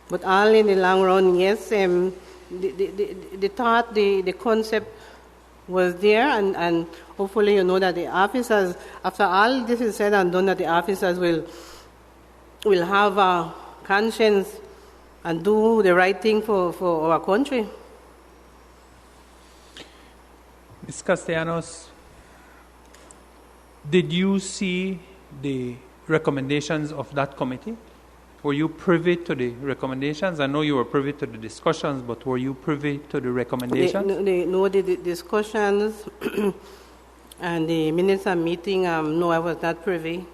But all in the long run, yes, the thought, the concept was there, and hopefully you know that the officers, after all this is said and done, that the officers will have a conscience and do the right thing for our country. Ms. Castellanos, did you see the recommendations of that committee? Were you privy to the recommendations? I know you were privy to the discussions, but were you privy to the recommendations? The discussions and the minutes of meeting, no, I was not privy.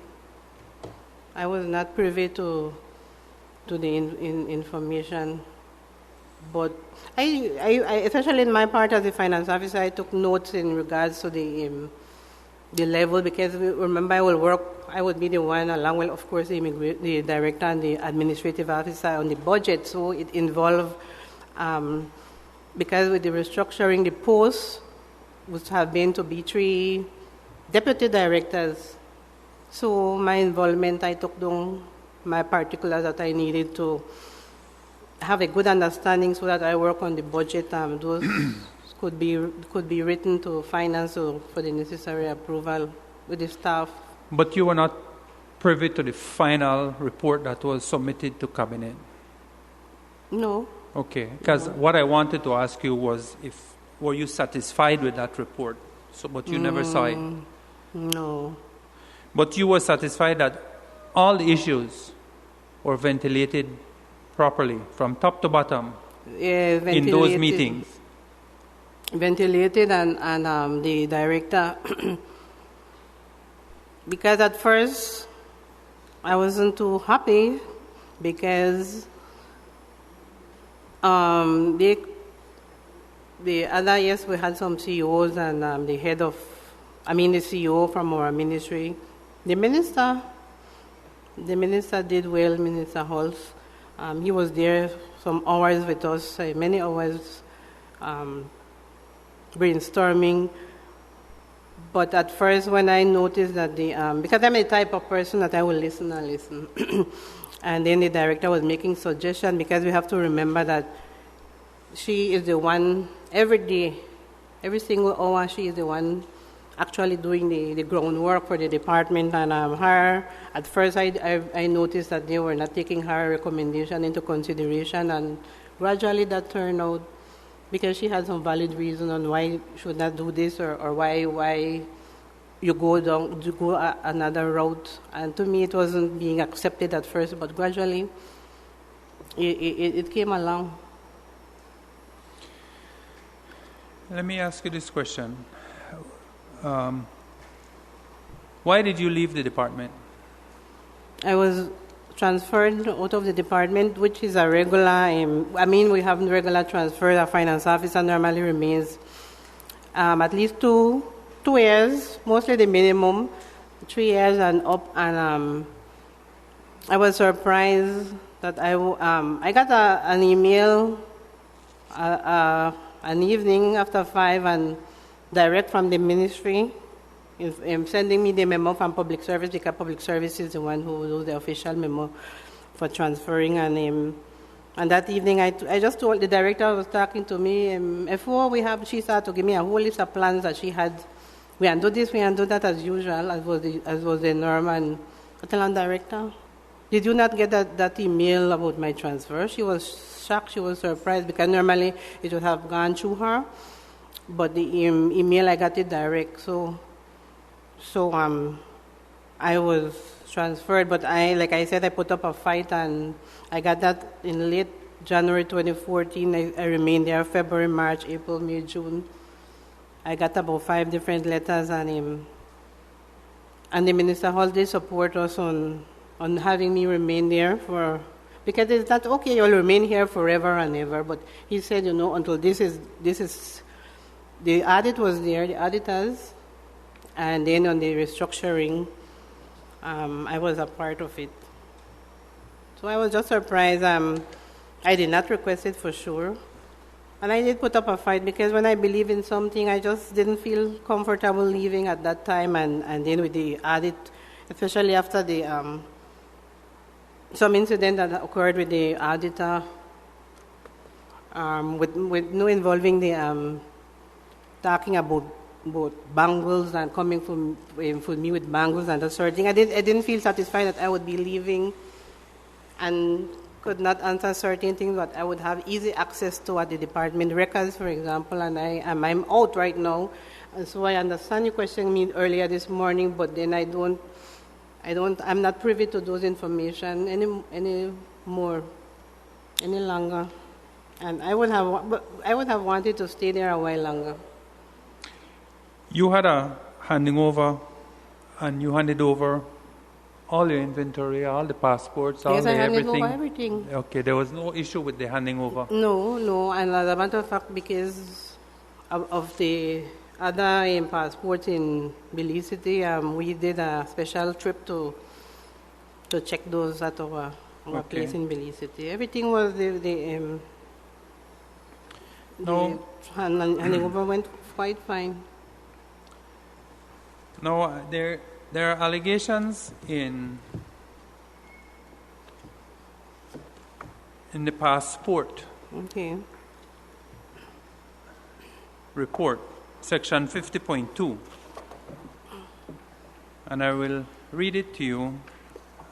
I was not privy to the information. But I, especially in my part as a finance officer, I took notes in regards to the level, because remember I would be the one along with, of course, the director and the administrative officer on the budget. So it involved, because with the restructuring, the posts would have been to be 3 deputy directors. So my involvement, I took down my particulars that I needed to have a good understanding so that I work on the budget. Those could be written to finance for the necessary approval with the staff. But you were not privy to the final report that was submitted to cabinet? No. Okay, because what I wanted to ask you was were you satisfied with that report? But you never saw it. No. But you were satisfied that all issues were ventilated properly, from top to bottom, in those meetings? Ventilated, and the director, because at first I wasn't too happy, because the other, yes, we had some CEOs and the CEO from our ministry. The minister did well, Minister Halls. He was there some hours with us, many hours, brainstorming. But at first, when I noticed that because I'm the type of person that I will listen and listen, and then the director was making suggestions, because we have to remember that she is the one every day, every single hour, she is the one actually doing the groundwork for the department. And her, at first I noticed that they were not taking her recommendation into consideration, and gradually that turned out, because she had some valid reason on why you should not do this, or why you go another route. And to me, it wasn't being accepted at first, but gradually it came along. Let me ask you this question. Why did you leave the department? I was transferred out of the department, which is a regular, we have regular transfer. A finance officer normally remains at least two years, mostly the minimum, 3 years and up. And I was surprised that I got an email an evening after 5 and direct from the ministry, sending me the memo from public service, because public service is the one who does the official memo for transferring. And that evening, I just told the director who was talking to me, she started to give me a whole list of plans that she had. We can do this, we can do that, as usual, as was the norm. And I tell the director, did you not get that email about my transfer? She was shocked, she was surprised, because normally it would have gone through her. But the email, I got it direct. So I was transferred, but like I said, I put up a fight, and I got that in late January 2014. I remained there February, March, April, May, June. I got about 5 different letters, and the Minister Holiday support us on having me remain there because it's not okay, you'll remain here forever and ever. But he said, until this is the audit was there, the auditors, and then on the restructuring, I was a part of it. So I was just surprised. I did not request it for sure. And I did put up a fight, because when I believe in something, I just didn't feel comfortable leaving at that time. And then with the audit, especially after the some incident that occurred with the auditor, with no involving the talking about bangles and coming for me with bangles and that sort of thing. I didn't feel satisfied that I would be leaving and could not answer certain things that I would have easy access to at the department records, for example. And I'm out right now, and so I understand you questioning me earlier this morning, but then I'm not privy to those information any longer, and I would have wanted to stay there a while longer. You had a handing over, and you handed over all your inventory, all the passports, yes, I handed everything. over everything. Okay, there was no issue with the handing over. No, and as a matter of fact, because of the other passports in Belize City, we did a special trip to check those at our place in Belize City. Everything was the handing over went quite fine. No, there are allegations in the passport report, section 50.2, and I will read it to you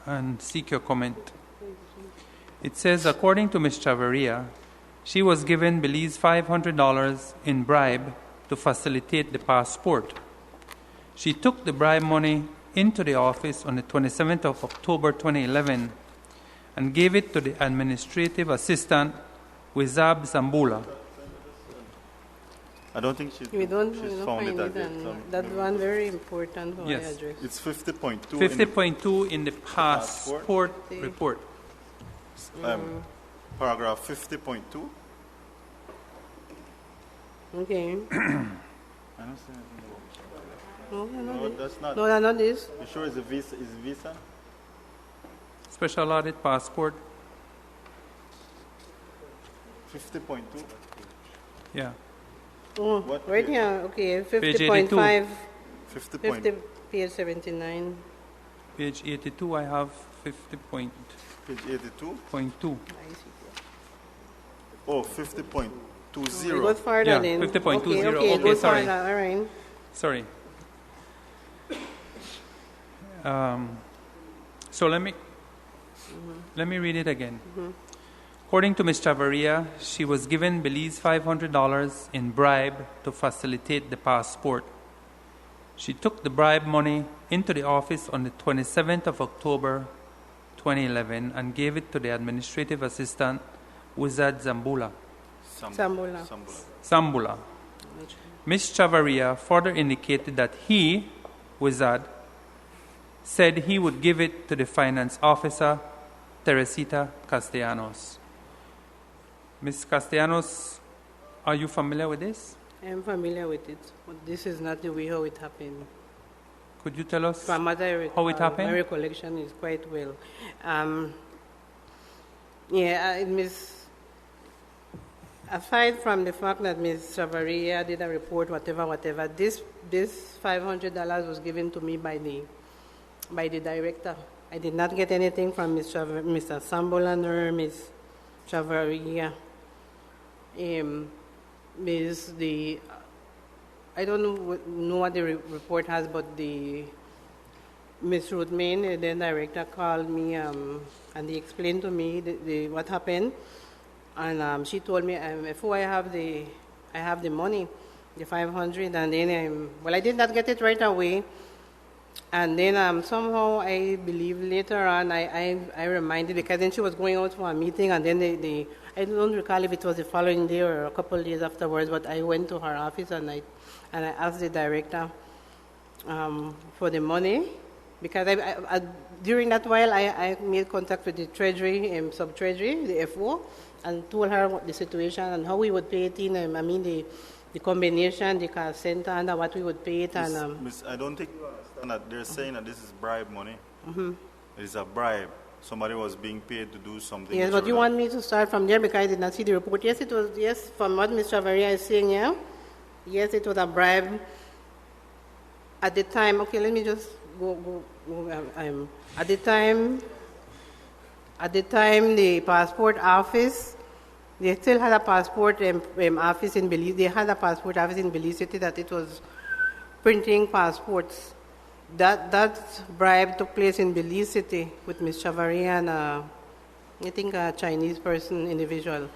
and seek your comment. It says, according to Ms. Chavarria, she was given Belize $500 in bribe to facilitate the passport. She took the bribe money into the office on the 27th of October 2011 and gave it to the administrative assistant, Wizab Zambula. I don't think she's found it as yet. That one very important. Yes. Address. It's 50.2. 50.2 in the passport report. Paragraph 50.2. Okay. I don't see anything. No, that's not. No, not this. You sure it's a visa? Is visa? Special audit passport. 50.2. Yeah. Oh, What right page? here. Okay, Page 50.5. 50. Page 79. Page 82, I have 50.2. Page 82. Oh, 50.20. It goes further Yeah, then. 50.20. Okay, Okay, goes sorry. further, all right. Sorry. So let me read it again. According to Ms. Chavarria, she was given Belize $500 in bribe to facilitate the passport. She took the bribe money into the office on the 27th of October 2011 and gave it to the administrative assistant, Wizard Zambula. Sambula. Ms. Chavarria further indicated that he, Wizard, said he would give it to the finance officer, Teresita Castellanos. Ms. Castellanos, are you familiar with this? I am familiar with it, but this is not the way how it happened. Could you tell us how it happened? My recollection is quite well. Aside from the fact that Ms. Chavarria did a report, whatever, this $500 was given to me by the director. I did not get anything from Mr. Sambolan or Ms. Chavarria. I don't know what the report has, but Ms. Ruth Main, the director, called me and they explained to me what happened. And she told me before I have the money, the 500, and then I did not get it right away. And then somehow I believe later on I reminded, because then she was going out for a meeting, and then I don't recall if it was the following day or a couple of days afterwards, but I went to her office and I asked the director for the money, because during that while I made contact with the Treasury, Sub-Treasury, the FO, and told her what the situation and how we would pay it in, the combination, the car center, and what we would pay it. Miss, I don't think you understand that they're saying that this is bribe money. Mm-hmm. It is a bribe. Somebody was being paid to do something. Yes, but you want me to start from there because I did not see the report. Yes, it was, yes, from what Mr. Chavarria is saying, yeah. Yes, it was a bribe. At the time, okay, let me just go at the time, the passport office, they still had a passport office in Belize. They had a passport office in Belize City that it was printing passports. That bribe took place in Belize City with Ms. Chavarria and I think a Chinese individual.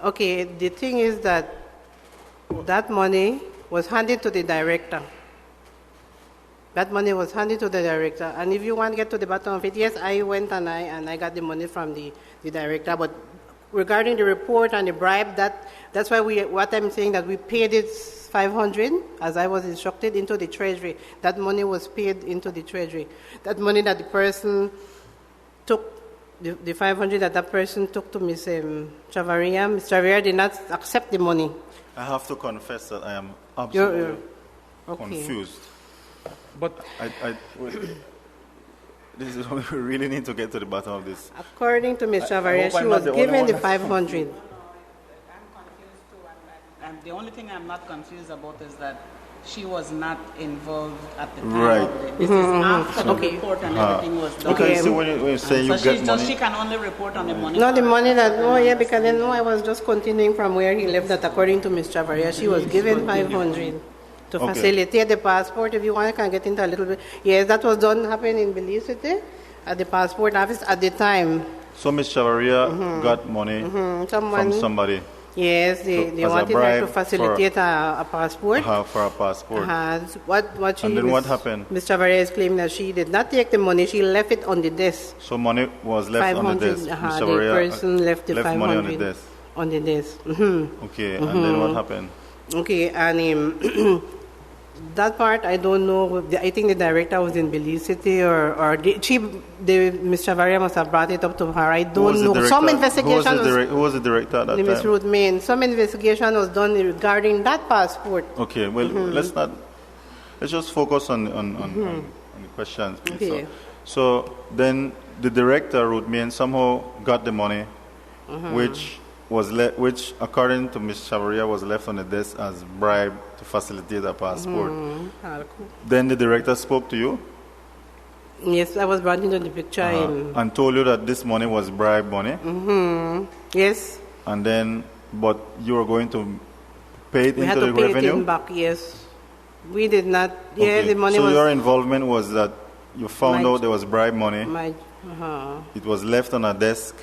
Okay, the thing is that money was handed to the director. That money was handed to the director. And if you want to get to the bottom of it, yes, I went and I got the money from the director. But regarding the report and the bribe, that's why what I'm saying, that we paid it $500, as I was instructed, into the Treasury. That money was paid into the Treasury. That money that the person took, the $500 that person took to Ms. Chavarria, Ms. Chavarria did not accept the money. I have to confess that I am absolutely confused. But this is what we really need to get to the bottom of this. According to Ms. Chavarria, she was given the $500. I'm confused too. And the only thing I'm not confused about is that she was not involved at the time. Right. This is after the report and everything was done. Okay, so when you say you get money, she can only report on the money. Not the money because then I was just continuing from where he left that. According to Ms. Chavarria, she was given $500 to facilitate the passport. If you want, I can get into a little bit. Yes, that was happened in Belize City at the passport office at the time. So Ms. Chavarria got money from somebody. Yes, they wanted her to facilitate a passport. For a passport. What happened? Ms. Chavarria is claiming that she did not take the money, she left it on the desk. So money was left on the desk. Ms. Chavarria the person left the $500 money on the desk. On the desk. Okay, and then what happened? Okay, and that part I don't know. I think the director was in Belize City, or Ms. Chavarria must have brought it up to her. I don't know. Some investigation who was the director at that time? Ms. Ruth Main. Some investigation was done regarding that passport. Okay, well, let's just focus on the questions, please. Okay. So then the director, Ruth Main, somehow got the money, which according to Ms. Chavarria was left on the desk as bribe to facilitate a passport. Then the director spoke to you? Yes, I was brought into the picture. And told you that this money was bribe money? Yes. And then But you were going to pay it We into had the to pay revenue? it in back, yes. We did not, yeah, Okay. the money so was... your involvement was that you found My- out there was bribe money. uh-huh. It was left on a desk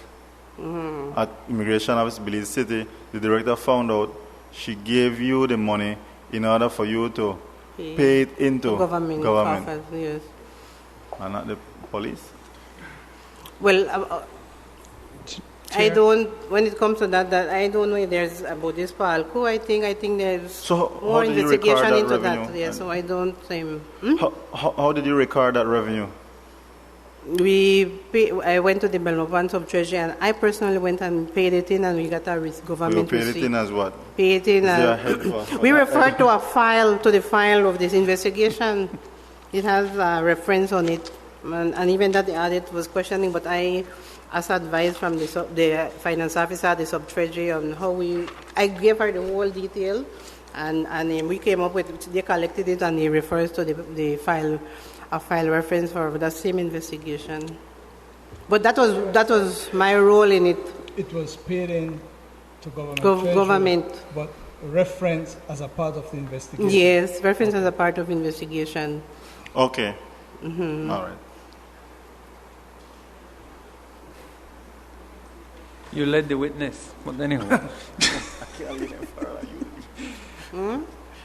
at Immigration Office, Belize City. The director found out. She gave you the money in order for you to pay it into government. Office, yes. and not the police. Well, I don't, when it comes to that, I don't know if there's about this Palco. I think there's So more how did you record investigation that into revenue? that. Yeah, so I don't How did you record that revenue? I went to the Belmopan Sub-Treasury and I personally went and paid it in, and we got a government You paid receipt. it in as what? Pay it in. Is there a head for We that? refer to the file of this investigation. It has a reference on it, and even that the audit was questioning. But I, as advised from the finance officer, the sub-treasury, on how I gave her the whole detail, and we came up with. They collected it, and he refers to the file, a file reference for the same investigation. But that was my role in it. It was paid in to government. Government. But reference as a part of the investigation. Yes, reference as a part of investigation. Okay. Mm-hmm. All right. You led the witness, but anyway.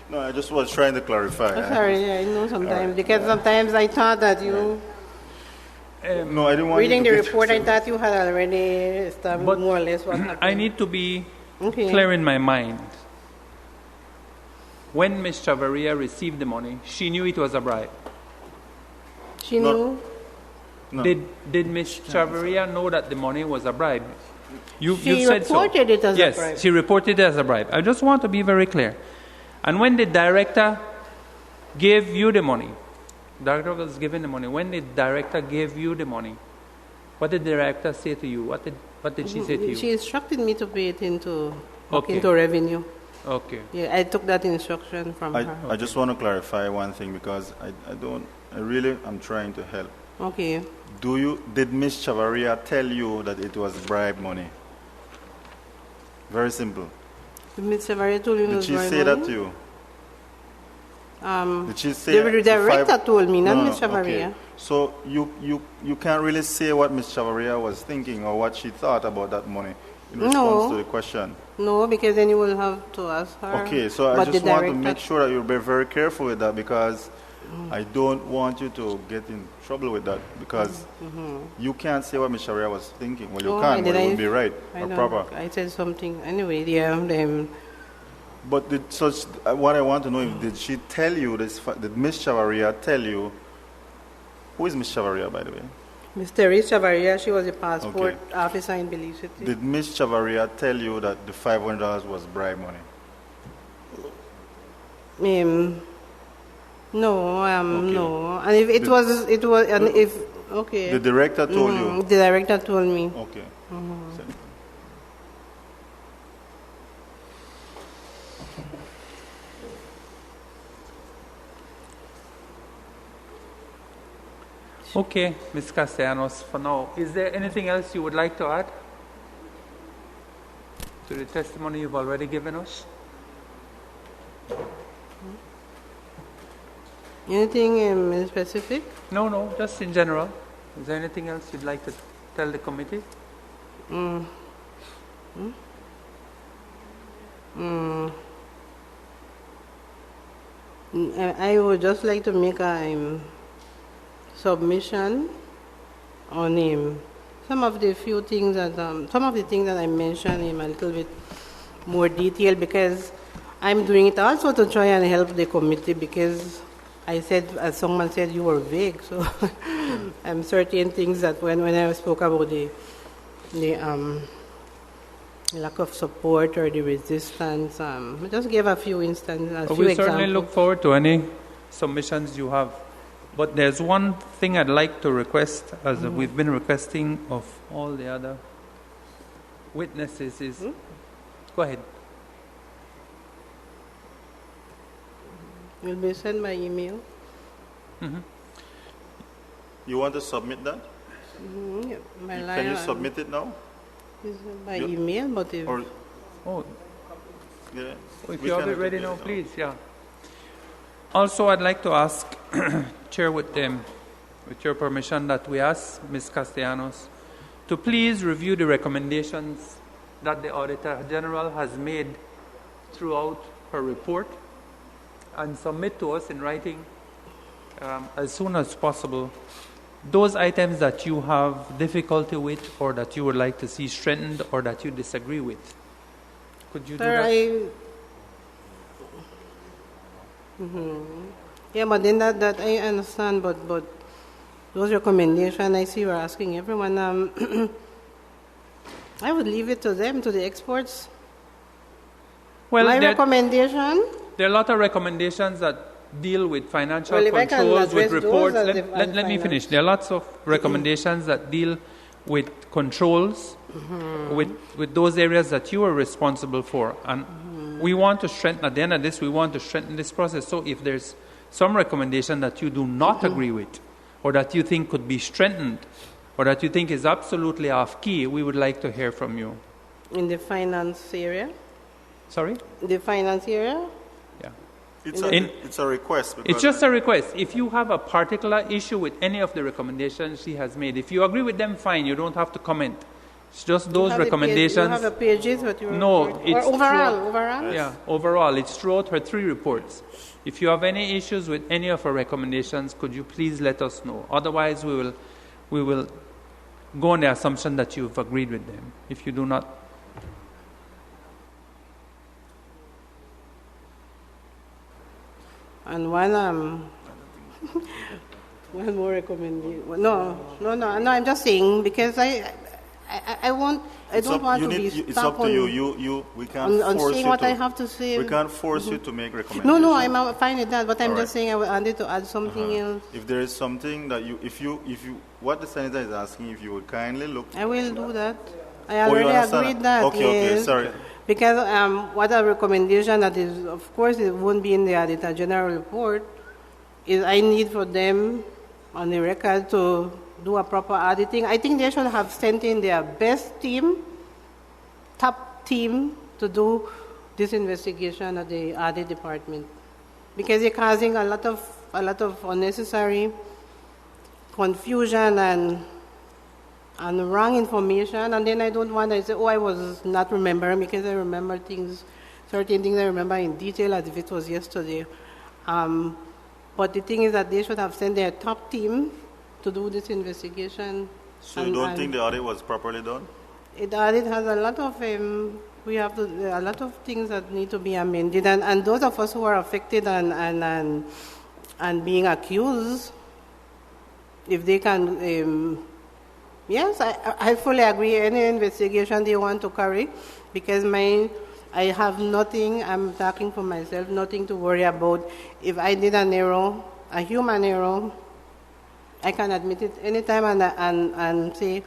No, I just was trying to clarify. Oh, sorry, I know sometimes, because sometimes I thought that you, No, I didn't want reading the you to report, I thought you had already established But more or less what happened. I need to be Okay. clear in my mind. When Ms. Chavaria received the money, she knew it was a bribe. She knew? No. Did Ms. Chavaria know that the money was a bribe? You She said so. reported it as a yes, bribe. she reported it as a bribe. I just want to be very clear. And when the director gave you the money, director was given the money. When the director gave you the money, what did the director say to you? What did she say to you? She instructed me to pay it into Okay. revenue. Okay. Yeah, I took that instruction from her. I just want to clarify one thing because I'm trying to help. Okay. Did Ms. Chavaria tell you that it was bribe money? Very simple. Ms. Chavaria told me it Did was she bribe say money? that to you? Did she say The director told me, not Ms. Chavaria. Okay. So you can't really say what Ms. Chavaria was thinking or what she thought about that money in response to the question. No, because then you will have to ask her. Okay, so I But just the want to director- make sure that you're very careful with that because I don't want you to get in trouble with that because you can't say what Ms. Chavaria was thinking. Well, you Oh, can, did but it I- would be right I or don't- proper. I said something. Anyway, yeah. But what I want to know is, did she tell you this? Did Ms. Chavaria tell you? Who is Ms. Chavaria, by the way? Mr. Chavaria, she was a passport officer in Belize City. Did Ms. Chavaria tell you that the $500 was bribe money? No, Okay. no. And if it was, and if, okay. The director told you? The director told me. Okay. Okay, Ms. Castellanos, for now, is there anything else you would like to add to the testimony you've already given us? Anything in specific? No, just in general. Is there anything else you'd like to tell the committee? I would just like to make a submission on some of the things that I mentioned in a little bit more detail because I'm doing it also to try and help the committee because I said, as someone said, you were vague. So certain things that when I spoke about the lack of support or the resistance, I just gave a few instances, We certainly look forward to any submissions you have. But there's one thing I'd like to request, as we've been requesting of all the other witnesses, is... Go ahead. Will be sent by email. You want to submit that? Yeah, Can you submit it now? By email, but if... Yeah, If we you have can it ready get now, it out. please, yeah. Also, I'd like to ask, Chair, with your permission, that we ask Ms. Castellanos to please review the recommendations that the Auditor General has made throughout her report and submit to us in writing as soon as possible those items that you have difficulty with or that you would like to see strengthened or that you disagree with. Could you do Sir, that? Yeah, but then that I understand, but those recommendations, I see you're asking everyone. I would leave it to them, to the experts. Well, My recommendation. There are a lot of recommendations that deal with financial Well, if I can controls, with address those reports. as Let me finish. There are lots of recommendations that deal with controls, with those areas that you are responsible for. And we want to strengthen, at the end of this, we want to strengthen this process. So if there's some recommendation that you do not agree with, or that you think could be strengthened, or that you think is absolutely off key, we would like to hear from you. In the finance area? Sorry? The finance area? Yeah. It's a request. It's just a request. If you have a particular issue with any of the recommendations she has made, if you agree with them, fine. You don't have to comment. It's just those recommendations. You have the pages what you No, it's overall. Yeah, overall. It's throughout her 3 reports. If you have any issues with any of her recommendations, could you please let us know? Otherwise, we will go on the assumption that you've agreed with them. If you do not. And one more recommendation. No. I'm just saying because I don't want to be stuck. It's up to you. We can't force you what to. I have to say. We can't force you to make recommendations. No, I'm fine with that. But I'm just saying I wanted to add something else. If there is something that if you, what the senator is asking, if you would kindly look. I will do that. I already agreed that. Okay, sorry. Because what a recommendation that is, of course, it won't be in the Auditor General report, is I need for them on the record to do a proper auditing. I think they should have sent in their best team, top team, to do this investigation at the audit department, because they're causing a lot of unnecessary confusion and wrong information, and then I don't want to say, I was not remembering, because I remember certain things I remember in detail as if it was yesterday. But the thing is that they should have sent their top team to do this investigation. So you don't think the audit was properly done? The audit has a lot of a lot of things that need to be amended, and those of us who are affected and being accused, if they can. Yes, I fully agree. Any investigation they want to carry, because I have nothing, I'm talking for myself, nothing to worry about. If I did an error, a human error, I can admit it anytime and say,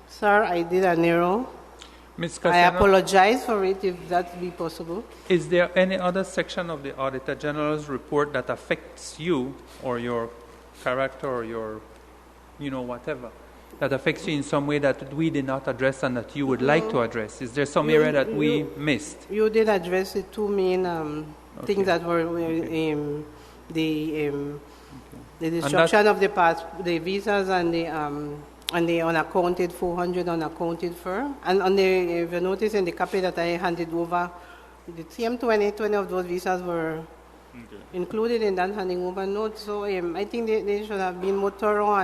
sir, I did an error. Ms. I apologize for it if that be possible. Is there any other section of the Auditor General's report that affects you or your character or your, whatever, that affects you in some way that we did not address and that you would like to address? Is there some area that we missed? You did address the 2 main things that were the destruction of the visas and the unaccounted 400 unaccounted for. And if you notice in the copy that I handed over, the same 20 of those visas were included in that handing over note. So I think they should have been more thorough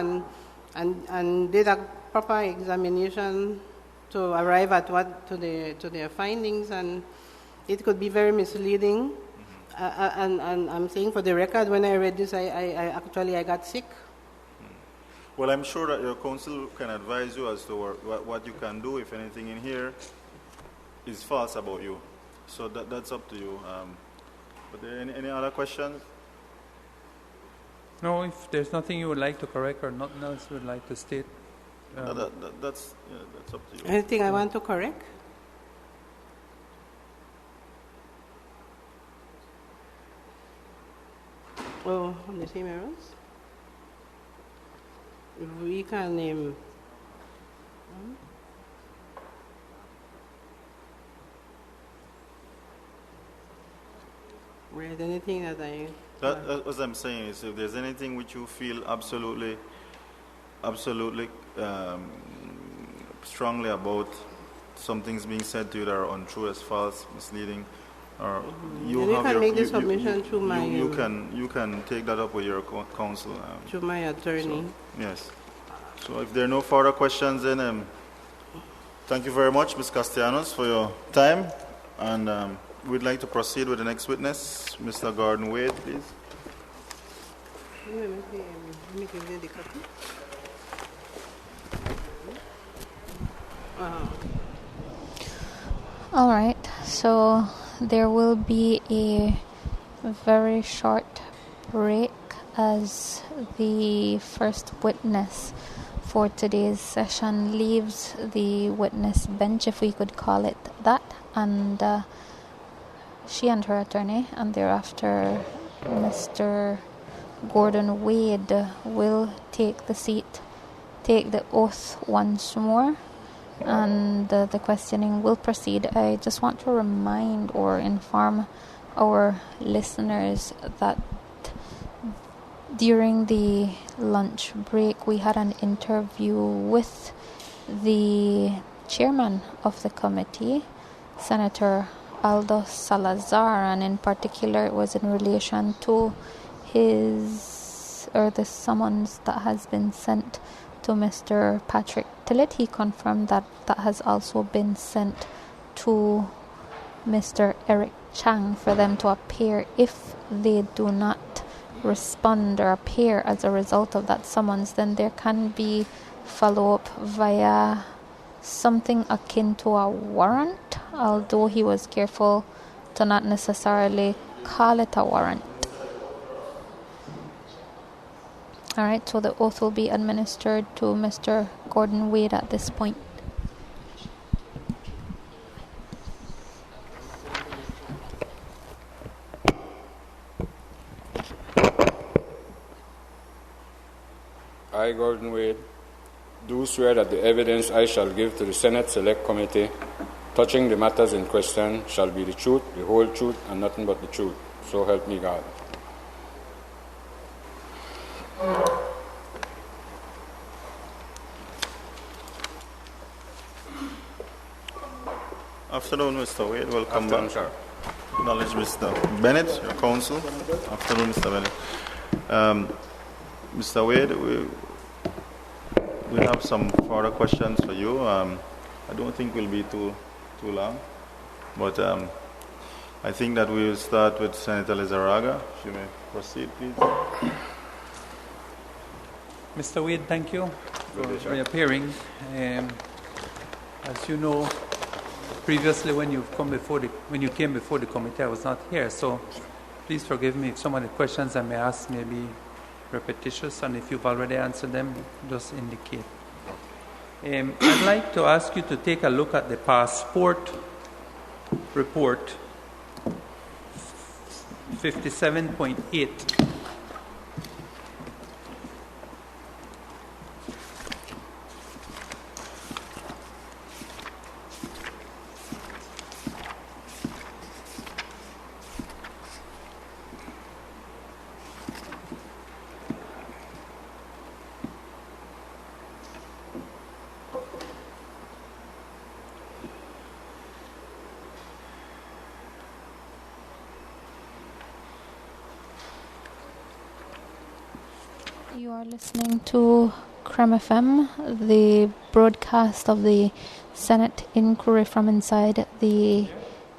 and did a proper examination to arrive at to their findings, and it could be very misleading. And I'm saying for the record, when I read this, I got sick. Well, I'm sure that your counsel can advise you as to what you can do if anything in here is false about you. So that's up to you. But any other questions? No, if there's nothing you would like to correct or nothing else you would like to state. That's up to you. Anything I want to correct? Oh, on the same errors? We can Right, anything that That, as I'm saying, is if there's anything which you feel absolutely strongly about, some things being said to you that are untrue, as false, misleading, or you can make the submission through my you can take that up with your counsel. Through my attorney. So, yes. So if there are no further questions, then thank you very much, Ms. Castellanos, for your time, and we'd like to proceed with the next witness, Mr. Gordon Wade, please. Let me give you the copy. All right, so there will be a very short break as the first witness for today's session leaves the witness bench, if we could call it that, and she and her attorney, and thereafter Mr. Gordon Wade will take the oath once more, and the questioning will proceed. I just want to remind or inform our listeners that during the lunch break we had an interview with the chairman of the committee, Senator Aldo Salazar, and in particular it was in relation to the summons that has been sent to Mr. Patrick Tillett. He confirmed that has also been sent to Mr. Eric Chang for them to appear. If they do not respond or appear as a result of that summons, then there can be follow-up via something akin to a warrant, although he was careful to not necessarily call it a warrant. All right, so the oath will be administered to Mr. Gordon Wade at this point. I, Gordon Wade, do swear that the evidence I shall give to the Senate Select Committee touching the matters in question shall be the truth, the whole truth, and nothing but the truth. So help me God. Afternoon, Mr. Wade. Welcome Afternoon, back. sir. Acknowledge Mr. Bennett, your counsel. Afternoon, Mr. Bennett. Mr. Wade, we have some further questions for you. I don't think we'll be too long, but I think that we will start with Senator Lizarraga. If you may proceed, please. Mr. Wade, thank you for reappearing. As you know, previously when you came before the committee, I was not here, so please forgive me if some of the questions I may ask may be repetitious, and if you've already answered them, just indicate. I'd like to ask you to take a look at the passport report 57.8. You are listening to CREM FM, the broadcast of the Senate inquiry from inside the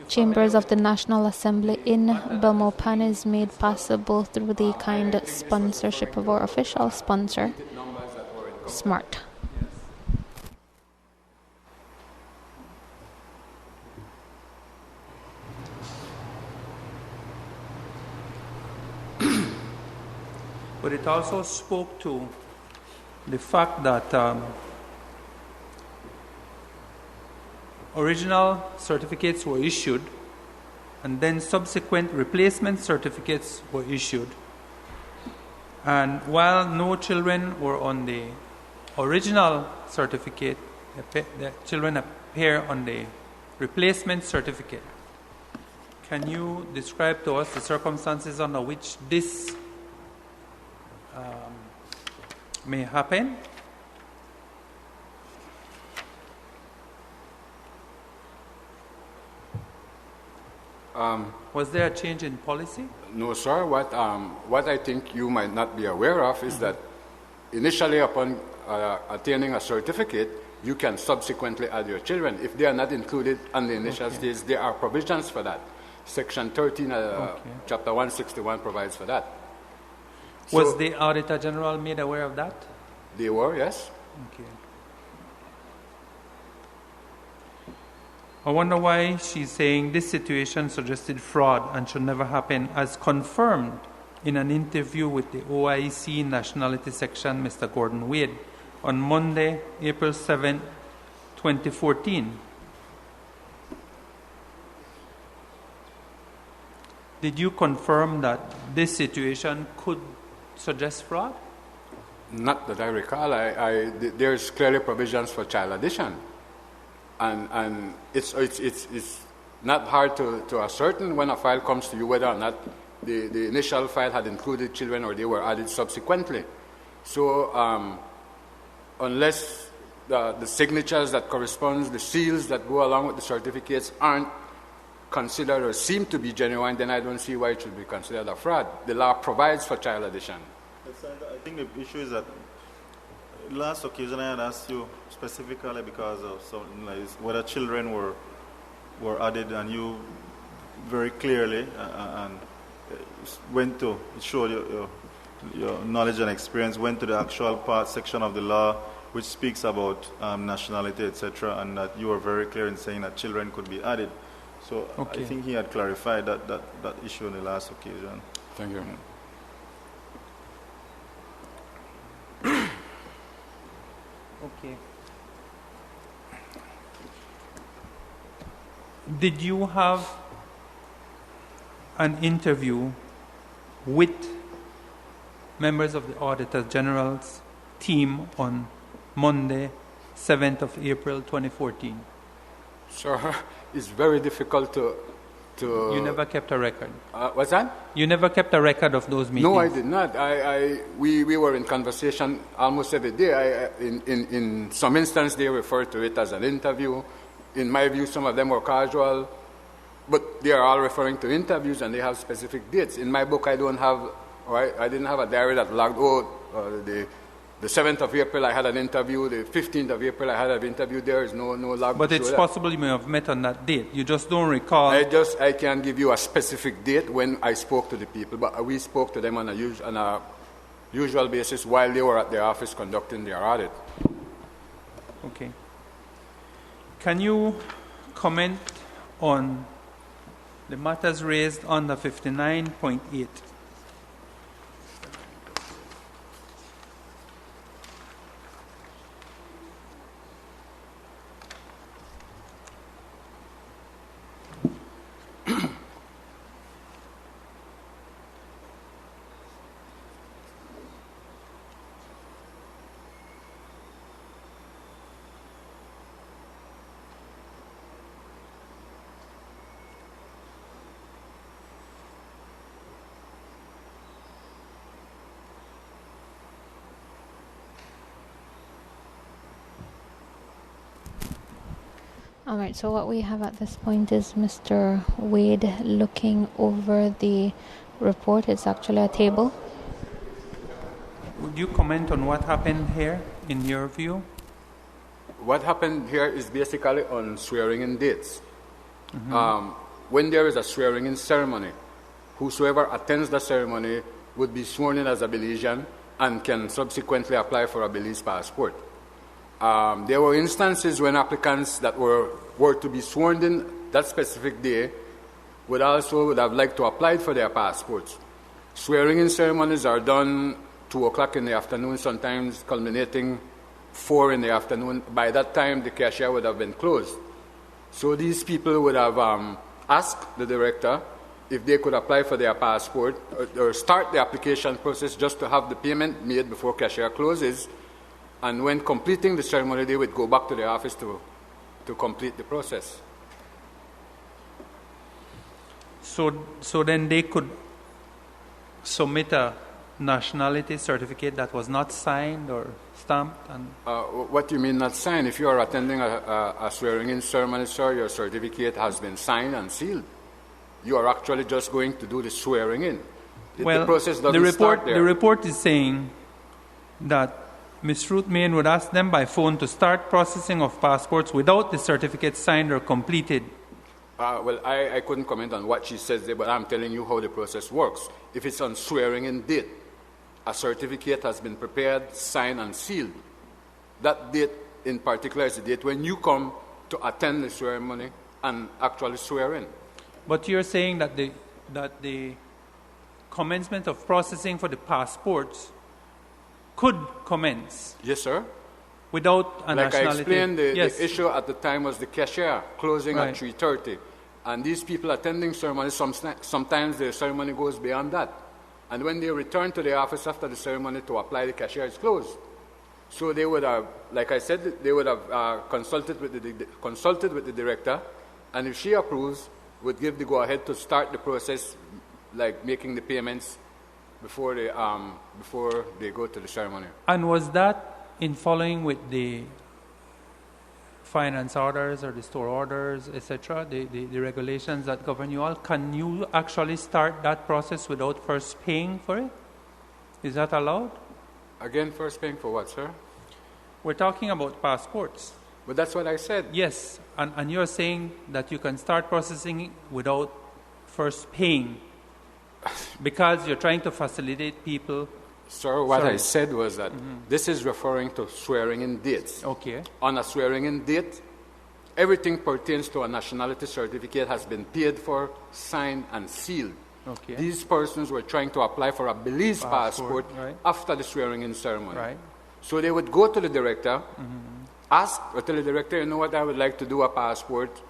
chambers of the National Assembly in Belmopan is made possible through the kind sponsorship of our official sponsor, SMART. But it also spoke to the fact that original certificates were issued and then subsequent replacement certificates were issued. And while no children were on the original certificate, the children appear on the replacement certificate. Can you describe to us the circumstances under which this may happen? Was there a change in policy? No, sir. What I think you might not be aware of is that initially upon attaining a certificate, you can subsequently add your children. If they are not included on the initial stage, there are provisions for that. Section 13, Chapter 161 provides for that. Was the Auditor General made aware of that? They were, yes. Okay. I wonder why she's saying this situation suggested fraud and should never happen, as confirmed in an interview with the OIC Nationality Section, Mr. Gordon Wade, on Monday, April 7, 2014. Did you confirm that this situation could suggest fraud? Not that I recall. There's clearly provisions for child addition. And it's not hard to ascertain when a file comes to you whether or not the initial file had included children or they were added subsequently. So unless the signatures that correspond, the seals that go along with the certificates aren't considered or seem to be genuine, then I don't see why it should be considered a fraud. The law provides for child addition. I think the issue is that last occasion I had asked you specifically because of something like whether children were added, and you very clearly and went to show your knowledge and experience, went to the actual section of the law which speaks about nationality, etc., and that you were very clear in saying that children could be added. So I think he had clarified that issue on the last occasion. Thank you. Okay. Did you have an interview with members of the Auditor General's team on Monday, 7th of April, 2014? Sir, it's very difficult to... You never kept a record? What's that? You never kept a record of those meetings? No, I did not. We were in conversation almost every day. In some instances, they referred to it as an interview. In my view, some of them were casual. But they are all referring to interviews, and they have specific dates. In my book, I didn't have a diary that logged, the 7th of April I had an interview, the 15th of April I had an interview. There is no log. But it's possible you may have met on that date. You just don't recall. I can't give you a specific date when I spoke to the people, but we spoke to them on a usual basis while they were at their office conducting their audit. Okay. Can you comment on the matters raised under 59.8? All right, so what we have at this point is Mr. Wade looking over the report. It's actually a table. Would you comment on what happened here, in your view? What happened here is basically on swearing-in dates. Mm-hmm. When there is a swearing-in ceremony, whosoever attends the ceremony would be sworn in as a Belizean and can subsequently apply for a Belize passport. There were instances when applicants that were to be sworn in that specific day would have liked to apply for their passports. Swearing-in ceremonies are done 2 o'clock in the afternoon, sometimes culminating 4 in the afternoon. By that time, the cashier would have been closed. So these people would have asked the director if they could apply for their passport or start the application process just to have the payment made before cashier closes. And when completing the ceremony, they would go back to the office to complete the process. So then they could submit a nationality certificate that was not signed or stamped. And what do you mean not signed? If you are attending a swearing-in ceremony, sir, your certificate has been signed and sealed. You are actually just going to do the swearing-in. Well, the process doesn't start there. The report is saying that Ms. Ruth Main would ask them by phone to start processing of passports without the certificate signed or completed. Well, I couldn't comment on what she says there, but I'm telling you how the process works. If it's on swearing-in date, a certificate has been prepared, signed, and sealed. That date in particular is the date when you come to attend the ceremony and actually swear in. But you're saying that the commencement of processing for the passports could commence? Yes, sir. Without a nationality? Like I explained, yes. the issue at the time was the cashier closing Right. at 3:30. And these people attending ceremonies, sometimes the ceremony goes beyond that. And when they return to the office after the ceremony to apply, the cashier is closed. So they would have, like I said, they would have consulted with the director, and if she approves, would give the go-ahead to start the process, like making the payments before they go to the ceremony. And was that in following with the finance orders or the store orders, etc., the regulations that govern you all? Can you actually start that process without first paying for it? Is that allowed? Again, first paying for what, sir? We're talking about passports. But that's what I said. Yes, and you're saying that you can start processing it without first paying because you're trying to facilitate people. Sir, what I said was that this is referring to swearing-in dates. Okay. On a swearing-in date, everything pertains to a nationality certificate has been paid for, signed, and sealed. Okay. These persons were trying to apply for a Belize passport right. after the swearing-in ceremony. Right. So they would go to the director, ask or tell the director, you know what, I would like to do a passport.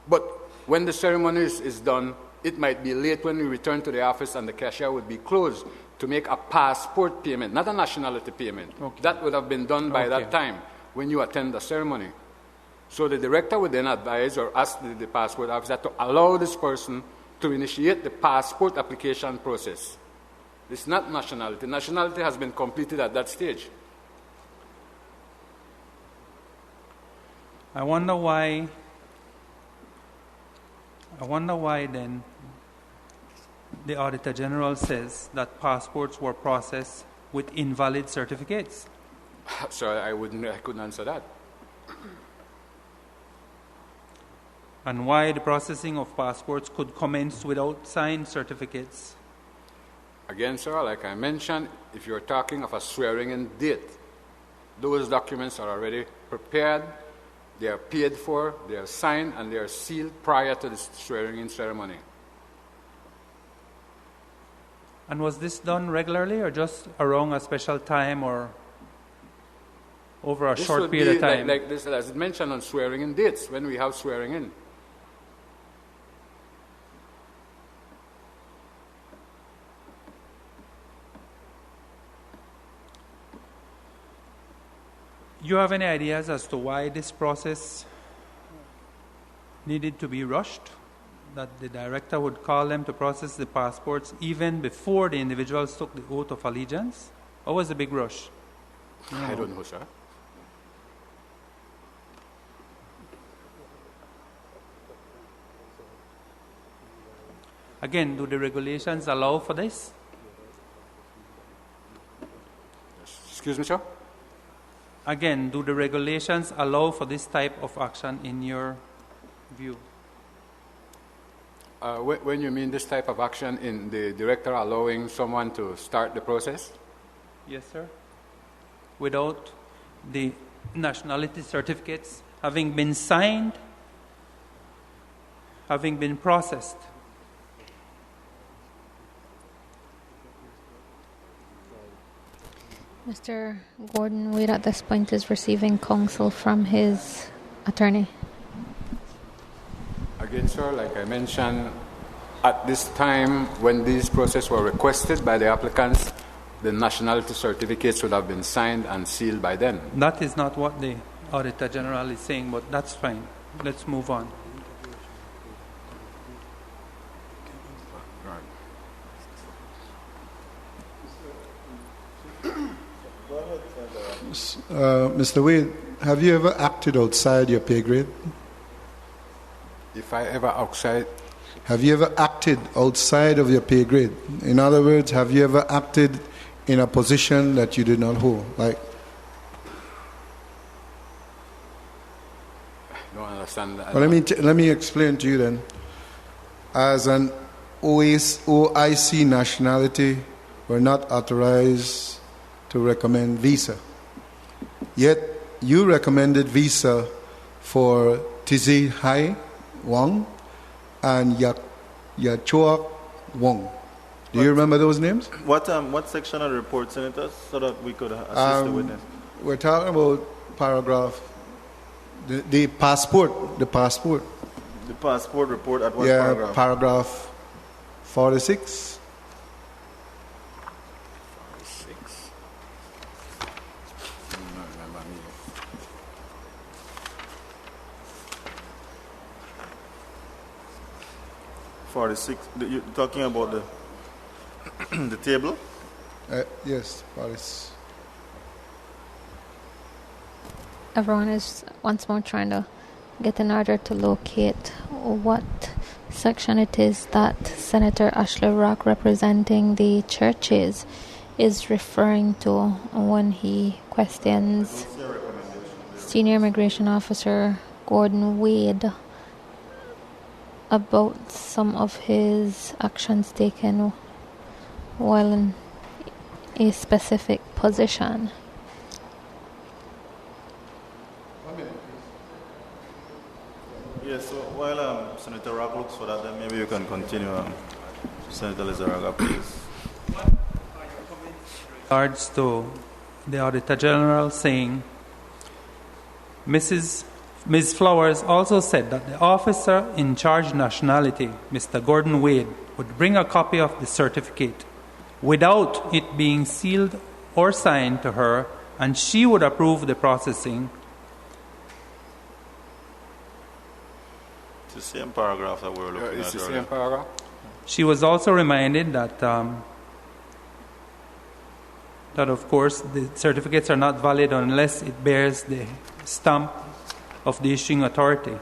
But when the ceremony is done, it might be late when we return to the office and the cashier would be closed to make a passport payment, not a nationality payment. Okay. That would have been done by that time when you attend the ceremony. So the director would then advise or ask the passport officer to allow this person to initiate the passport application process. It's not nationality. Nationality has been completed at that stage. I wonder why then the Auditor General says that passports were processed with invalid certificates. So I couldn't answer that. And why the processing of passports could commence without signed certificates. Again, sir, like I mentioned, if you're talking of a swearing-in date, those documents are already prepared, they are paid for, they are signed, and they are sealed prior to the swearing-in ceremony. And was this done regularly or just around a special time or over a short period of time? Like this, as mentioned on swearing-in dates, when we have swearing-in. You have any ideas as to why this process needed to be rushed? That the director would call them to process the passports even before the individuals took the oath of allegiance? Or was the big rush? I don't know, sir. Again, do the regulations allow for this? Excuse me, sir? Again, do the regulations allow for this type of action in your view? When you mean this type of action in the director allowing someone to start the process? Yes, sir. Without the nationality certificates having been signed, having been processed. Mr. Gordon Wade at this point is receiving counsel from his attorney. Again, sir, like I mentioned, at this time when these processes were requested by the applicants, the nationality certificates would have been signed and sealed by then. That is not what the Auditor General is saying, but that's fine. Let's move on. Mr. Wade, have you ever acted outside your pay grade? If I ever outside, Have you ever acted outside of your pay grade? In other words, have you ever acted in a position that you did not hold? Like, I don't understand that. well, let me explain to you then. As an OIC nationality, we're not authorized to recommend visa. Yet, you recommended visa for Tizi Hai Wong and Yachoa Wong. Do you remember those names? What section of the report, Senator, so that we could assist the witness? We're talking about paragraph, the passport. The passport report at what paragraph? Paragraph 46. 46. I don't remember me. 46. You're talking about the table? Yes, 46. Everyone is once more trying to get in order to locate what section it is that Senator Ashley Rock, representing the churches, is referring to when he questions Senior Immigration Officer Gordon Wade about some of his actions taken while in a specific position. Yes, so while Senator Rock looks for that, then maybe you can continue. Senator Lizaraga, please. Regards to the Auditor General saying, Ms. Flowers also said that the officer in charge nationality, Mr. Gordon Wade, would bring a copy of the certificate without it being sealed or signed to her, and she would approve the processing. It's the same paragraph that we're looking at. It's the same paragraph? She was also reminded that, that of course, the certificates are not valid unless it bears the stamp of the issuing authority.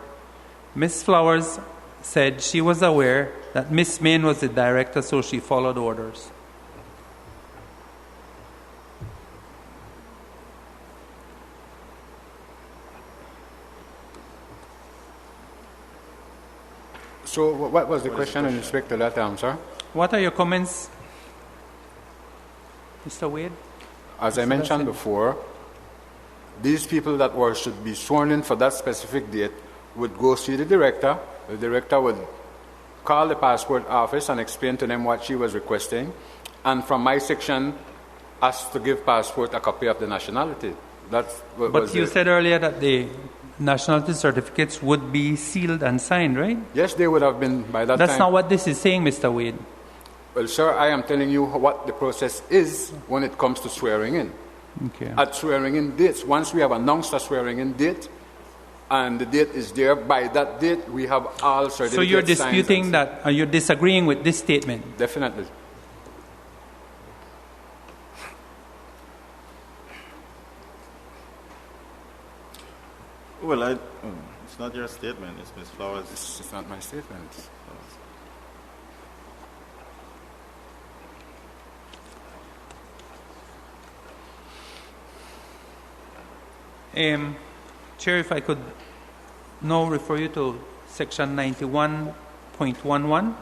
Ms. Flowers said she was aware that Ms. Main was the director, so she followed orders. So what was the question in respect to that, sir? What are your comments, Mr. Wade? As I mentioned before, these people that should be sworn in for that specific date would go see the director. The director would call the passport office and explain to them what she was requesting, and from my section, ask to give passport a copy of the nationality. But you said earlier that the nationality certificates would be sealed and signed, right? Yes, they would have been by that time. That's not what this is saying, Mr. Wade. Well, sir, I am telling you what the process is when it comes to swearing in. Okay. At swearing in dates, once we have announced a swearing in date, and the date is there, by that date, we have all certificates. So you're disputing that, you're disagreeing with this statement? Definitely. Well, it's not your statement, it's Ms. Flowers. It's not my statement. Chair, if I could now refer you to section 91.11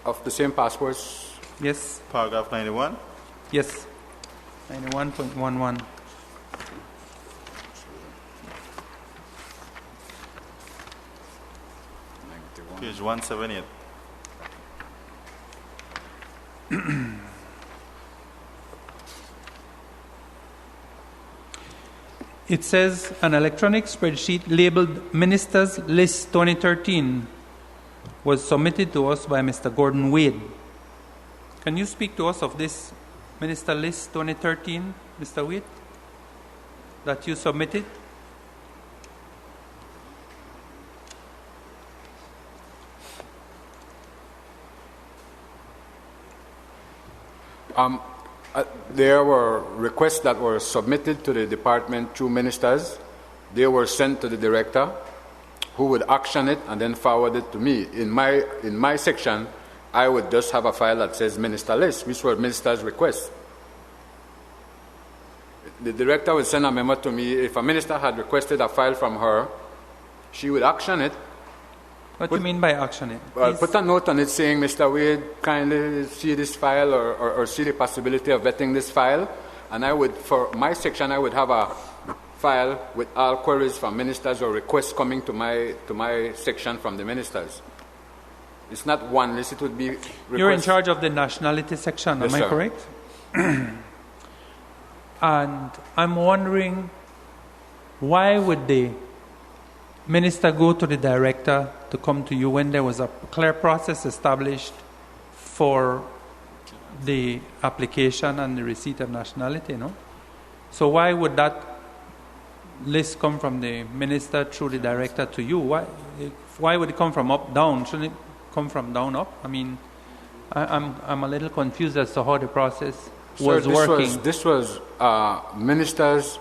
of the same passports. Yes. Paragraph 91? Yes. 91.11. Page 178. It says an electronic spreadsheet labeled Ministers List 2013 was submitted to us by Mr. Gordon Wade. Can you speak to us of this Minister List 2013, Mr. Wade, that you submitted? There were requests that were submitted to the department through ministers. They were sent to the director, who would action it and then forward it to me. In my section, I would just have a file that says minister list, which were minister's requests. The director would send a memo to me. If a minister had requested a file from her, she would action it. What do you mean by action it? Well, put a note on it saying, Mr. Wade, kindly see this file or see the possibility of vetting this file. And I would, for my section, I would have a file with all queries from ministers or requests coming to my section from the ministers. It's not one list, it would be requests. You're in charge of the nationality section, yes, am I sir. correct? And I'm wondering, why would the minister go to the director to come to you when there was a clear process established for the application and the receipt of nationality, no? So why would that list come from the minister through the director to you? Why would it come from up down? Shouldn't it come from down up? I mean, I'm a little confused as to how the process was working. This was ministers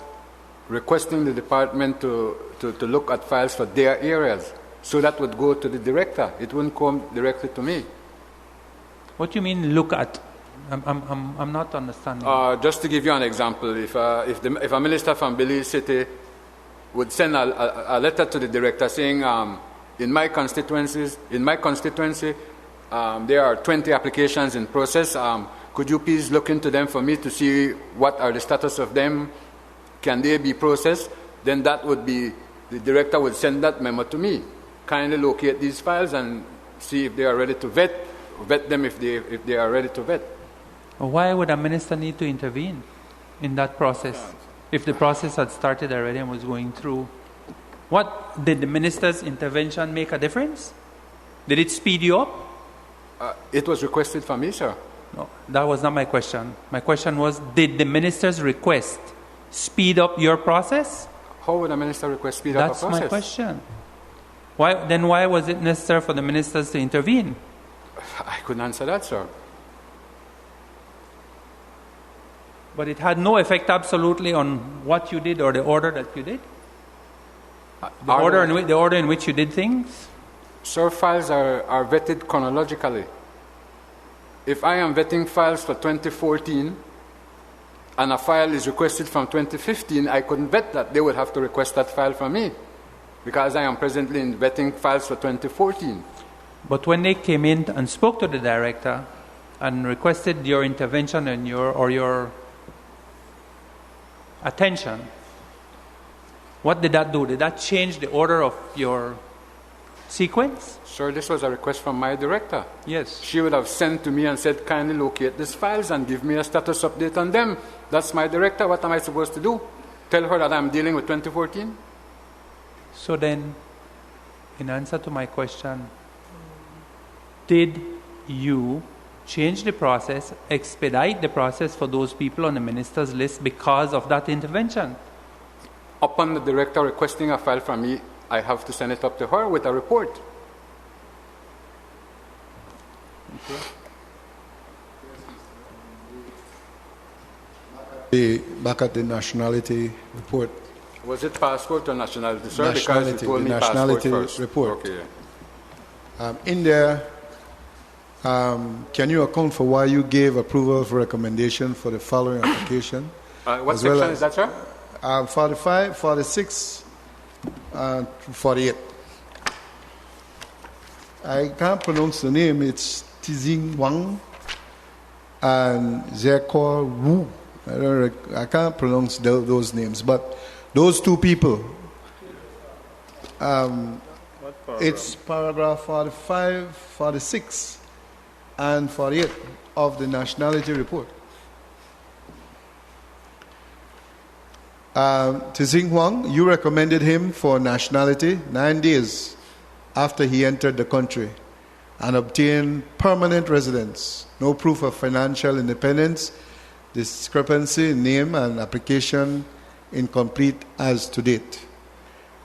requesting the department to look at files for their areas. So that would go to the director. It wouldn't come directly to me. What do you mean look at? I'm not understanding. Just to give you an example, if a minister from Belize City would send a letter to the director saying, in my constituency, there are 20 applications in process. Could you please look into them for me to see what are the status of them? Can they be processed? Then that would be, the director would send that memo to me. Kindly locate these files and see if they are ready to vet them if they are ready to vet. Why would a minister need to intervene in that process if the process had started already and was going through? What did the minister's intervention make a difference? Did it speed you up? It was requested from me, sir. No, that was not my question. My question was, did the minister's request speed up your process? How would a minister request speed up a process? That's my question. Why was it necessary for the ministers to intervene? I couldn't answer that, sir. But it had no effect absolutely on what you did or the order that you did? The order in which you did things? Sir, files are vetted chronologically. If I am vetting files for 2014 and a file is requested from 2015, I couldn't vet that. They would have to request that file from me because I am presently in vetting files for 2014. But when they came in and spoke to the director and requested your intervention and your attention, what did that do? Did that change the order of your sequence? Sir, this was a request from my director. Yes. She would have sent to me and said, kindly locate these files and give me a status update on them. That's my director. What am I supposed to do? Tell her that I'm dealing with 2014? So then, in answer to my question, did you change the process, expedite the process for those people on the minister's list because of that intervention? Upon the director requesting a file from me, I have to send it up to her with a report. Okay. Back at the nationality report. Was it passport or nationality, sir? Nationality, because you told me the nationality passport first. report. Okay. In there, can you account for why you gave approval for recommendation for the following application? What section is that, sir? 45, 46, 48. I can't pronounce the name. It's Tizing Wang and Zekor Wu. I can't pronounce those names, but those two people. It's paragraph 45, 46, and 48 of the nationality report. Tizing Huang, you recommended him for nationality 9 days after he entered the country and obtained permanent residence, no proof of financial independence, discrepancy in name and application incomplete as to date.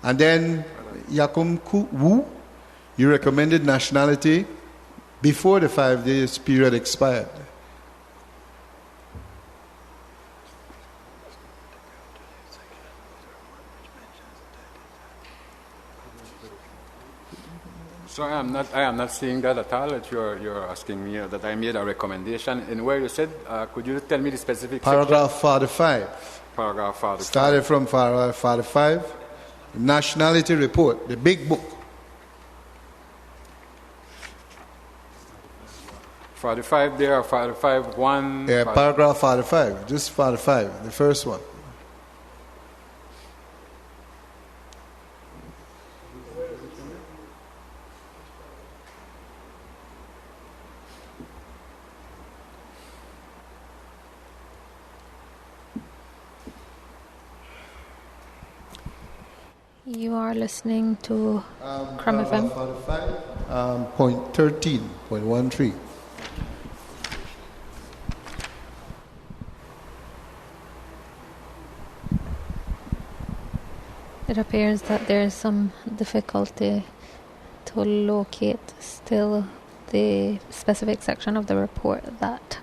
And then Yakum Wu, you recommended nationality before the 5 days period expired. So I am not seeing that at all. That you're asking me that I made a recommendation. And where you said, could you tell me the specific Paragraph section? 45. Paragraph 45. Started from paragraph 45. Nationality report, the big book. 45 there, 45 1. Yeah, paragraph 45. Just 45, the first one. You are listening to Crum FM. 45, point 13.13. It appears that there is some difficulty to locate still the specific section of the report that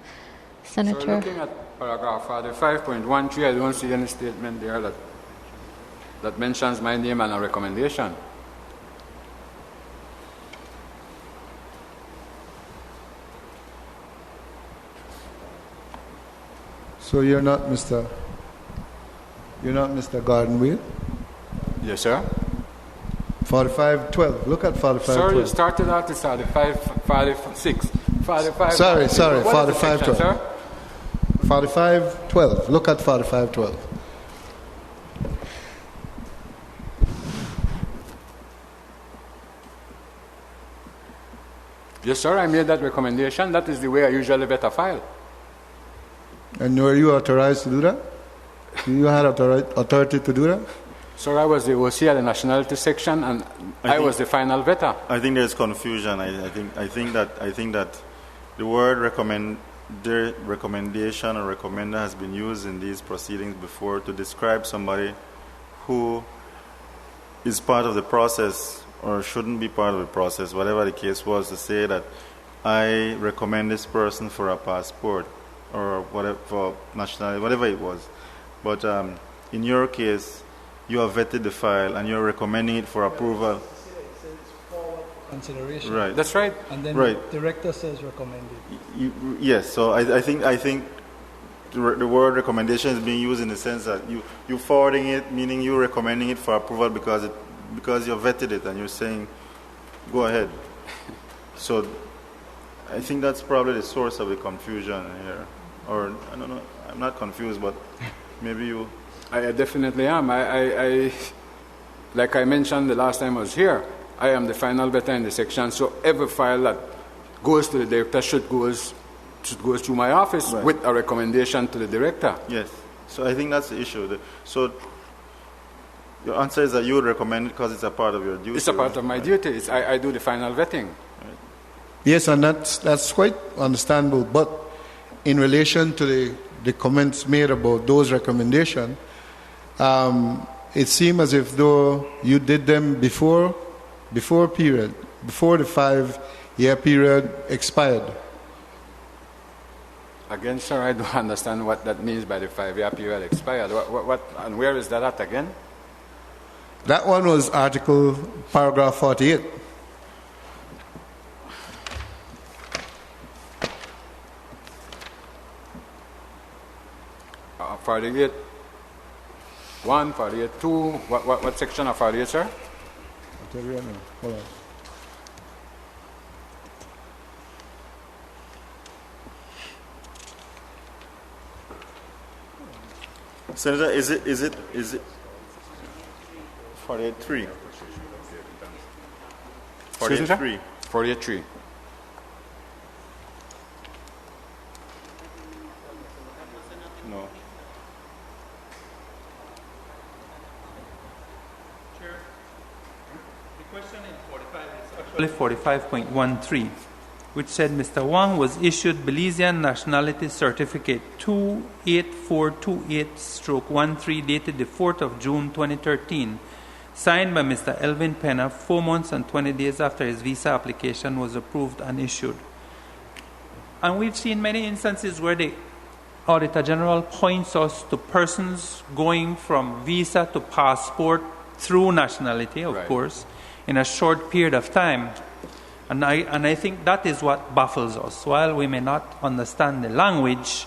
Senator... So looking at paragraph 45.13, I don't see any statement there that mentions my name and a recommendation. So you're not Mr. Gardenwheel? Yes, sir. 4512. Look at 4512. Sir, you started out with 46. 45. Sorry. What is the section, 4512. sir? 4512. Look at 4512. Yes, sir, I made that recommendation. That is the way I usually vet a file. And were you authorized to do that? You had authority to do that? Sir, I was the OC at the nationality section, and I was the final vetter. I think there's confusion. I think that the word recommendation or recommender has been used in these proceedings before to describe somebody who is part of the process or shouldn't be part of the process, whatever the case was, to say that I recommend this person for a passport or whatever, for nationality, whatever it was. But in your case, you have vetted the file and you're recommending it for approval. Consideration. Right. That's right. And then right. the director says recommended. Yes. So I think the word recommendation is being used in the sense that you forwarding it, meaning you recommending it for approval because you vetted it and you're saying, go ahead. So I think that's probably the source of the confusion here. Or I don't know. I'm not confused, but maybe you. I definitely am. I like I mentioned the last time I was here, I am the final vetter in the section, so every file that goes to the director should go through my office with a recommendation to the director. Yes. So I think that's the issue. So your answer is that you would recommend it because it's a part of your duty. It's a part of my duty. I do the final vetting. Right. Yes, and that's quite understandable. But in relation to the comments made about those recommendations, it seemed as if though you did them before the 5-year period expired. Again, sir, I don't understand what that means by the 5-year period expired. What and where is that at again? That one was paragraph 48. Uh, 48. 1, 48, 2. What section of 48, sir? I'll tell you right now. Hold on. Senator, is it 48.3? 48.3. 48.3. No. Actually 45.13, which said Mr. Wang was issued Belizean Nationality Certificate 28428/13 dated the 4th of June 2013, signed by Mr. Elvin Penna 4 months and 20 days after his visa application was approved and issued. And we've seen many instances where the Auditor General points us to persons going from visa to passport through nationality, of course, in a short period of time. And I think that is what baffles us. While we may not understand the language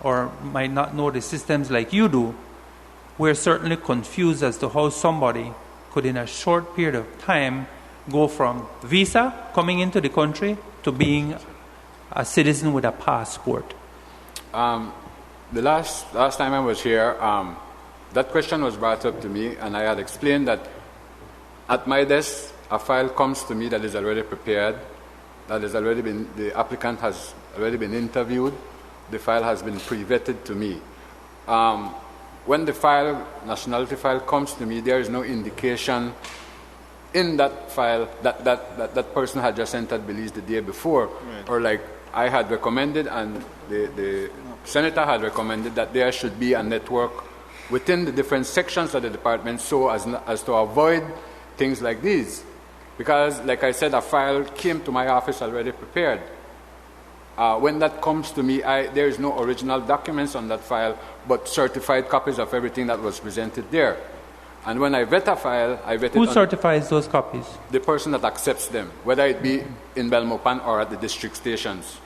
or might not know the systems like you do, we're certainly confused as to how somebody could, in a short period of time, go from visa coming into the country to being a citizen with a passport. The last time I was here, that question was brought up to me, and I had explained that at my desk, a file comes to me that is already prepared, that has already been, the applicant has already been interviewed, the file has been pre-vetted to me. When the file, nationality file, comes to me, there is no indication in that file that person had just entered Belize the day before, right. Or like I had recommended, and the senator had recommended that there should be a network within the different sections of the department so as to avoid things like these. Because, like I said, a file came to my office already prepared. When that comes to me, there is no original documents on that file, but certified copies of everything that was presented there. And when I vet a file, I vet it. Who certifies those copies? The person that accepts them, whether it be in Belmopan or at the district stations.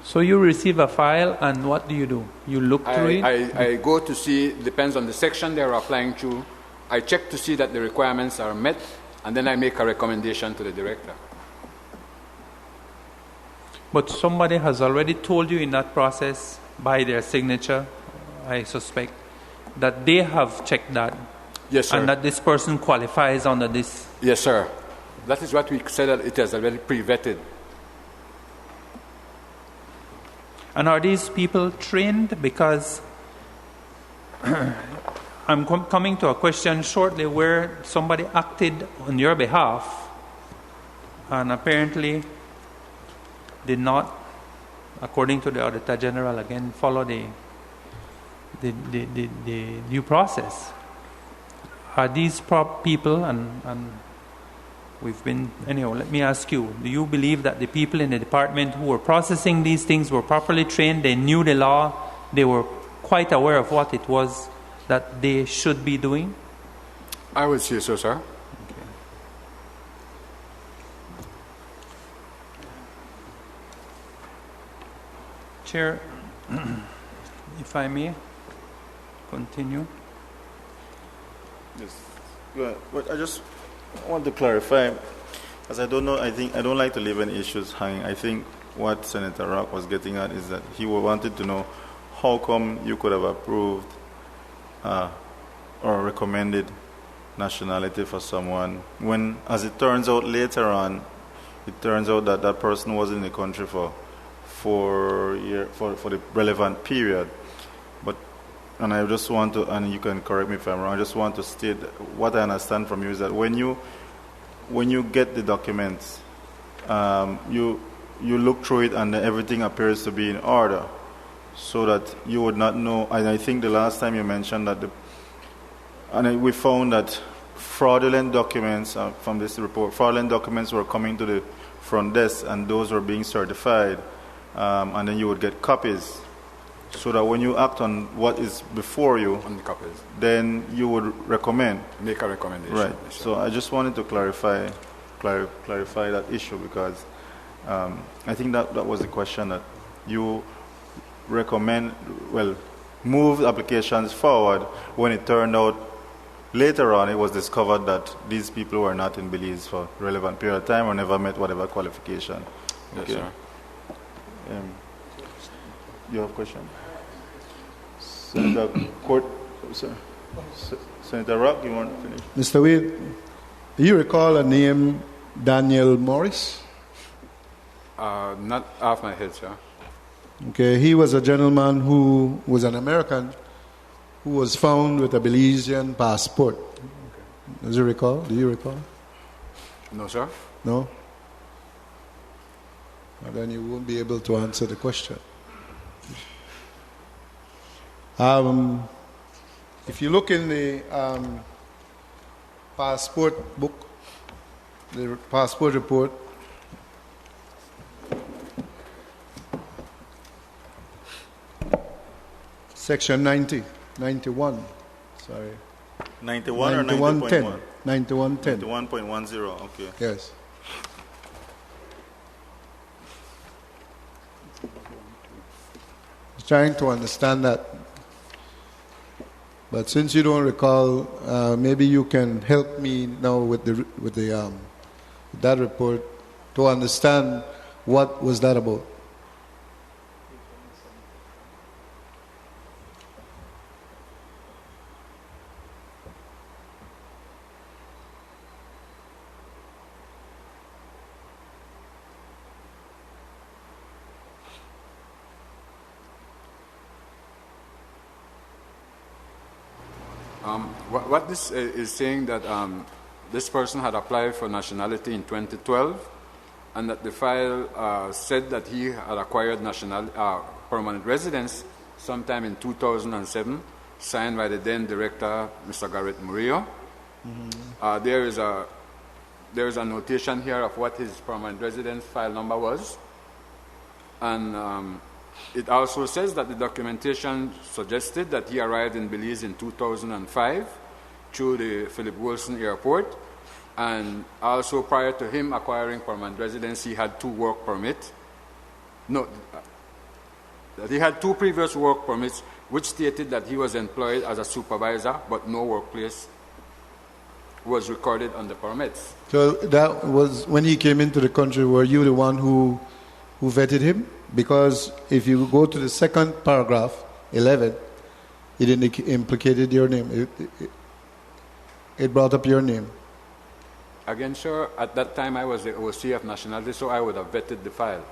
So you receive a file, and what do? You look through it? I go to see, depends on the section they're applying to. I check to see that the requirements are met, and then I make a recommendation to the director. But somebody has already told you in that process, by their signature, I suspect, that they have checked that. Yes, sir. And that this person qualifies under this. Yes, sir. That is what we said, that it has already pre-vetted. And are these people trained? Because I'm coming to a question shortly where somebody acted on your behalf and apparently did not, according to the Auditor General, again, follow the due process. Are these people, and we've been, anyhow, let me ask you, do you believe that the people in the department who were processing these things were properly trained, they knew the law, they were quite aware of what it was that they should be doing? I would say so, sir. Okay. Chair, if I may continue. Yes. But I just want to clarify, as I don't know, I don't like to leave any issues hanging. I think what Senator Rock was getting at is that he wanted to know how come you could have approved or recommended nationality for someone when, as it turns out later on, it turns out that that person was in the country for the relevant period. And I just want to, and you can correct me if I'm wrong, I just want to state what I understand from you is that when you get the documents, you look through it and everything appears to be in order, so that you would not know. And I think the last time you mentioned that we found that fraudulent documents from this report, fraudulent documents were coming to the front desk, and those were being certified, and then you would get copies. So that when you act on what is before you, on the copies, then you would recommend. Make a recommendation. Right. So I just wanted to clarify that issue, because I think that was the question, that you recommend, move applications forward when it turned out later on it was discovered that these people were not in Belize for a relevant period of time or never met whatever qualification. Okay. Yes, sir. You have a question? Senator Court, sir. Senator Rock, you want to finish? Mr. Wade, do you recall a name Daniel Morris? Not off my head, sir. Okay, he was a gentleman who was an American who was found with a Belizean passport. Okay. Do you recall? No, sir. No? Well, then you won't be able to answer the question. If you look in the passport book, the passport report, section 91, sorry. 91 or 90.1? 9110. 91.10, okay. Yes. Trying to understand that. But since you don't recall, maybe you can help me now with that report to understand what was that about. What this is saying that this person had applied for nationality in 2012, and that the file said that he had acquired permanent residence sometime in 2007, signed by the then director, Mr. Garrett Murillo. Mm-hmm. There is a notation here of what his permanent residence file number was, and it also says that the documentation suggested that he arrived in Belize in 2005 through the Philip Wilson Airport, and also prior to him acquiring permanent residence, he had 2 work permits. No, that he had 2 previous work permits which stated that he was employed as a supervisor, but no workplace was recorded on the permits. So that was when he came into the country. Were you the one who vetted him? Because if you go to the second paragraph, 11, it implicated your name. It brought up your name. Again, sir, at that time I was the OC of nationality, so I would have vetted the file.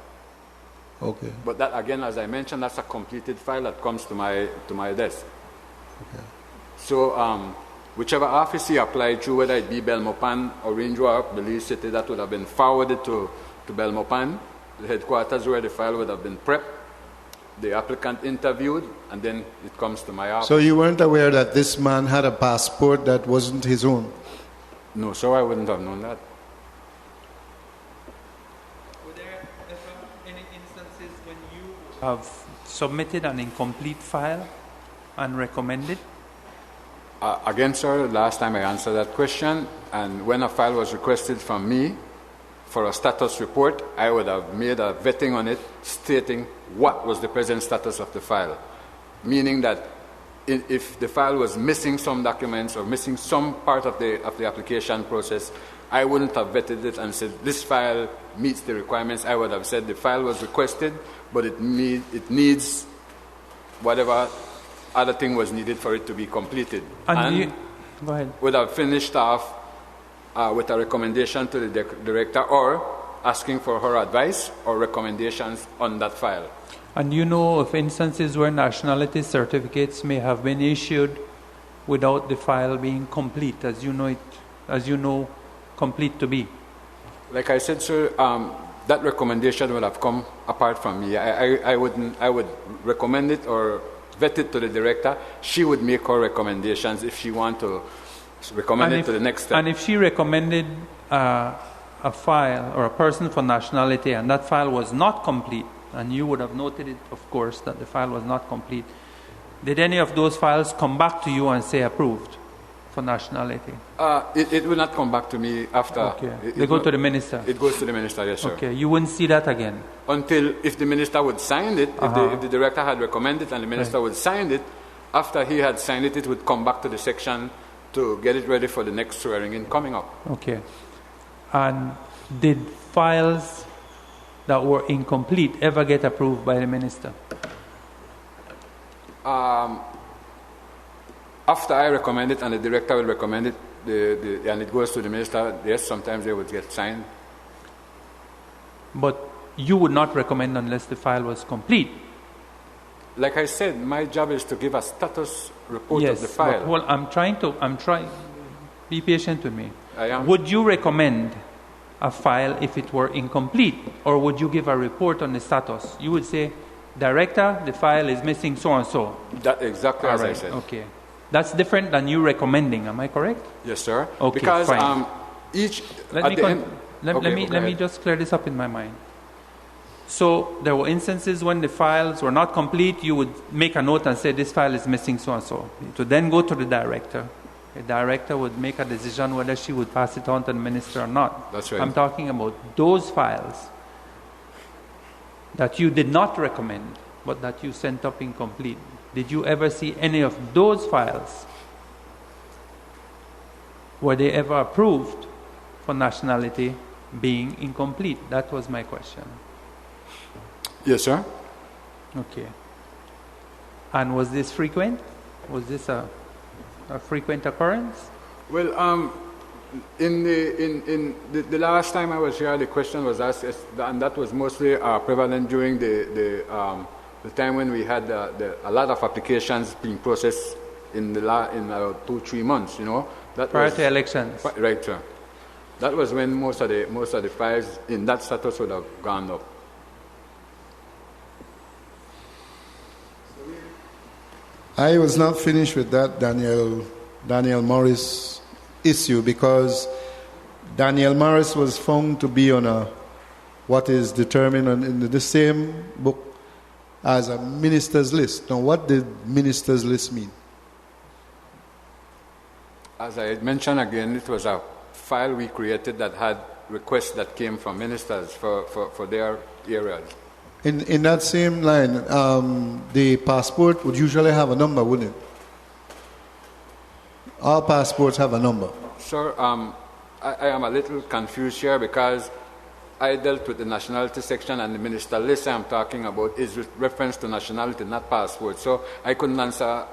Okay. But that, again, as I mentioned, that's a completed file that comes to my desk. Okay. So whichever office he applied to, whether it be Belmopan or Range Walk, Belize City, that would have been forwarded to Belmopan, the headquarters where the file would have been prepped, the applicant interviewed, and then it comes to my office. So you weren't aware that this man had a passport that wasn't his own? No, so I wouldn't have known that. Were there ever any instances when you have submitted an incomplete file and recommended? Again, sir, last time I answered that question, and when a file was requested from me for a status report, I would have made a vetting on it stating what was the present status of the file. Meaning that if the file was missing some documents or missing some part of the application process, I wouldn't have vetted it and said this file meets the requirements. I would have said the file was requested, but it needs whatever other thing was needed for it to be completed. And go ahead. Would have finished off with a recommendation to the director or asking for her advice or recommendations on that file. And you know of instances where nationality certificates may have been issued without the file being complete, as you know complete to be? Like I said, sir, that recommendation would have come apart from me. I would recommend it or vet it to the director. She would make her recommendations if she want to recommend it to the next step. And if she recommended a file or a person for nationality and that file was not complete, and you would have noted it, of course, that the file was not complete, did any of those files come back to you and say approved for nationality? It will not come back to me after. Okay. They go to the minister? It goes to the minister, yes, sir. Okay. You wouldn't see that again? Until if the minister would sign it, if the director had recommended and the minister would sign it, after he had signed it, it would come back to the section to get it ready for the next swearing-in coming up. Okay. And did files that were incomplete ever get approved by the minister? After I recommend it and the director will recommend it, and it goes to the minister, yes, sometimes they would get signed. But you would not recommend unless the file was complete? Like I said, my job is to give a status report of the file. But, well, I'm trying, be patient with me. I am. Would you recommend a file if it were incomplete, or would you give a report on the status? You would say, Director, the file is missing so and so. That exactly as I said. Okay. That's different than you recommending, am I correct? Yes, sir. Okay, because fine. Let me just clear this up in my mind. So there were instances when the files were not complete, you would make a note and say this file is missing so and so. To then go to the director A director would make a decision whether she would pass it on to the minister or not. That's right. I'm talking about those files that you did not recommend, but that you sent up incomplete. Did you ever see any of those files? Were they ever approved for nationality being incomplete? That was my question. Yes, sir. Okay. And was this frequent? Was this a frequent occurrence? Well, in the last time I was here, the question was asked, and that was mostly prevalent during the time when we had a lot of applications being processed in 2-3 months. You know, that prior was, to elections. Right, sir. That was when most of the files in that status would have gone up. I was not finished with that Daniel Morris issue, because Daniel Morris was found to be on what is determined in the same book as a minister's list. Now, what did minister's list mean? As I had mentioned again, it was a file we created that had requests that came from ministers for their areas. In that same line, the passport would usually have a number, wouldn't it? All passports have a number. Sir, I am a little confused here, because I dealt with the nationality section, and the minister list I'm talking about is with reference to nationality, not passport. So I couldn't answer.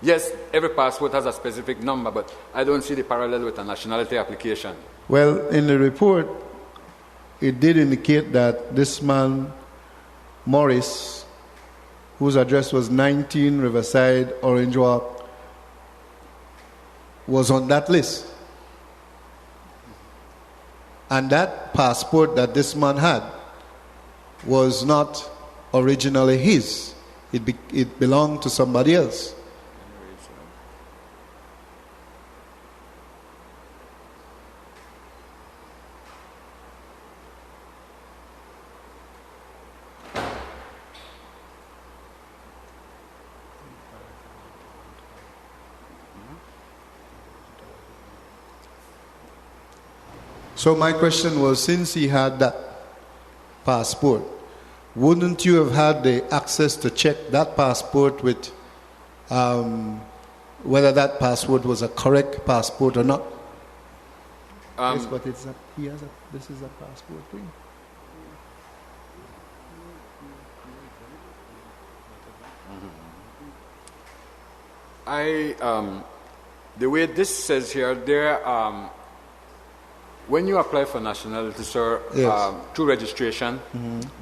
Yes, every passport has a specific number, but I don't see the parallel with a nationality application. Well, in the report, it did indicate that this man, Morris, whose address was 19 Riverside, Orange Walk, was on that list. And that passport that this man had was not originally his. It belonged to somebody else. So my question was, since he had that passport, wouldn't you have had the access to check that passport with whether that passport was a correct passport or not? Yes, but this is a passport thing. The way this says here, when you apply for nationality, sir, yes, through registration,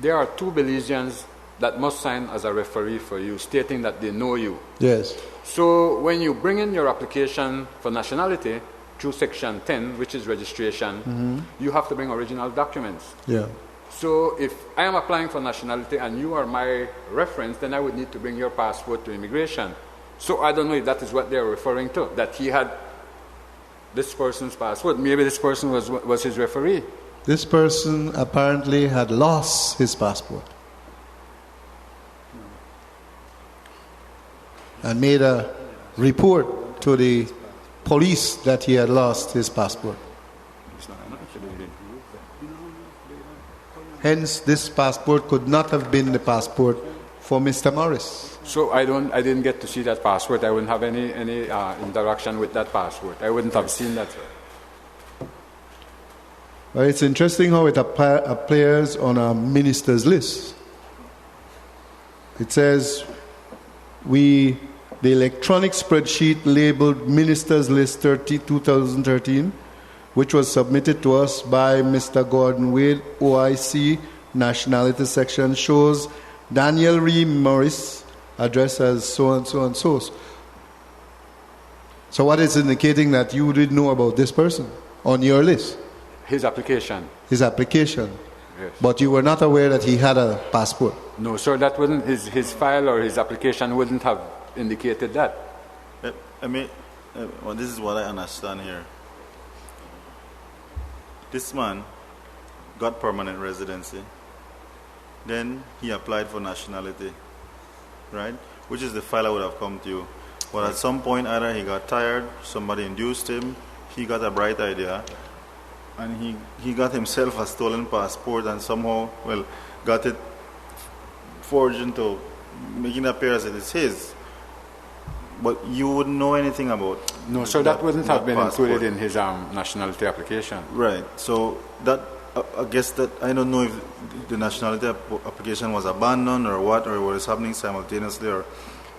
there are 2 Belizeans that must sign as a referee for you, stating that they know you. Yes. So when you bring in your application for nationality through Section 10, which is registration, you have to bring original documents. Yeah. So if I am applying for nationality and you are my reference, then I would need to bring your passport to immigration. So I don't know if that is what they are referring to, that he had this person's passport. Maybe this person was his referee. This person apparently had lost his passport and made a report to the police that he had lost his passport. Hence, this passport could not have been the passport for Mr. Morris. So I didn't get to see that passport. I wouldn't have any interaction with that passport. I wouldn't have seen that. Well, it's interesting how it appears on a minister's list. It says, the electronic spreadsheet labeled Minister's List 2013, which was submitted to us by Mr. Gordon Wade, OIC, Nationality Section, shows Daniel Ree Morris, address as so and so and so. So what is indicating that you didn't know about this person on your list? His application. His application. Yes. But you were not aware that he had a passport. No, sir, that wouldn't, his file or his application wouldn't have indicated that. Well, this is what I understand here. This man got permanent residency. Then he applied for nationality, right? Which is the file I would have come to you. But at some point, either he got tired, somebody induced him, he got a bright idea, and he got himself a stolen passport and somehow, well, got it forged into making it appear as if it's his. But you wouldn't know anything about. No, so that wouldn't have been included in his nationality application. Right. So that I guess that I don't know if the nationality application was abandoned or what, or what was happening simultaneously, or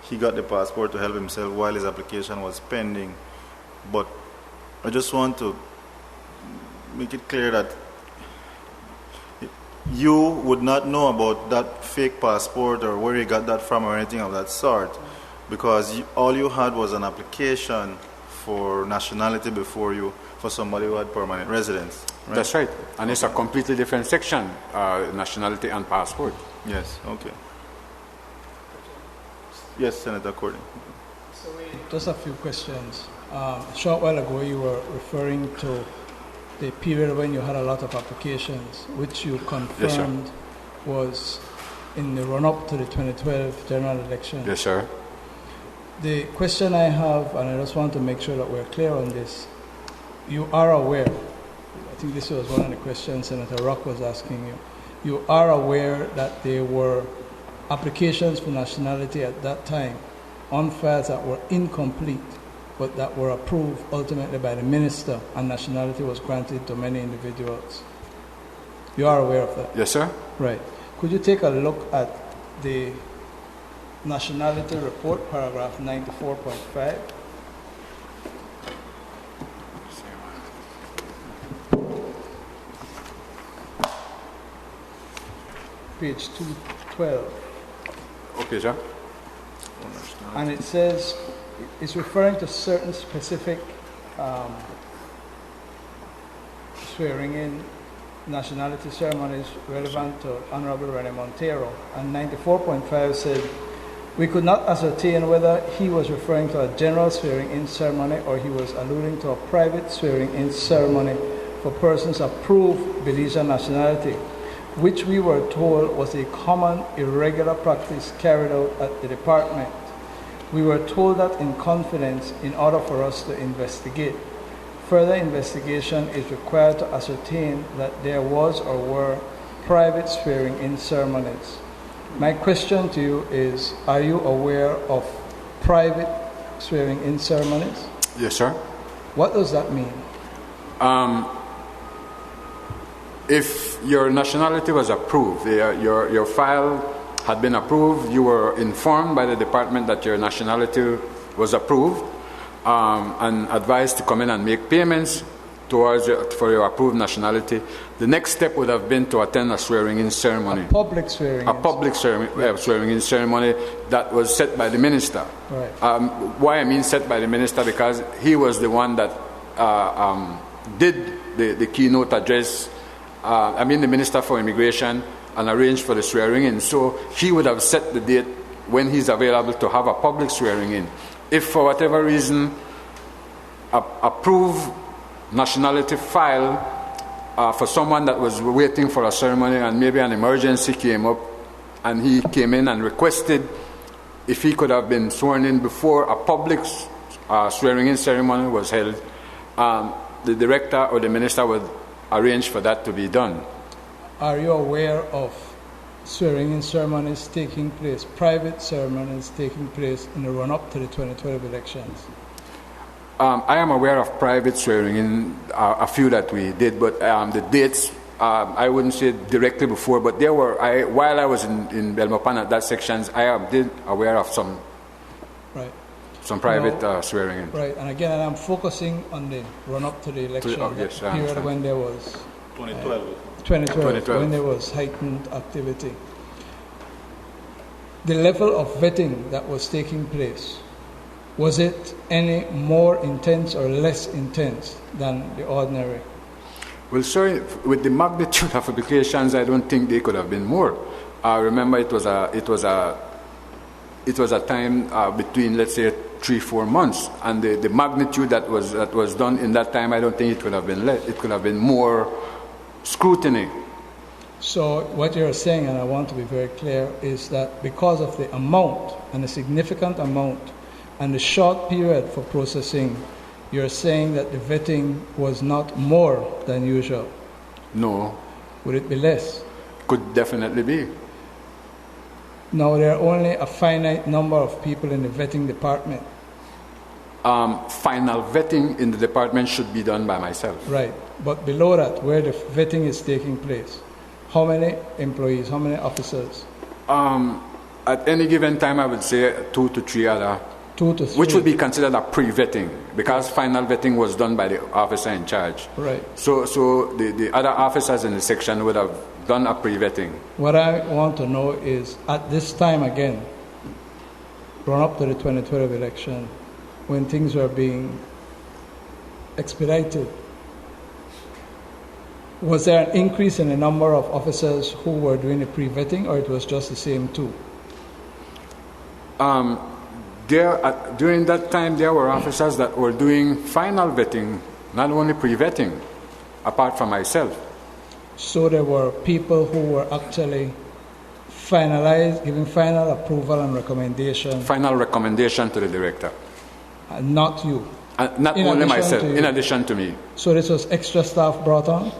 he got the passport to help himself while his application was pending. But I just want to make it clear that you would not know about that fake passport or where he got that from or anything of that sort, because all you had was an application for nationality before you for somebody who had permanent residence. Right? That's right. And it's a completely different section, nationality and passport. Yes, okay. Yes, Senator Courtney. Just a few questions. A short while ago, you were referring to the period when you had a lot of applications, which you confirmed was in the run-up to the 2012 general election. Yes, sir. The question I have, and I just want to make sure that we're clear on this, you are aware, I think this was one of the questions Senator Rock was asking you, you are aware that there were applications for nationality at that time on files that were incomplete, but that were approved ultimately by the minister, and nationality was granted to many individuals. You are aware of that? Yes, sir. Right. Could you take a look at the nationality report, paragraph 94.5? Page 212. Okay, sir. And it says, it's referring to certain specific swearing in nationality ceremonies relevant to Honorable Rene Montero. And 94.5 said, we could not ascertain whether he was referring to a general swearing in ceremony or he was alluding to a private swearing in ceremony for persons approved Belizean nationality, which we were told was a common irregular practice carried out at the department. We were told that in confidence in order for us to investigate. Further investigation is required to ascertain that there was or were private swearing in ceremonies. My question to you is, are you aware of private swearing in ceremonies? Yes, sir. What does that mean? If your nationality was approved, your file had been approved, you were informed by the department that your nationality was approved, and advised to come in and make payments for your approved nationality, the next step would have been to attend a swearing-in ceremony. A public swearing-in. A public swearing-in ceremony that was set by the minister. Right. Why I mean set by the minister, because he was the one that did the keynote address, the Minister for Immigration, and arranged for the swearing-in. So he would have set the date when he's available to have a public swearing-in. If for whatever reason approved nationality file for someone that was waiting for a ceremony and maybe an emergency came up and he came in and requested if he could have been sworn in before a public swearing-in ceremony was held, the director or the minister would arrange for that to be done. Are you aware of swearing-in ceremonies taking place, private ceremonies taking place in the run-up to the 2012 elections? I am aware of private swearing-in, a few that we did, but the dates, I wouldn't say directly before, but there were, while I was in Belmopan at that sections, I did aware of some private swearing-in. Right, and again, I'm focusing on the run-up to the election period when there was 2012, when there was heightened activity. The level of vetting that was taking place, was it any more intense or less intense than the ordinary? Well, sir, with the magnitude of applications, I don't think they could have been more. Remember, it was a time between, let's say, 3-4 months, and the magnitude that was done in that time, I don't think it could have been less. It could have been more scrutiny. So what you're saying, and I want to be very clear, is that because of the amount and the significant amount and the short period for processing, you're saying that the vetting was not more than usual. No. Would it be less? Could definitely be. Now, there are only a finite number of people in the vetting department. Final vetting in the department should be done by myself. Right. But below that, where the vetting is taking place, how many employees, how many officers? At any given time, I would say 2 to 3 other. 2 to 3. Which would be considered a pre-vetting, because final vetting was done by the officer in charge. Right. So the other officers in the section would have done a pre-vetting. What I want to know is, at this time again, run up to the 2012 election, when things were being expedited, was there an increase in the number of officers who were doing the pre-vetting, or it was just the same two? During that time, there were officers that were doing final vetting, not only pre-vetting, apart from myself. So there were people who were actually giving final approval and recommendation. Final recommendation to the director. Not you. Not only myself, in addition to me. So this was extra staff brought on?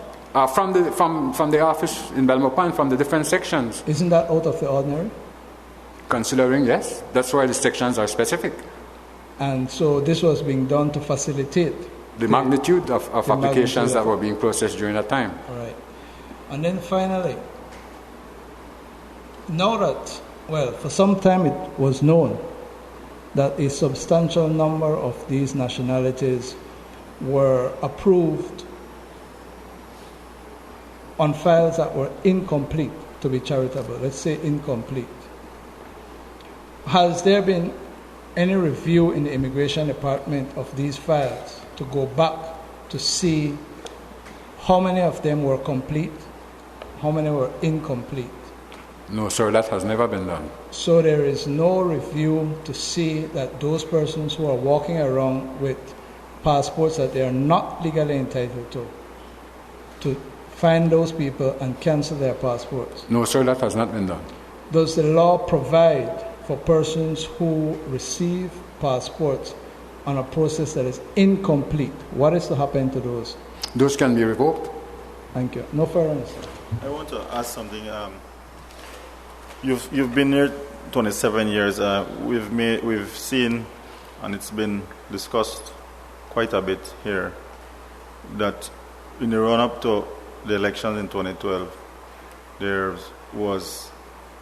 From the office in Belmopan, from the different sections. Isn't that out of the ordinary? Considering, yes. That's why the sections are specific. And so this was being done to facilitate the magnitude of applications that were being processed during that time. All right. And then finally, now that, well, for some time it was known that a substantial number of these nationalities were approved on files that were incomplete, to be charitable. Let's say incomplete. Has there been any review in the Immigration Department of these files to go back to see how many of them were complete, how many were incomplete? No, sir, that has never been done. So there is no review to see that those persons who are walking around with passports that they are not legally entitled to find those people and cancel their passports? No, sir, that has not been done. Does the law provide for persons who receive passports on a process that is incomplete? What is to happen to those? Those can be revoked. Thank you. No further answer. I want to ask something. You've been here 27 years. We've seen, and it's been discussed quite a bit here, that in the run-up to the elections in 2012, there was,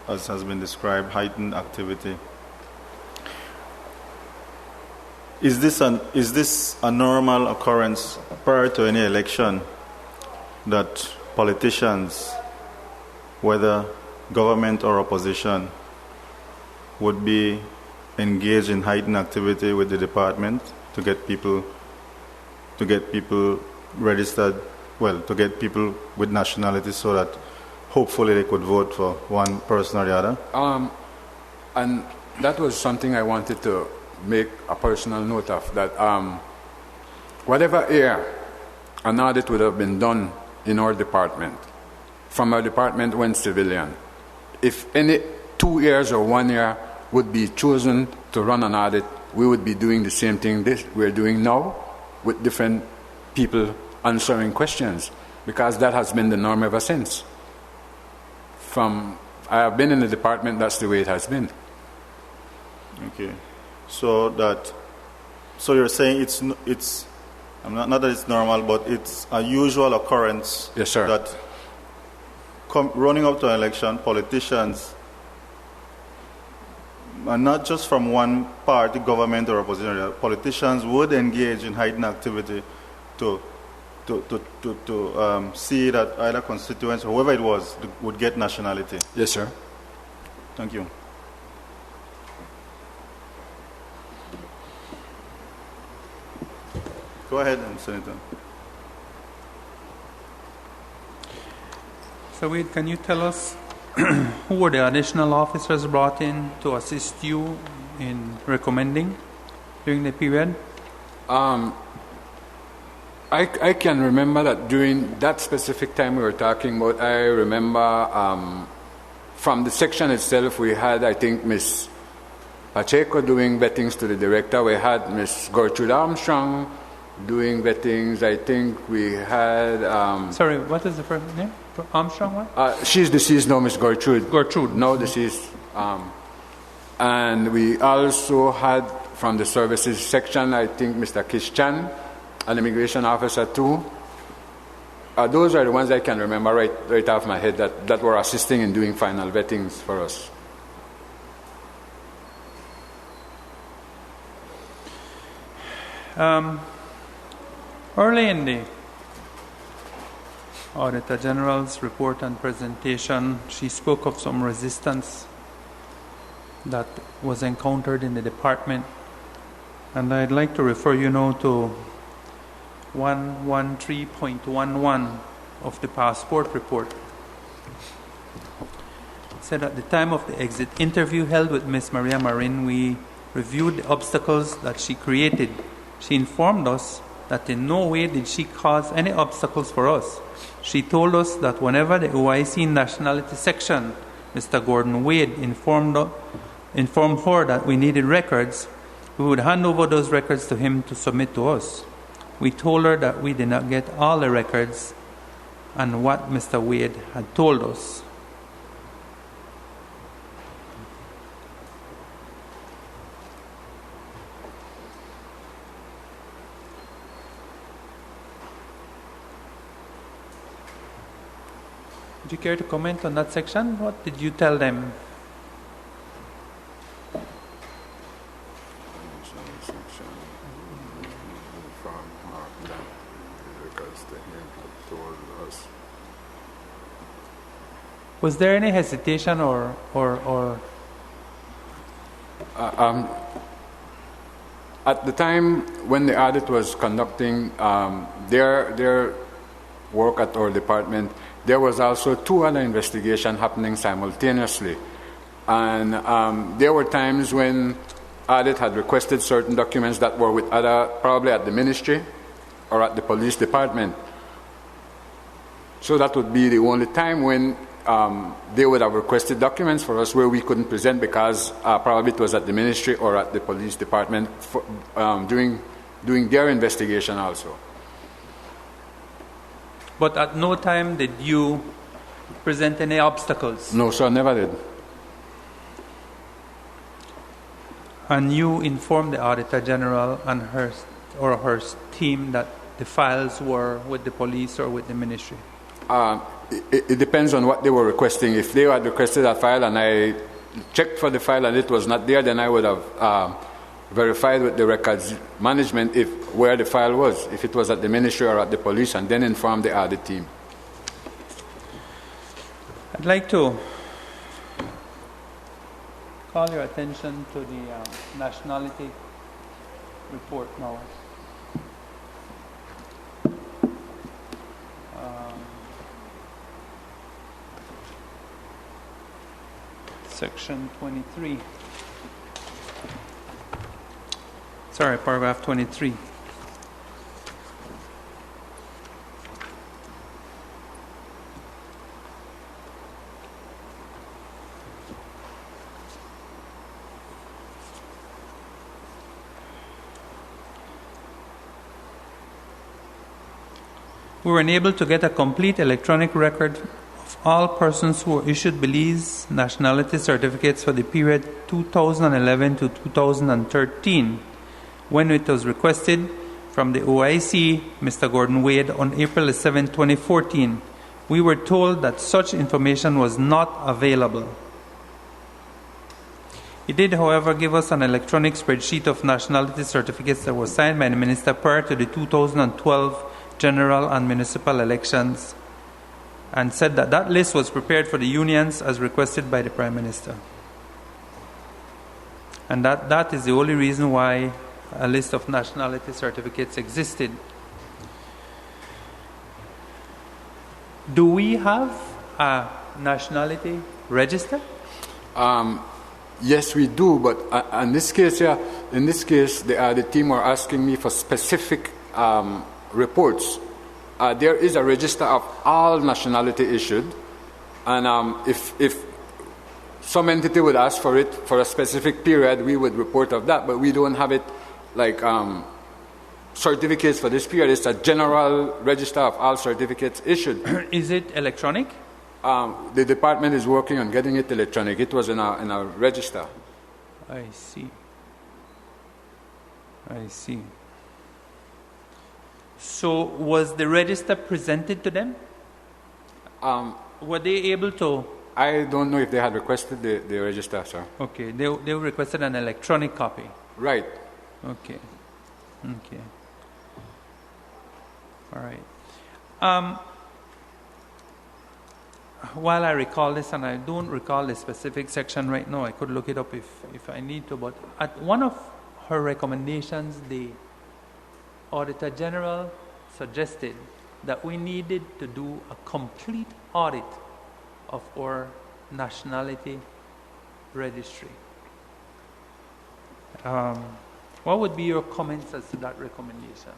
as has been described, heightened activity. Is this a normal occurrence prior to any election that politicians, whether government or opposition, would be engaged in heightened activity with the department to get people registered, to get people with nationality so that hopefully they could vote for one person or the other? And that was something I wanted to make a personal note of, that whatever year an audit would have been done in our department, from our department went civilian, if any 2 years or 1 year would be chosen to run an audit, we would be doing the same thing we're doing now with different people answering questions, because that has been the norm ever since. I have been in the department, that's the way it has been. Okay. So you're saying it's not that it's normal, but it's a usual occurrence. Yes, sir. That running up to an election, politicians, and not just from one party, government or opposition, politicians would engage in heightened activity to see that either constituents, or whoever it was, would get nationality. Yes, sir. Thank you. Go ahead, Senator. So, Wade, can you tell us who were the additional officers brought in to assist you in recommending during the period? I can remember that during that specific time we were talking about, I remember from the section itself we had, I think, Miss Pacheco doing vettings to the director. We had Ms. Gertrude Armstrong doing vettings. I think we had... Sorry, what is the first name? Armstrong, what? She's deceased now, Ms. Gertrude. Gertrude. No, deceased. And we also had from the services section, I think Mr. Kishchan, an immigration officer too. Those are the ones I can remember right off my head that were assisting in doing final vettings for us. Early in the Auditor General's report and presentation, she spoke of some resistance that was encountered in the department. And I'd like to refer you now to 113.11 of the passport report. It said at the time of the exit interview held with Ms. Maria Marin, we reviewed the obstacles that she created. She informed us that in no way did she cause any obstacles for us. She told us that whenever the OIC nationality section, Mr. Gordon Wade, informed her that we needed records, we would hand over those records to him to submit to us. We told her that we did not get all the records and what Mr. Wade had told us. Would you care to comment on that section? What did you tell them? Was there any hesitation or at the time when the audit was conducting their work at our department, there was also two other investigations happening simultaneously. And there were times when audit had requested certain documents that were with other, probably at the ministry or at the police department. So that would be the only time when they would have requested documents for us where we couldn't present because probably it was at the ministry or at the police department for, doing their investigation also. But at no time did you present any obstacles? No, sir, never did. And you informed the Auditor General and her team that the files were with the police or with the ministry? It depends on what they were requesting. If they had requested a file and I checked for the file and it was not there, then I would have verified with the records management where the file was, if it was at the ministry or at the police, and then informed the audit team. I'd like to call your attention to the nationality report now. Section 23. Sorry, paragraph 23. We were unable to get a complete electronic record of all persons who were issued Belize nationality certificates for the period 2011 to 2013, when it was requested from the OIC, Mr. Gordon Wade, on April 7, 2014. We were told that such information was not available. He did, however, give us an electronic spreadsheet of nationality certificates that were signed by the Minister prior to the 2012 general and municipal elections, and said that that list was prepared for the unions as requested by the Prime Minister. And that is the only reason why a list of nationality certificates existed. Do we have a nationality register? Yes, we do, but in this case, the team were asking me for specific reports. There is a register of all nationality issued, and if some entity would ask for it for a specific period, we would report of that, but we don't have it like certificates for this period. It's a general register of all certificates issued. Is it electronic? The department is working on getting it electronic. It was in a register. I see. I see. So was the register presented to them? Were they able to? I don't know if they had requested the register, sir. Okay, they requested an electronic copy. Right. Okay. Okay. All right. While I recall this, and I don't recall the specific section right now, I could look it up if I need to, but at one of her recommendations, the Auditor General suggested that we needed to do a complete audit of our nationality registry. What would be your comments as to that recommendation?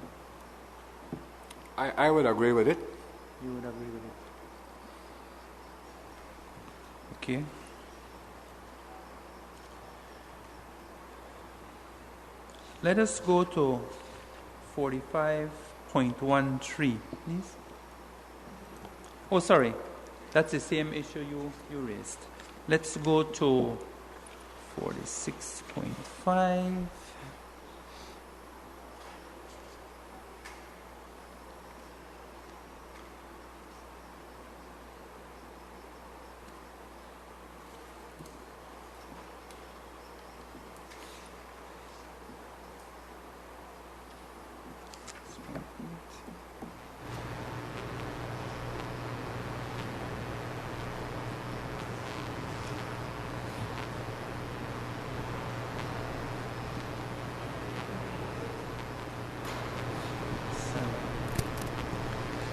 I would agree with it. You would agree with it? Okay. Let us go to 45.13, please. Oh, sorry. That's the same issue you raised. Let's go to 46.5.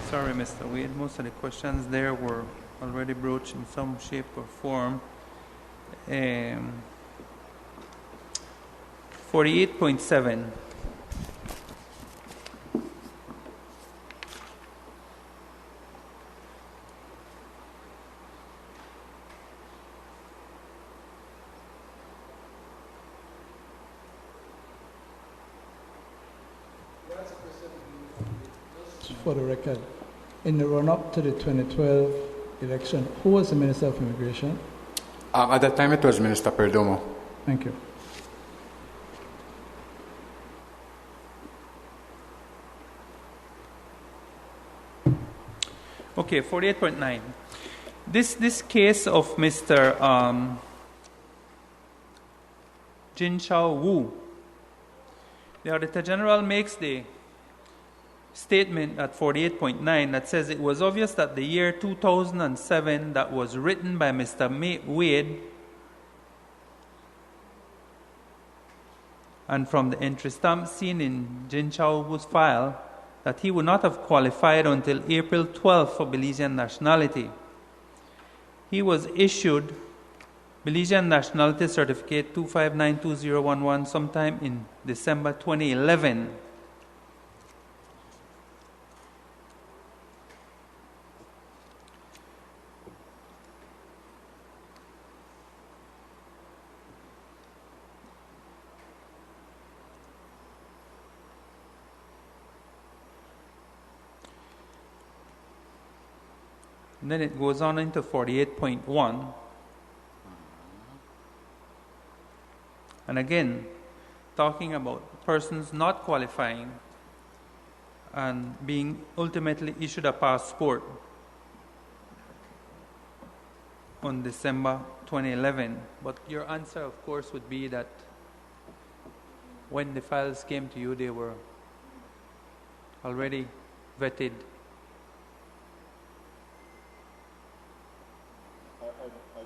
Sorry, Mr. Wade, most of the questions there were already broached in some shape or form. 48.7. For the record, in the run-up to the 2012 election, who was the Minister of Immigration? At that time, it was Minister Perdomo. Thank you. Okay, 48.9. This case of Mr. Jin Chao Wu, the Auditor General makes the statement at 48.9 that says it was obvious that the year 2007 that was written by Mr. Wade and from the entry stamp seen in Jin Chao Wu's file that he would not have qualified until April 12 for Belizean nationality. He was issued Belizean Nationality Certificate 2592011 sometime in December 2011. And then it goes on into 48.1. And again, talking about persons not qualifying and being ultimately issued a passport on December 2011. But your answer, of course, would be that when the files came to you, they were already vetted.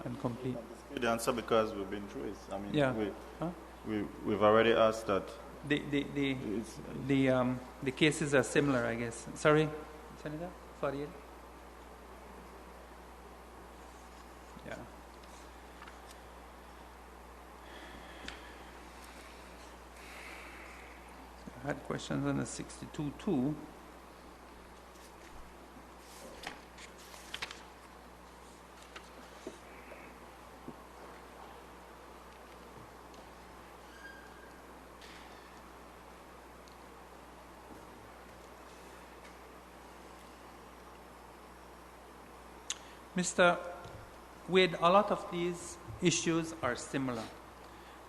And complete. The answer because we've been through it. I mean, yeah. We've already asked that. The cases are similar, I guess. Sorry, Senator, 48. Yeah. I had questions on the 62.2. Mr. Wade, a lot of these issues are similar.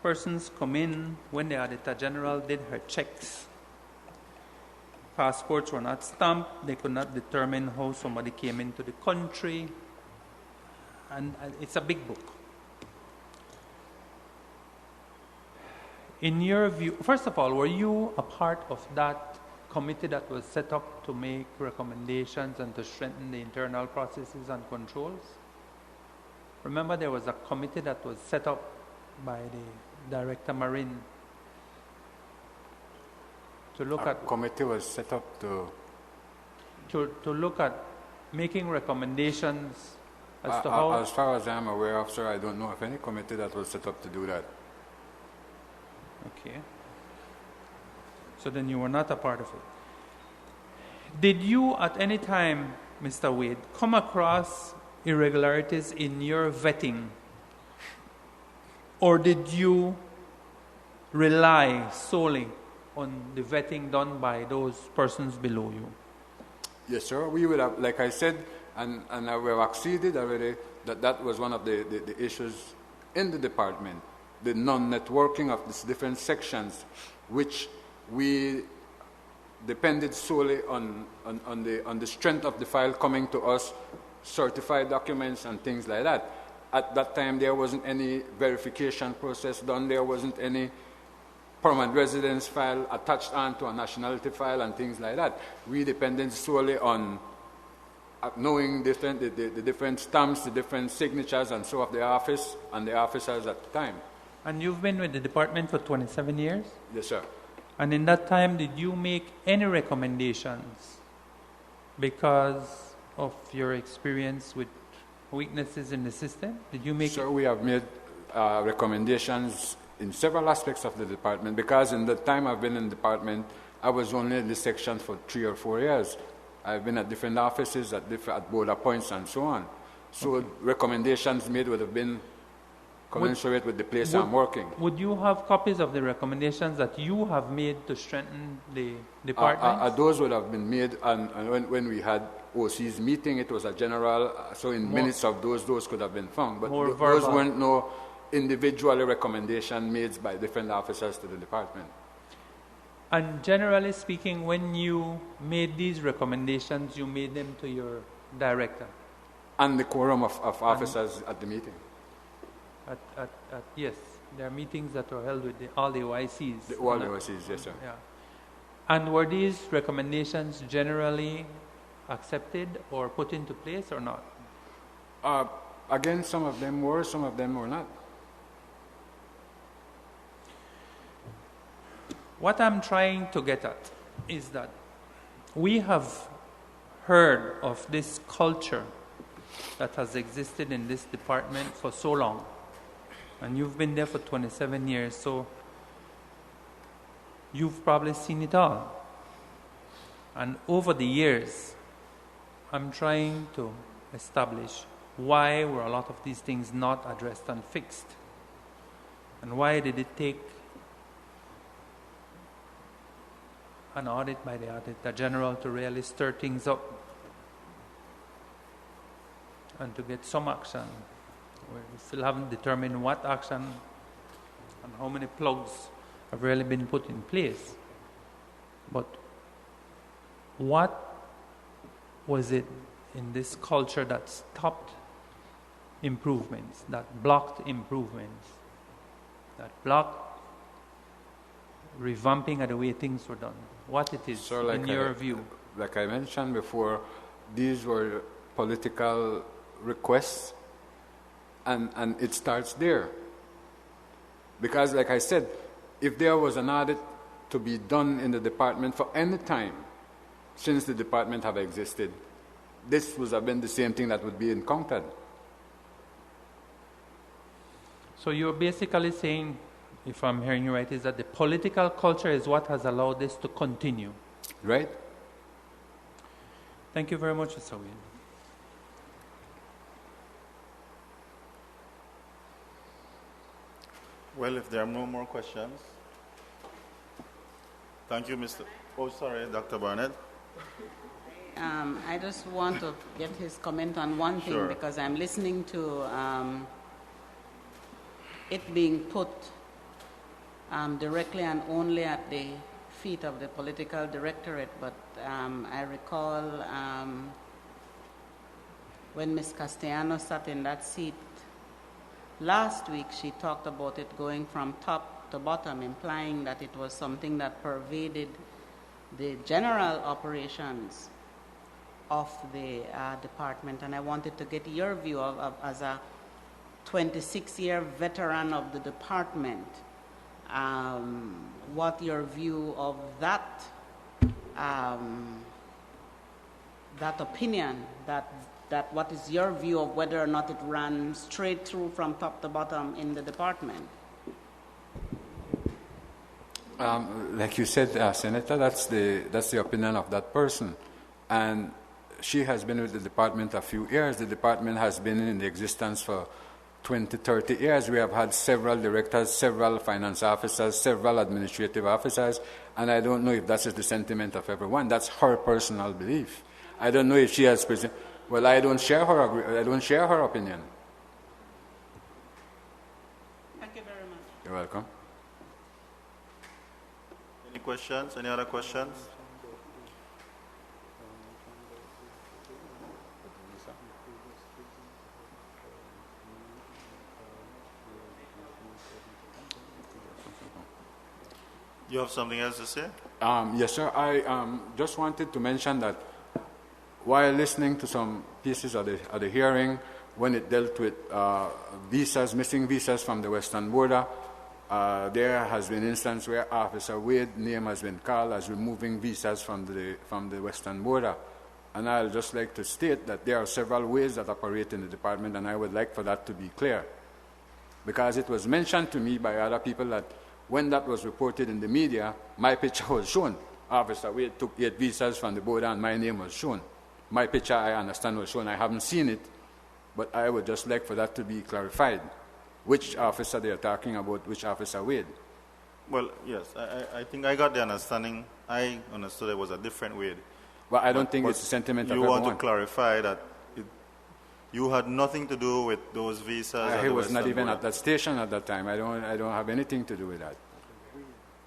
Persons come in when the Auditor General did her checks. Passports were not stamped. They could not determine how somebody came into the country. And it's a big book. In your view, first of all, were you a part of that committee that was set up to make recommendations and to strengthen the internal processes and controls? Remember, there was a committee that was set up by the Director Marine to look at... committee was set up to look at making recommendations as to how... As far as I'm aware of, sir, I don't know of any committee that was set up to do that. Okay. So then you were not a part of it. Did you at any time, Mr. Wade, come across irregularities in your vetting? Or did you rely solely on the vetting done by those persons below you? Yes, sir. We would have, like I said, and we have acceded already, that was one of the issues in the department. The non-networking of these different sections, which we depended solely on the strength of the file coming to us, certified documents and things like that. At that time, there wasn't any verification process done. There wasn't any permanent residence file attached onto a nationality file and things like that. We depended solely on knowing the different stamps, the different signatures and so of the office and the officers at the time. And you've been with the department for 27 years? Yes, sir. And in that time, did you make any recommendations because of your experience with weaknesses in the system? Did you make... Sir, we have made recommendations in several aspects of the department, because in the time I've been in the department, I was only in this section for 3 or 4 years. I've been at different offices, at border points and so on. So recommendations made would have been commensurate with the place I'm working. Would you have copies of the recommendations that you have made to strengthen the department? Those would have been made, and when we had OC's meeting, it was a general, so in minutes of those could have been found. But those weren't no individual recommendation made by different officers to the department. And generally speaking, when you made these recommendations, you made them to your director? And the quorum of officers at the meeting. Yes, there are meetings that are held with all the OICs. All the OICs, yes, sir. Yeah. And were these recommendations generally accepted or put into place or not? Again, some of them were, some of them were not. What I'm trying to get at is that we have heard of this culture that has existed in this department for so long. And you've been there for 27 years, so you've probably seen it all. And over the years, I'm trying to establish why were a lot of these things not addressed and fixed? And why did it take an audit by the Auditor General to really stir things up and to get some action? We still haven't determined what action and how many plugs have really been put in place. But what was it in this culture that stopped improvements, that blocked improvements, that blocked revamping of the way things were done? What it is, so in your view? Like I mentioned before, these were political requests. And it starts there. Because, like I said, if there was an audit to be done in the department for any time since the department have existed, this would have been the same thing that would be encountered. So you're basically saying, if I'm hearing you right, is that the political culture is what has allowed this to continue. Right. Thank you very much, Mr. Wade. Well, if there are no more questions, thank you, Mr. Oh, sorry, Dr. Barnett. I just want to get his comment on one thing Sure. because I'm listening to it being put directly and only at the feet of the political directorate. But I recall when Ms. Castellano sat in that seat last week, she talked about it going from top to bottom, implying that it was something that pervaded the general operations of the department. And I wanted to get your view of as a 26-year veteran of the department, what your view of that that opinion, that what is your view of whether or not it ran straight through from top to bottom in the department? Like you said, Senator, that's the opinion of that person, and she has been with the department a few years. The department has been in existence for 20, 30 years. We have had several directors, several finance officers, several administrative officers, and I don't know if that's the sentiment of everyone. That's her personal belief. I don't know if she has. Well, I don't share her opinion. Thank you very much. You're welcome. Any questions? Any other questions? You have something else to say? Yes, sir. I just wanted to mention that while listening to some pieces of the hearing, when it dealt with visas, missing visas from the western border, there has been instance where Officer Wade's name has been called as removing visas from the western border. And I'll just like to state that there are several ways that operate in the department, and I would like for that to be clear. Because it was mentioned to me by other people that when that was reported in the media, my picture was shown. Officer Wade took 8 visas from the border and my name was shown. My picture, I understand, was shown. I haven't seen it, but I would just like for that to be clarified. Which officer they are talking about, which Officer Wade? Well, yes, I think I got the understanding. I understood it was a different Wade. Well, I don't think it's a sentiment of you everyone. want to clarify that you had nothing to do with those visas. I was not even at that station at that time. I don't have anything to do with that.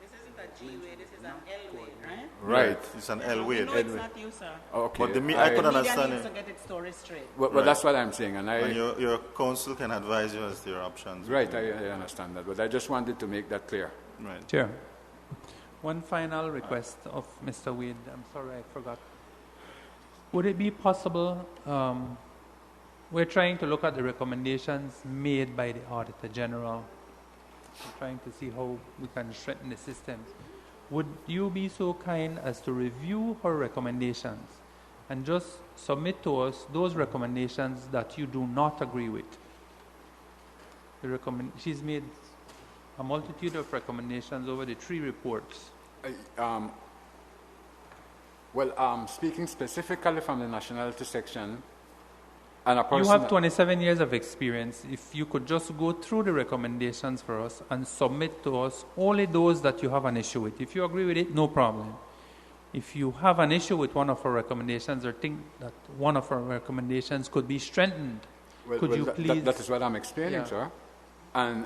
This isn't a G Wade, this is an L Wade, right? Right. It's an L Wade. No, it's not you, sir. Okay. But I could The understand media needs it. to get its story straight. Well, Right. that's what I'm saying. And your counsel can advise you as to your options. Right, I understand that. But I just wanted to make that clear. Right. Chair, one final request of Mr. Wade. I'm sorry, I forgot. Would it be possible, we're trying to look at the recommendations made by the Auditor General. We're trying to see how we can strengthen the systems. Would you be so kind as to review her recommendations and just submit to us those recommendations that you do not agree with? She's made a multitude of recommendations over the 3 reports. Speaking specifically from the nationality section, and a person You have 27 years of experience. If you could just go through the recommendations for us and submit to us only those that you have an issue with. If you agree with it, no problem. If you have an issue with one of our recommendations or think that one of our recommendations could be strengthened, could you please... That is what I'm explaining, Yeah. sir. And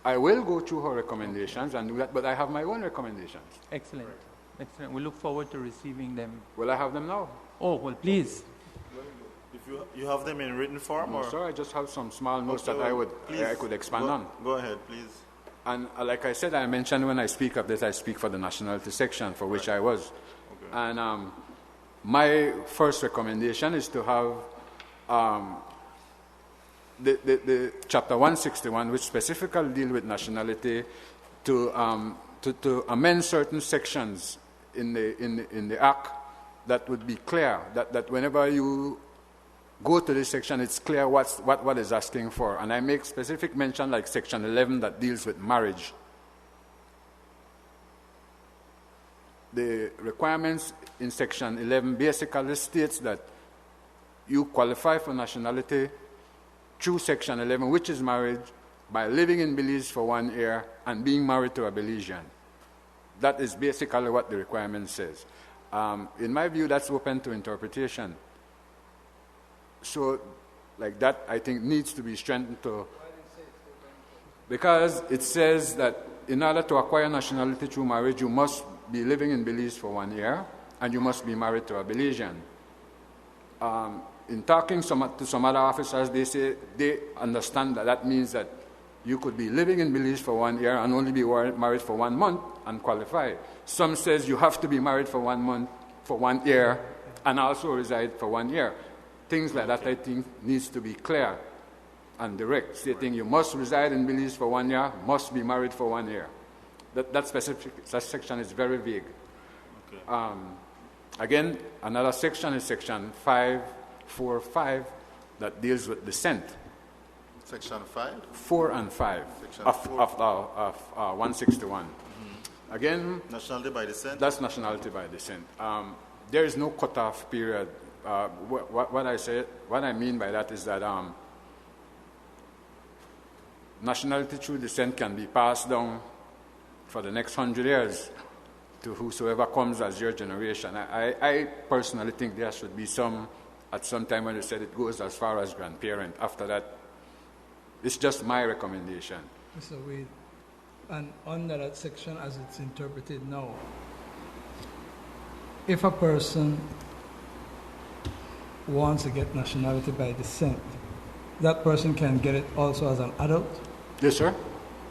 I will go through her recommendations and do that, but I have my own recommendations. Excellent. Excellent. We look forward to receiving them. Will I have them now? Oh, well, please. If you have them in written form, No, or sir, I just have some small notes Okay, that I could expand on. Go ahead, please. And like I said, I mentioned when I speak of this, I speak for the nationality section, for which I was. Okay. And my first recommendation is to have the Chapter 161, which specifically deal with nationality, to amend certain sections in the Act that would be clear, that whenever you go to this section, it's clear what is asking for. And I make specific mention like Section 11 that deals with marriage. The requirements in Section 11 basically states that you qualify for nationality through Section 11, which is marriage, by living in Belize for 1 year and being married to a Belizean. That is basically what the requirement says. In my view, that's open to interpretation. So, like that, I think needs to be strengthened to. Because it says that in order to acquire nationality through marriage, you must be living in Belize for 1 year, and you must be married to a Belizean. In talking to some other officers, they say they understand that that means that you could be living in Belize for 1 year and only be married for 1 month and qualify. Some says you have to be married for 1 month, for 1 year, and also reside for 1 year. Things like that, I think, needs to be clear and direct, stating you must reside in Belize for 1 year, must be married for 1 year. That section is very vague. Okay. Again, another section is section 545 that deals with descent. Section 5? 4 and 5 of 161. Mm-hmm. Again, nationality by descent? That's nationality by descent. There is no cutoff period. What I mean by that is that nationality through descent can be passed down for the next 100 years to whosoever comes as your generation. I personally think there should be at some time when you said it goes as far as grandparent. After that, it's just my recommendation. Mr. Wade, and under that section as it's interpreted now, if a person wants to get nationality by descent, that person can get it also as an adult? Yes, sir.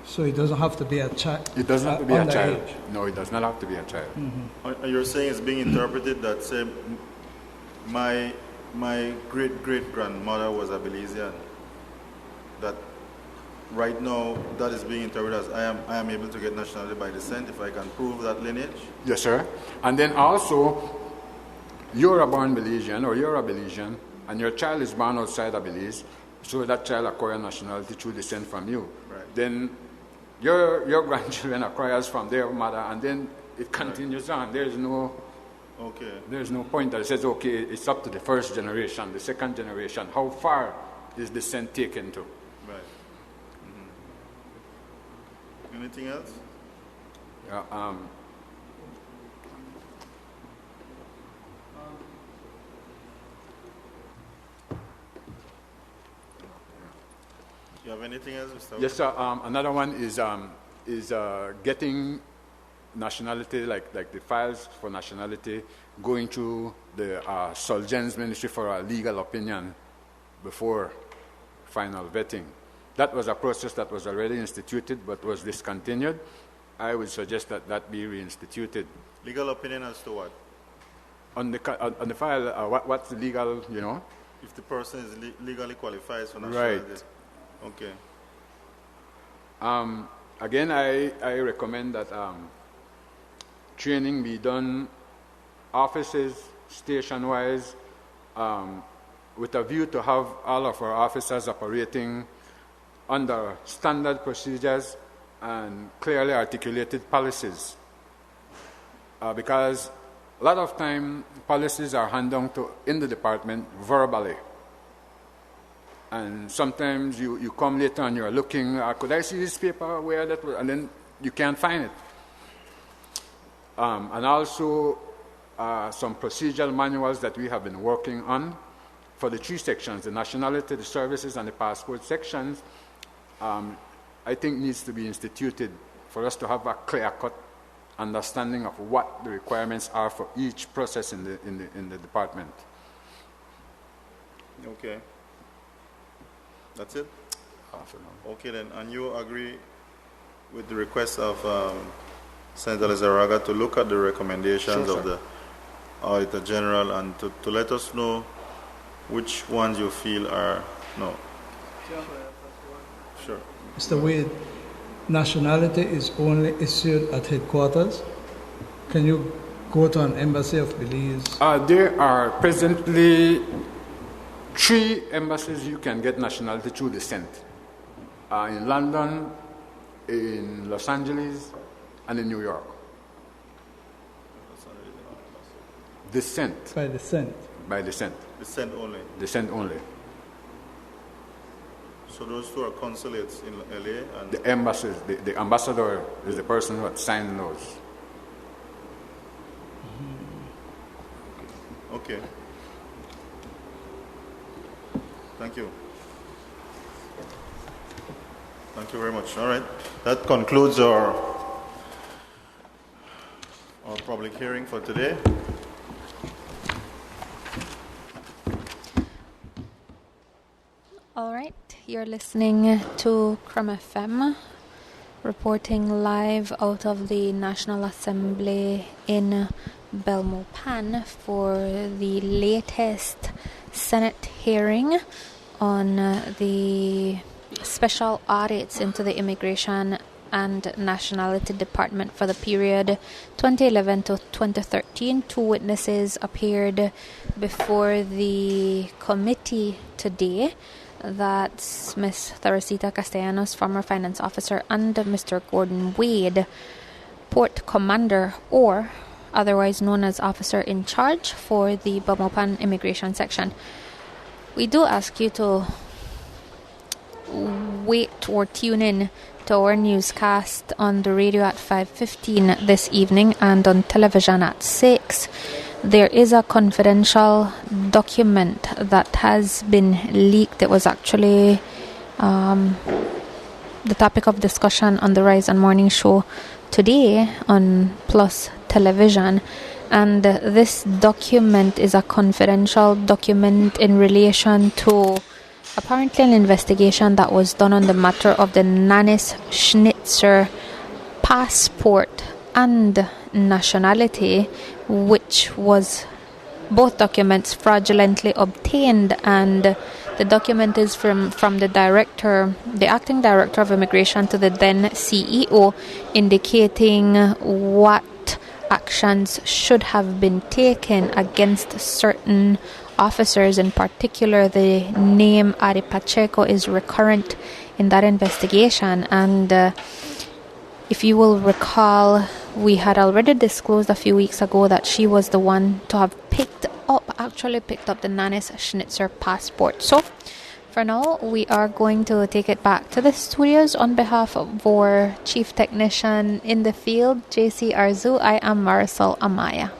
So it doesn't have to be a child? It doesn't have to be a child. No, it does not have to be a child. Mm-hmm. You're saying it's being interpreted that, say, my great-great-grandmother was a Belizean. That right now, that is being interpreted as I am able to get nationality by descent if I can prove that lineage? Yes, sir. And then also, you're a born Belizean or you're a Belizean, and your child is born outside of Belize, so that child acquires nationality through descent from you. Right. Then your grandchildren acquires from their mother, and then it continues on. There's no point that it says, okay, it's up to the first generation, the second generation. How far is descent taken to? Right. Mm-hmm. Anything else? You have anything else, Mr. Yes, sir. Another one is getting nationality, like the files for nationality, going through the Solgen's Ministry for a legal opinion before final vetting. That was a process that was already instituted but was discontinued. I would suggest that be reinstituted. Legal opinion as to what? On the file, what's the legal, If the person is legally qualified for nationality. Right. Okay. Again, I recommend that training be done offices, station-wise, with a view to have all of our officers operating under standard procedures and clearly articulated policies. Because a lot of time, policies are handed down in the department verbally. And sometimes you come later and you're looking, could I see this paper where that was? And then you can't find it. And also some procedural manuals that we have been working on for the 3 sections, the nationality, the services, and the passport sections, I think needs to be instituted for us to have a clear-cut understanding of what the requirements are for each process in the department. Okay. That's it? Okay then, and you agree with the request of Senator Lizarraga to look at the recommendations of the Auditor General and to let us know which ones you feel are no. Sure. Mr. Wade, nationality is only issued at headquarters. Can you go to an embassy of Belize? There are presently 3 embassies you can get nationality through descent. In London, in Los Angeles, and in New York. Descent. By descent? By descent. Descent only? Descent only. So those 2 are consulates in LA? And the embassies, the ambassador is the person who had signed those. Okay. Thank you. Thank you very much. All right. That concludes our public hearing for today. All right, you're listening to Crum FM, reporting live out of the National Assembly in Belmopan for the latest Senate hearing on the special audits into the Immigration and Nationality Department for the period 2011 to 2013. 2 witnesses appeared before the committee today. That's Ms. Teresita Castellanos, former finance officer, and Mr. Gordon Wade, port commander, or otherwise known as officer in charge for the Belmopan immigration section. We do ask you to wait or tune in to our newscast on the radio at 5:15 this evening and on television at 6. There is a confidential document that has been leaked. It was actually the topic of discussion on the Rise and Morning Show today on Plus Television. And this document is a confidential document in relation to apparently an investigation that was done on the matter of the Nanis Schnitzer passport and nationality, which was both documents fraudulently obtained. And the document is from the acting director of immigration to the then CEO, indicating what actions should have been taken against certain officers. In particular, the name Ari Pacheco is recurrent in that investigation. And if you will recall, we had already disclosed a few weeks ago that she was the one to have picked up the Nanis Schnitzer passport. So for now, we are going to take it back to the studios. On behalf of our chief technician in the field, JC Arzu, I am Marisol Amaya.